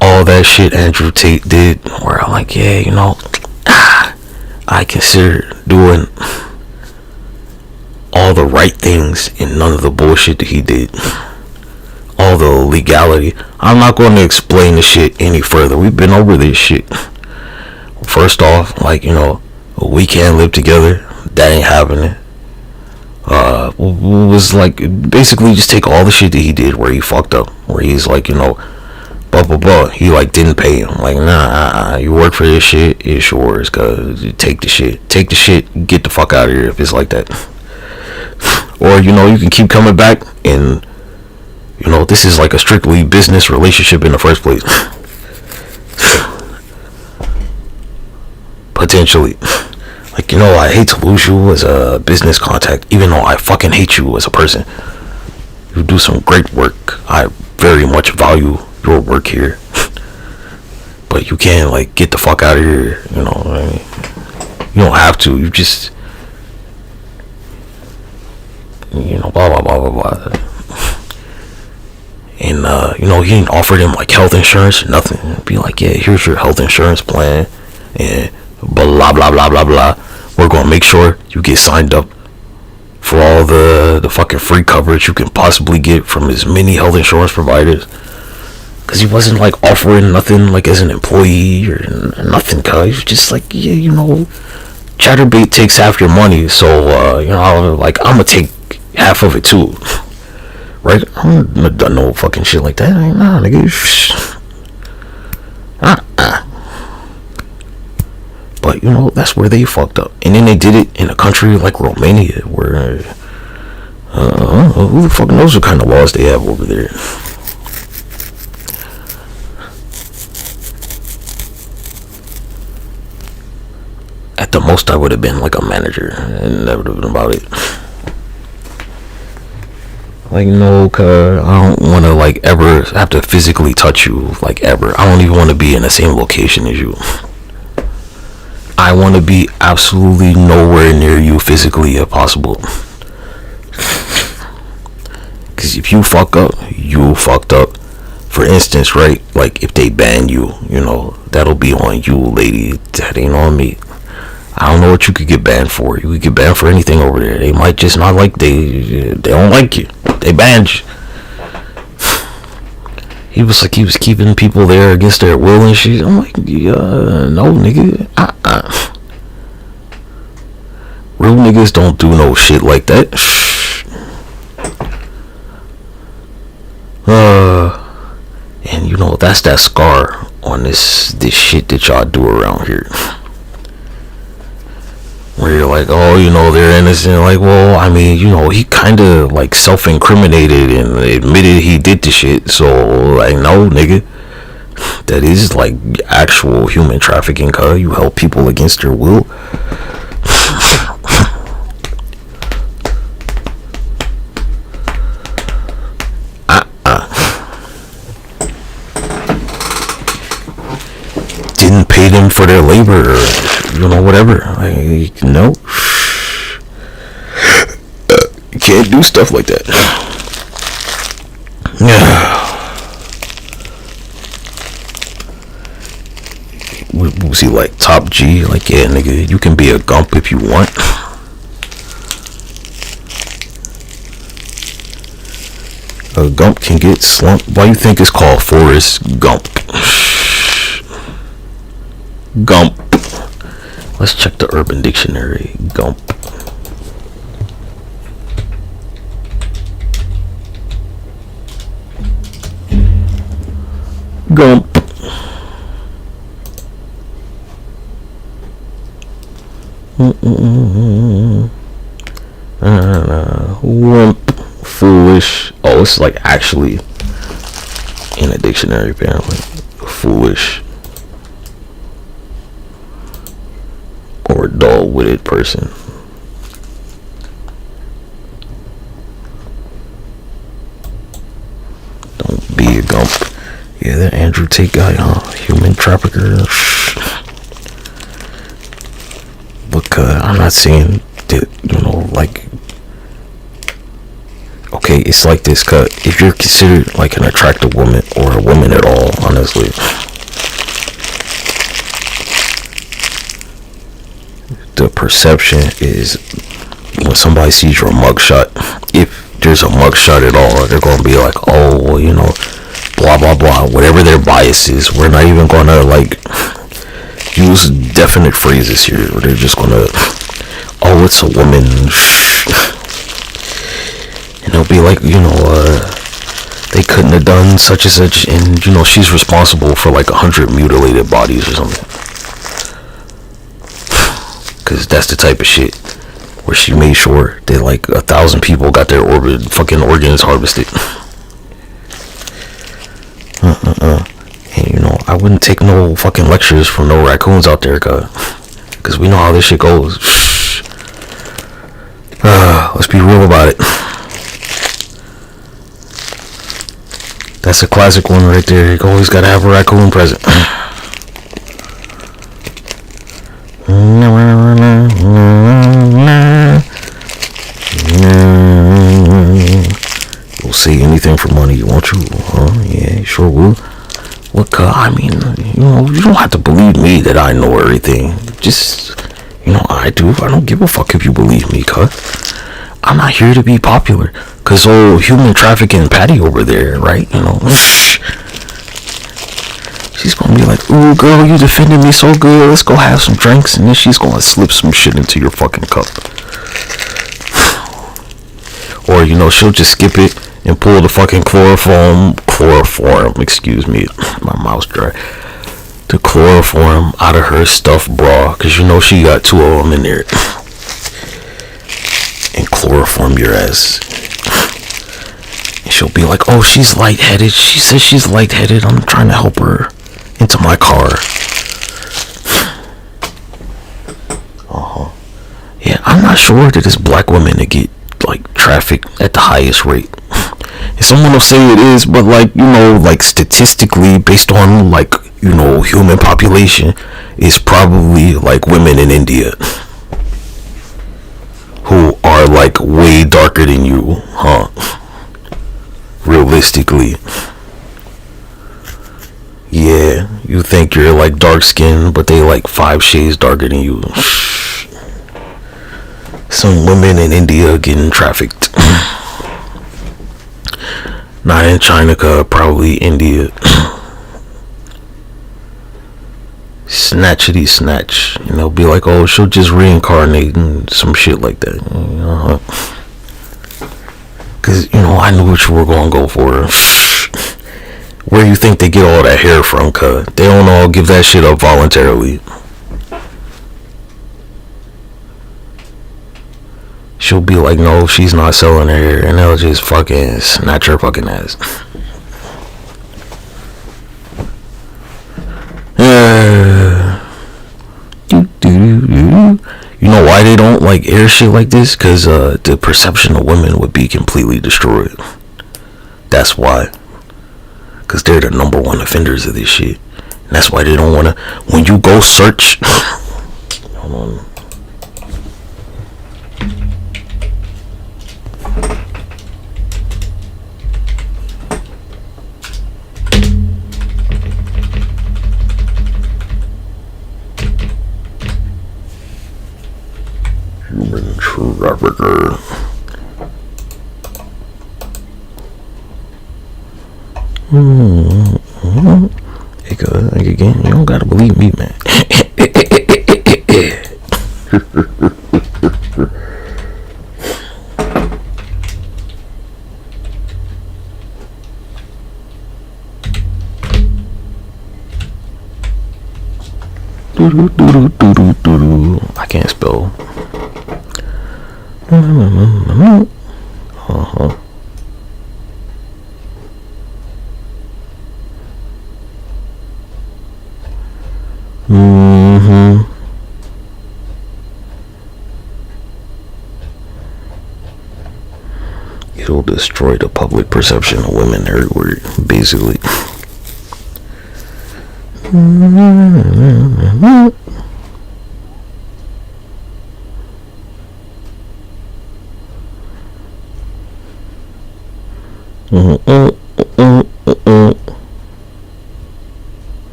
All that shit Andrew Tate did, where I'm like, yeah, I consider doing all the right things and none of the bullshit that he did. All all the legality. I'm not going to explain the shit any further. We've been over this shit. First off, like, you know, we can't live together. That ain't happening. Was like, basically just take all the shit that he did where he fucked up, where he's like, you know, blah blah blah, he like didn't pay him. Like, nah, you work for this shit, it's yours, cause you take the shit, get the fuck out of here if it's like that. Or, you know, you can keep coming back, and, you know, this is like a strictly business relationship in the first place. Potentially. Like, you know, I hate to lose you as a business contact, even though I fucking hate you as a person. You do some great work. I very much value your work here. But you can't, like, get the fuck out of here, you know. I mean, you don't have to. You just, you know, blah, blah, blah, blah, blah. And, you know, he didn't offer them, like, health insurance or nothing. Be like, yeah, here's your health insurance plan. And blah blah blah blah blah. We're gonna make sure you get signed up for all the fucking free coverage you can possibly get from as many health insurance providers. Cause he wasn't like offering nothing like as an employee or nothing. Cause he was just like, yeah, you know, Chatterbait takes half your money, so you know, like, I'm gonna take half of it too, right? I'm not done no fucking shit like that. Nah, nigga. But, you know, that's where they fucked up. And then they did it in a country like Romania, where, who the fuck knows what kind of laws they have over there. At the most, I would have been like a manager, and that would have been about it. Like, no, cause I don't want to, like, ever have to physically touch you, like, ever. I don't even want to be in the same location as you. I want to be absolutely nowhere near you physically if possible. Because if you fuck up, you fucked up. For instance, right, like, if they ban you, you know, that'll be on you, lady. That ain't on me. I don't know what you could get banned for. You could get banned for anything over there. They might just not like, they don't like you. They banned you. He was like, he was keeping people there against their will and shit. I'm like, no, nigga. Real niggas don't do no shit like that. And, you know, that's that scar on this shit that y'all do around here. Where you're like, oh, you know, they're innocent. Like, well, I mean, you know, he kind of, like, self-incriminated and admitted he did the shit. So, like, no, nigga. That is, like, actual human trafficking, cuz you help people against their will. Didn't pay them for their labor, or, you know, whatever. Like, no. You can't do stuff like that. Was he like top G? Like, yeah, nigga, you can be a gump if you want. A gump can get slumped. Why you think it's called Forrest Gump? Gump. Let's check the Urban Dictionary. Gump. Gump. Wimp. Foolish. Oh, it's like actually in a dictionary apparently. Foolish. Or dull-witted person. Don't be a gump. Yeah, that Andrew Tate guy, huh? Human trafficker. Look, I'm not saying that, you know, like, okay, it's like this, cause if you're considered like an attractive woman or a woman at all, honestly, the perception is when somebody sees your mugshot, if there's a mugshot at all, they're gonna be like, oh, well, you know, blah blah blah, whatever their bias is. We're not even gonna like use definite phrases here. They're just gonna, oh, it's a woman, and they'll be like, you know, they couldn't have done such and such, and you know, she's responsible for like 100 mutilated bodies or something, because that's the type of shit where she made sure that like 1,000 people got their fucking organs harvested. And you know, I wouldn't take no fucking lectures from no raccoons out there, cause we know how this shit goes. Let's be real about it. That's a classic one right there. You always gotta have a raccoon present. You'll say anything for money, won't you? Yeah, you sure will. What? I mean, you know, you don't have to believe me that I know everything. Just, you know, I do. I don't give a fuck if you believe me, cuz I'm not here to be popular. Cause old human trafficking Patty over there, right? You know, she's gonna be like, ooh, girl, you defended me so good. Let's go have some drinks, and then she's gonna slip some shit into your fucking cup. Or, you know, she'll just skip it and pull the fucking chloroform, excuse me, my mouth's dry, the chloroform out of her stuffed bra, cause you know she got 2 of them in there, and chloroform your ass. And she'll be like, oh, she's lightheaded, she says she's lightheaded, I'm trying to help her into my car. Yeah, I'm not sure that it's black women that get like trafficked at the highest rate. And someone will say it is, but like, you know, like statistically based on like, you know, human population, is probably like women in India who are like way darker than you, huh? Realistically. Yeah, you think you're like dark skinned, but they like 5 shades darker than you. Some women in India getting trafficked. Not in China, probably India. Snatchity snatch. And they'll be like, oh, she'll just reincarnate and some shit like that. Cause, you know, I knew what you were gonna go for. Where you think they get all that hair from, cuz? They don't all give that shit up voluntarily. She'll be like, no, she's not selling her hair, and they'll just fucking snatch her fucking ass. You know why they don't like air shit like this? Cause the perception of women would be completely destroyed. That's why. Cause they're the #1 offenders of this shit. And that's why they don't wanna. When you go search, hold on. Human trafficker. Hey, like again, you don't gotta believe me, man. I can't spell. It'll destroy the public perception of women everywhere, basically.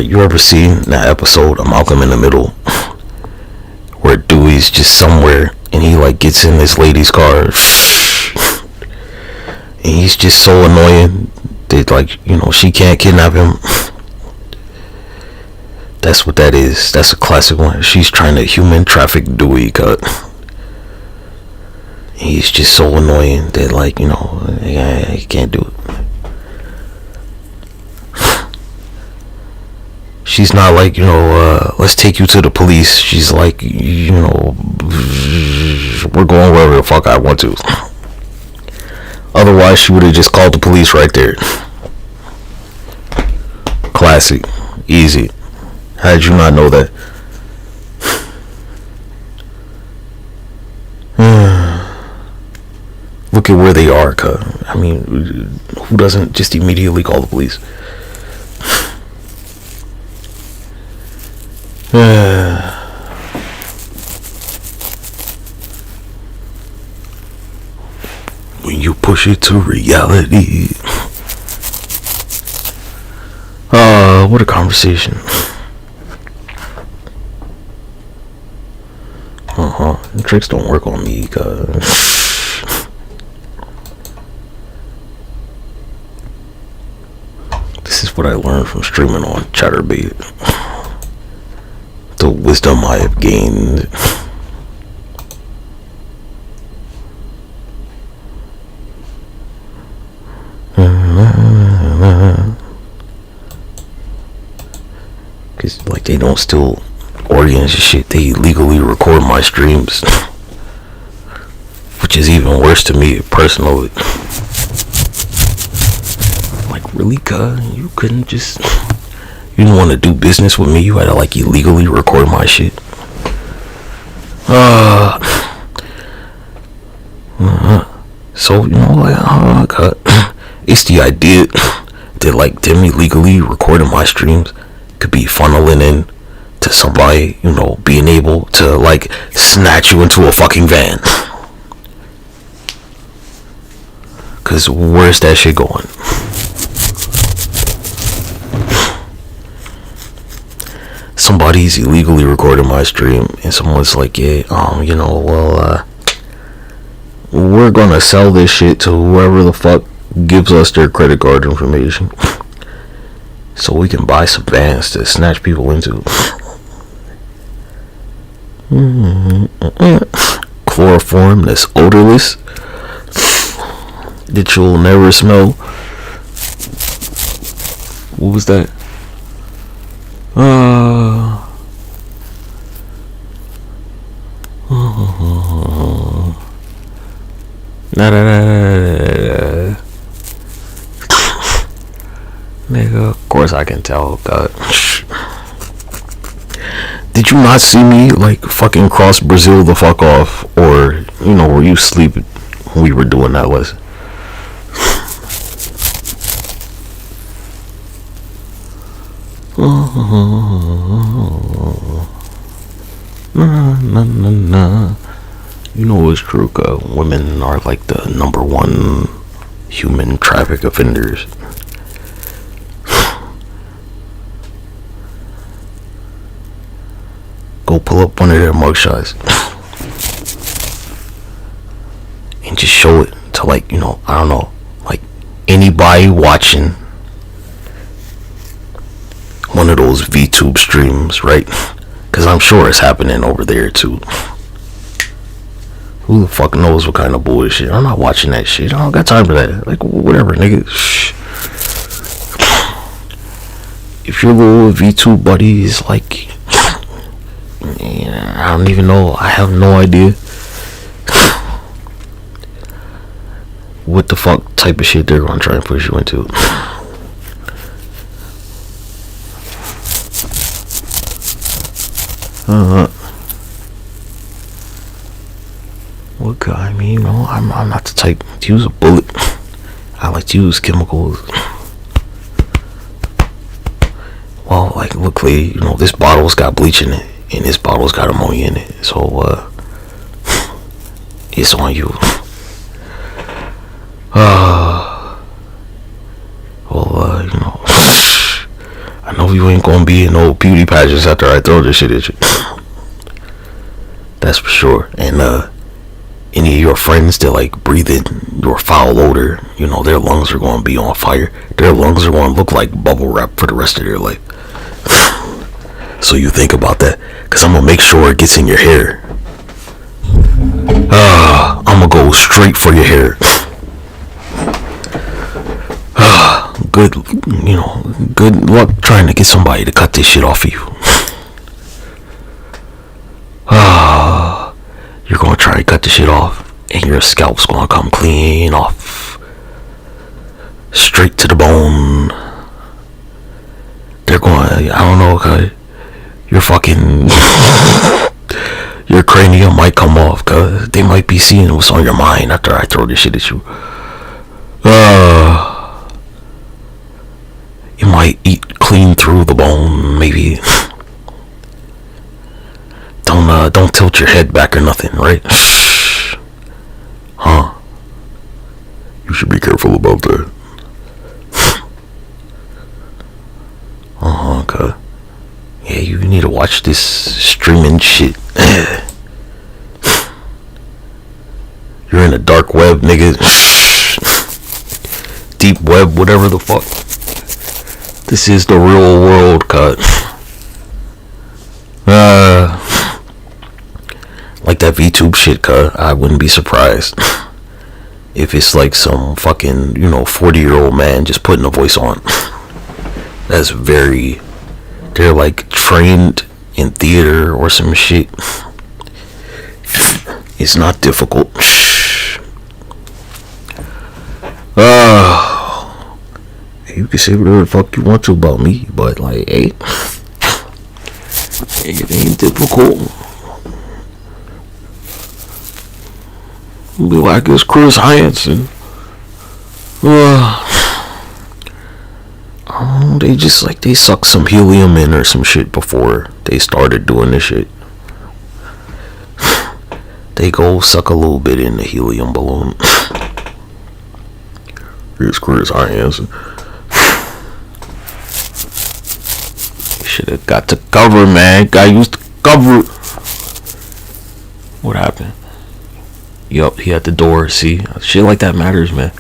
Alright, you ever seen that episode of Malcolm in the Middle where Dewey's just somewhere and he like gets in this lady's car and he's just so annoying that, like, you know, she can't kidnap him? That's what that is. That's a classic one. She's trying to human traffic Dewey, cut. He's just so annoying that, like, you know, I can't do it. She's not like, you know, let's take you to the police. She's like, you know, we're going wherever the fuck I want to. Otherwise, she would have just called the police right there. Classic. Easy. How did you not know that? Look at where they are, cuz. I mean, who doesn't just immediately call the police? When you push it to reality. What a conversation. The tricks don't work on me, cuz. This is what I learned from streaming on Chatterbait. The wisdom I have gained. Cause like they don't steal organs and shit, they legally record my streams. Which is even worse to me personally. Like, really, cuz? You couldn't just... You didn't want to do business with me, you had to like illegally record my shit. So, you know, like, it's the idea that like them illegally recording my streams could be funneling in to somebody, you know, being able to like snatch you into a fucking van. Cause where's that shit going? Somebody's illegally recording my stream and someone's like, yeah, you know, well, we're gonna sell this shit to whoever the fuck gives us their credit card information so we can buy some vans to snatch people into. Chloroform that's odorless, that you'll never smell. What was that? Nigga, of course I can tell, God. Did you not see me like fucking cross Brazil the fuck off? Or, you know, were you sleeping when we were doing that lesson? You know it's true, women are like the number one human traffic offenders. Go pull up one of their mugshots and just show it to, like, you know, I don't know, like anybody watching one of those VTube streams, right? Because I'm sure it's happening over there too. Who the fuck knows what kind of bullshit? I'm not watching that shit. I don't got time for that. Like, whatever, nigga. Shh. If your little VTube buddy is like, I don't even know. I have no idea what the fuck type of shit they're gonna try and push you into. What guy? I mean, you know, I'm not the type to use a bullet. I like to use chemicals. Well, like, look, lady, you know, this bottle's got bleach in it, and this bottle's got ammonia in it, so it's on you. Well, you know, I know yourself you ain't gonna be in no beauty pageants after I throw this shit at you. That's for sure. And any of your friends that like breathe in your foul odor, you know, their lungs are gonna be on fire. Their lungs are gonna look like bubble wrap for the rest of their life. So you think about that, cause I'm gonna make sure it gets in your hair. I'm gonna go straight for your hair. Good, you know, good luck trying to get somebody to cut this shit off of you. You're gonna try to cut the shit off, and your scalp's gonna come clean off, straight to the bone. They're going, I don't know, cause your fucking your cranium might come off, cause they might be seeing what's on your mind after I throw this shit at you. You might eat clean through the bone, maybe. Don't tilt your head back or nothing, right? Huh? You should be careful about that. Okay. Yeah, you need to watch this streaming shit. You're in the dark web, nigga. Deep web, whatever the fuck. This is the real world, cut. Like that VTube shit, cut. I wouldn't be surprised if it's like some fucking, 40-year-old man just putting a voice on. That's very... They're like trained in theater or some shit. It's not difficult. You can say whatever the fuck you want to about me, but like, hey, it ain't difficult. Be like it's Chris Hansen. They just like they sucked some helium in or some shit before they started doing this shit. They go suck a little bit in the helium balloon. Here's Chris Hansen. Should have got to cover, man. Guy used to cover. What happened? Yup, he had the door. See, shit like that matters, man.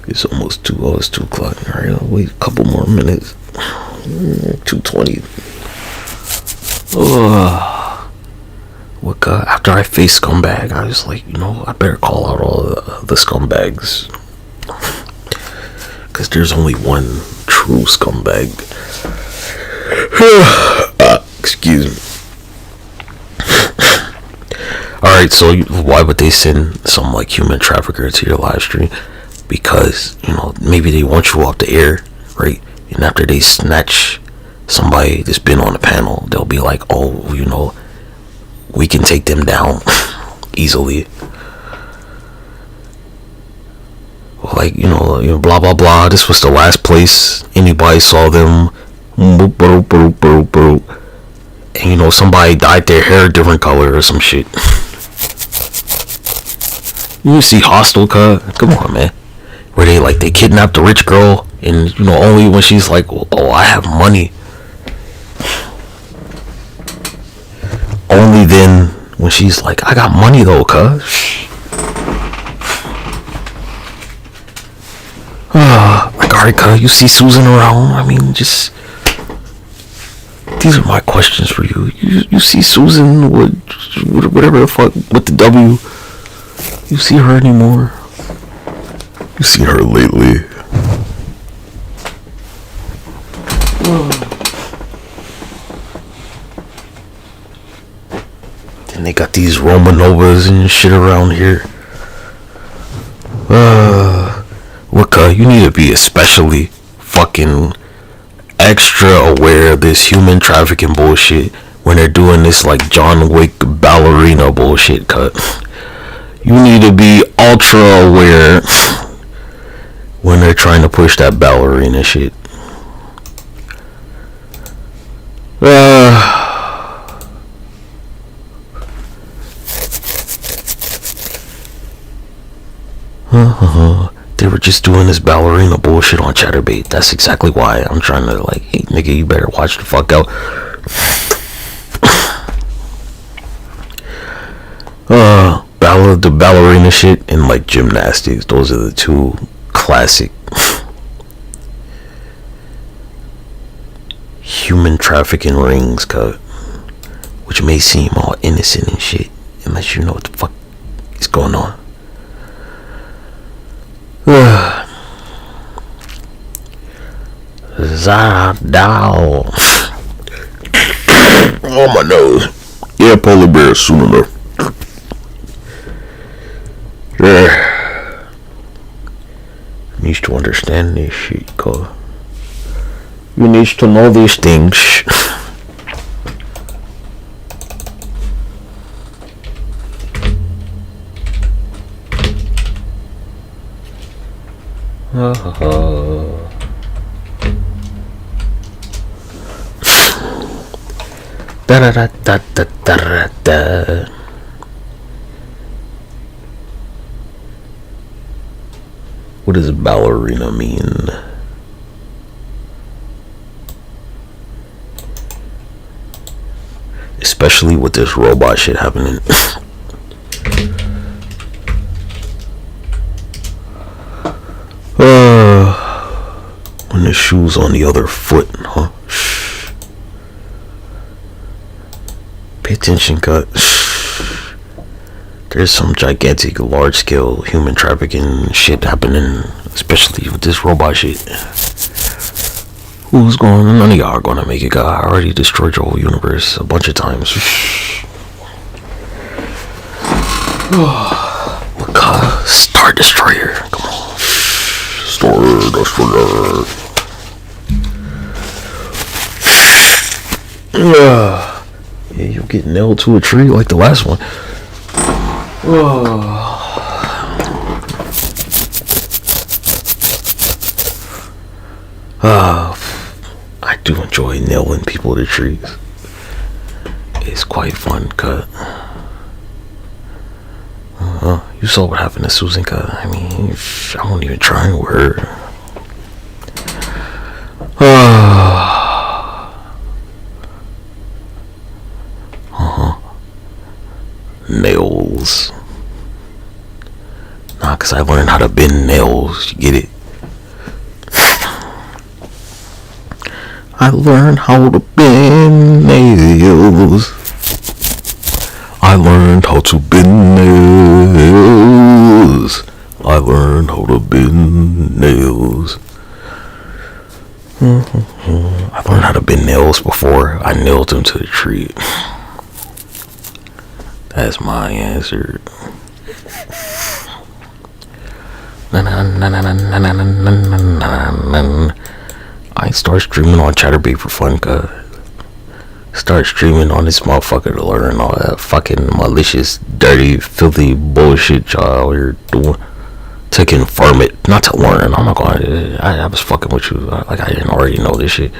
It's almost 2. Oh, it's 2 o'clock. All right, I'll wait a couple more minutes. 2:20. What? After I faced scumbag, I was like, I better call out all the scumbags, because there's only one true scumbag. Excuse me. Alright, so why would they send some like human trafficker to your live stream? Because, maybe they want you off the air, right? And after they snatch somebody that's been on the panel, they'll be like, oh, we can take them down easily. Like, blah, blah, blah. This was the last place anybody saw them. And, somebody dyed their hair a different color or some shit. You see Hostel, cut? Come on, man. Where they kidnapped the rich girl, and, only when she's like, oh, I have money. Only then when she's like, I got money though, cuz. Like, alright, cuz, you see Susan around? I mean, just... These are my questions for you. You see Susan, whatever the fuck, with the W. You see her anymore? You see her lately? Then they got these Romanovas and shit around here. Wicca, you need to be especially fucking extra aware of this human trafficking bullshit when they're doing this like John Wick ballerina bullshit, cut. You need to be ultra aware when they're trying to push that ballerina shit. They were just doing this ballerina bullshit on Chatterbait. That's exactly why I'm trying to like, hey nigga, you better watch the fuck out. The ballerina shit and like gymnastics. Those are the two classic human trafficking rings, cut. Which may seem all innocent and shit, unless you know what the fuck is going on. Zadao. Oh my nose. Yeah, polar bear soon enough. You need to understand this shit, cuz. You need to know these things. Da da da da da da da. What does ballerina mean? Especially with this robot shit happening. When the shoe's on the other foot, huh? Pay attention, cut. There's some gigantic, large-scale human trafficking shit happening, especially with this robot shit. Who's going? None of y'all are gonna make it, guy. I already destroyed your whole universe a bunch of times. Star Destroyer. Come on. Star Destroyer. Yeah, you'll get nailed to a tree like the last one. I do enjoy nailing people to trees. It's quite fun, cut. You saw what happened to Susan, cut. I mean, I won't even try and word. Nails. Nah, cause I learned how to bend nails. You get it? I learned how to bend nails. I learned how to bend nails. I learned how to bend nails. I learned how to bend nails before I nailed them to the tree. That's my answer. I start streaming on Chatterbait for fun, cuz. Start streaming on this motherfucker to learn all that fucking malicious, dirty, filthy bullshit y'all are doing. To confirm it, not to learn. I'm not going to, I was fucking with you. Like, I didn't already know this shit.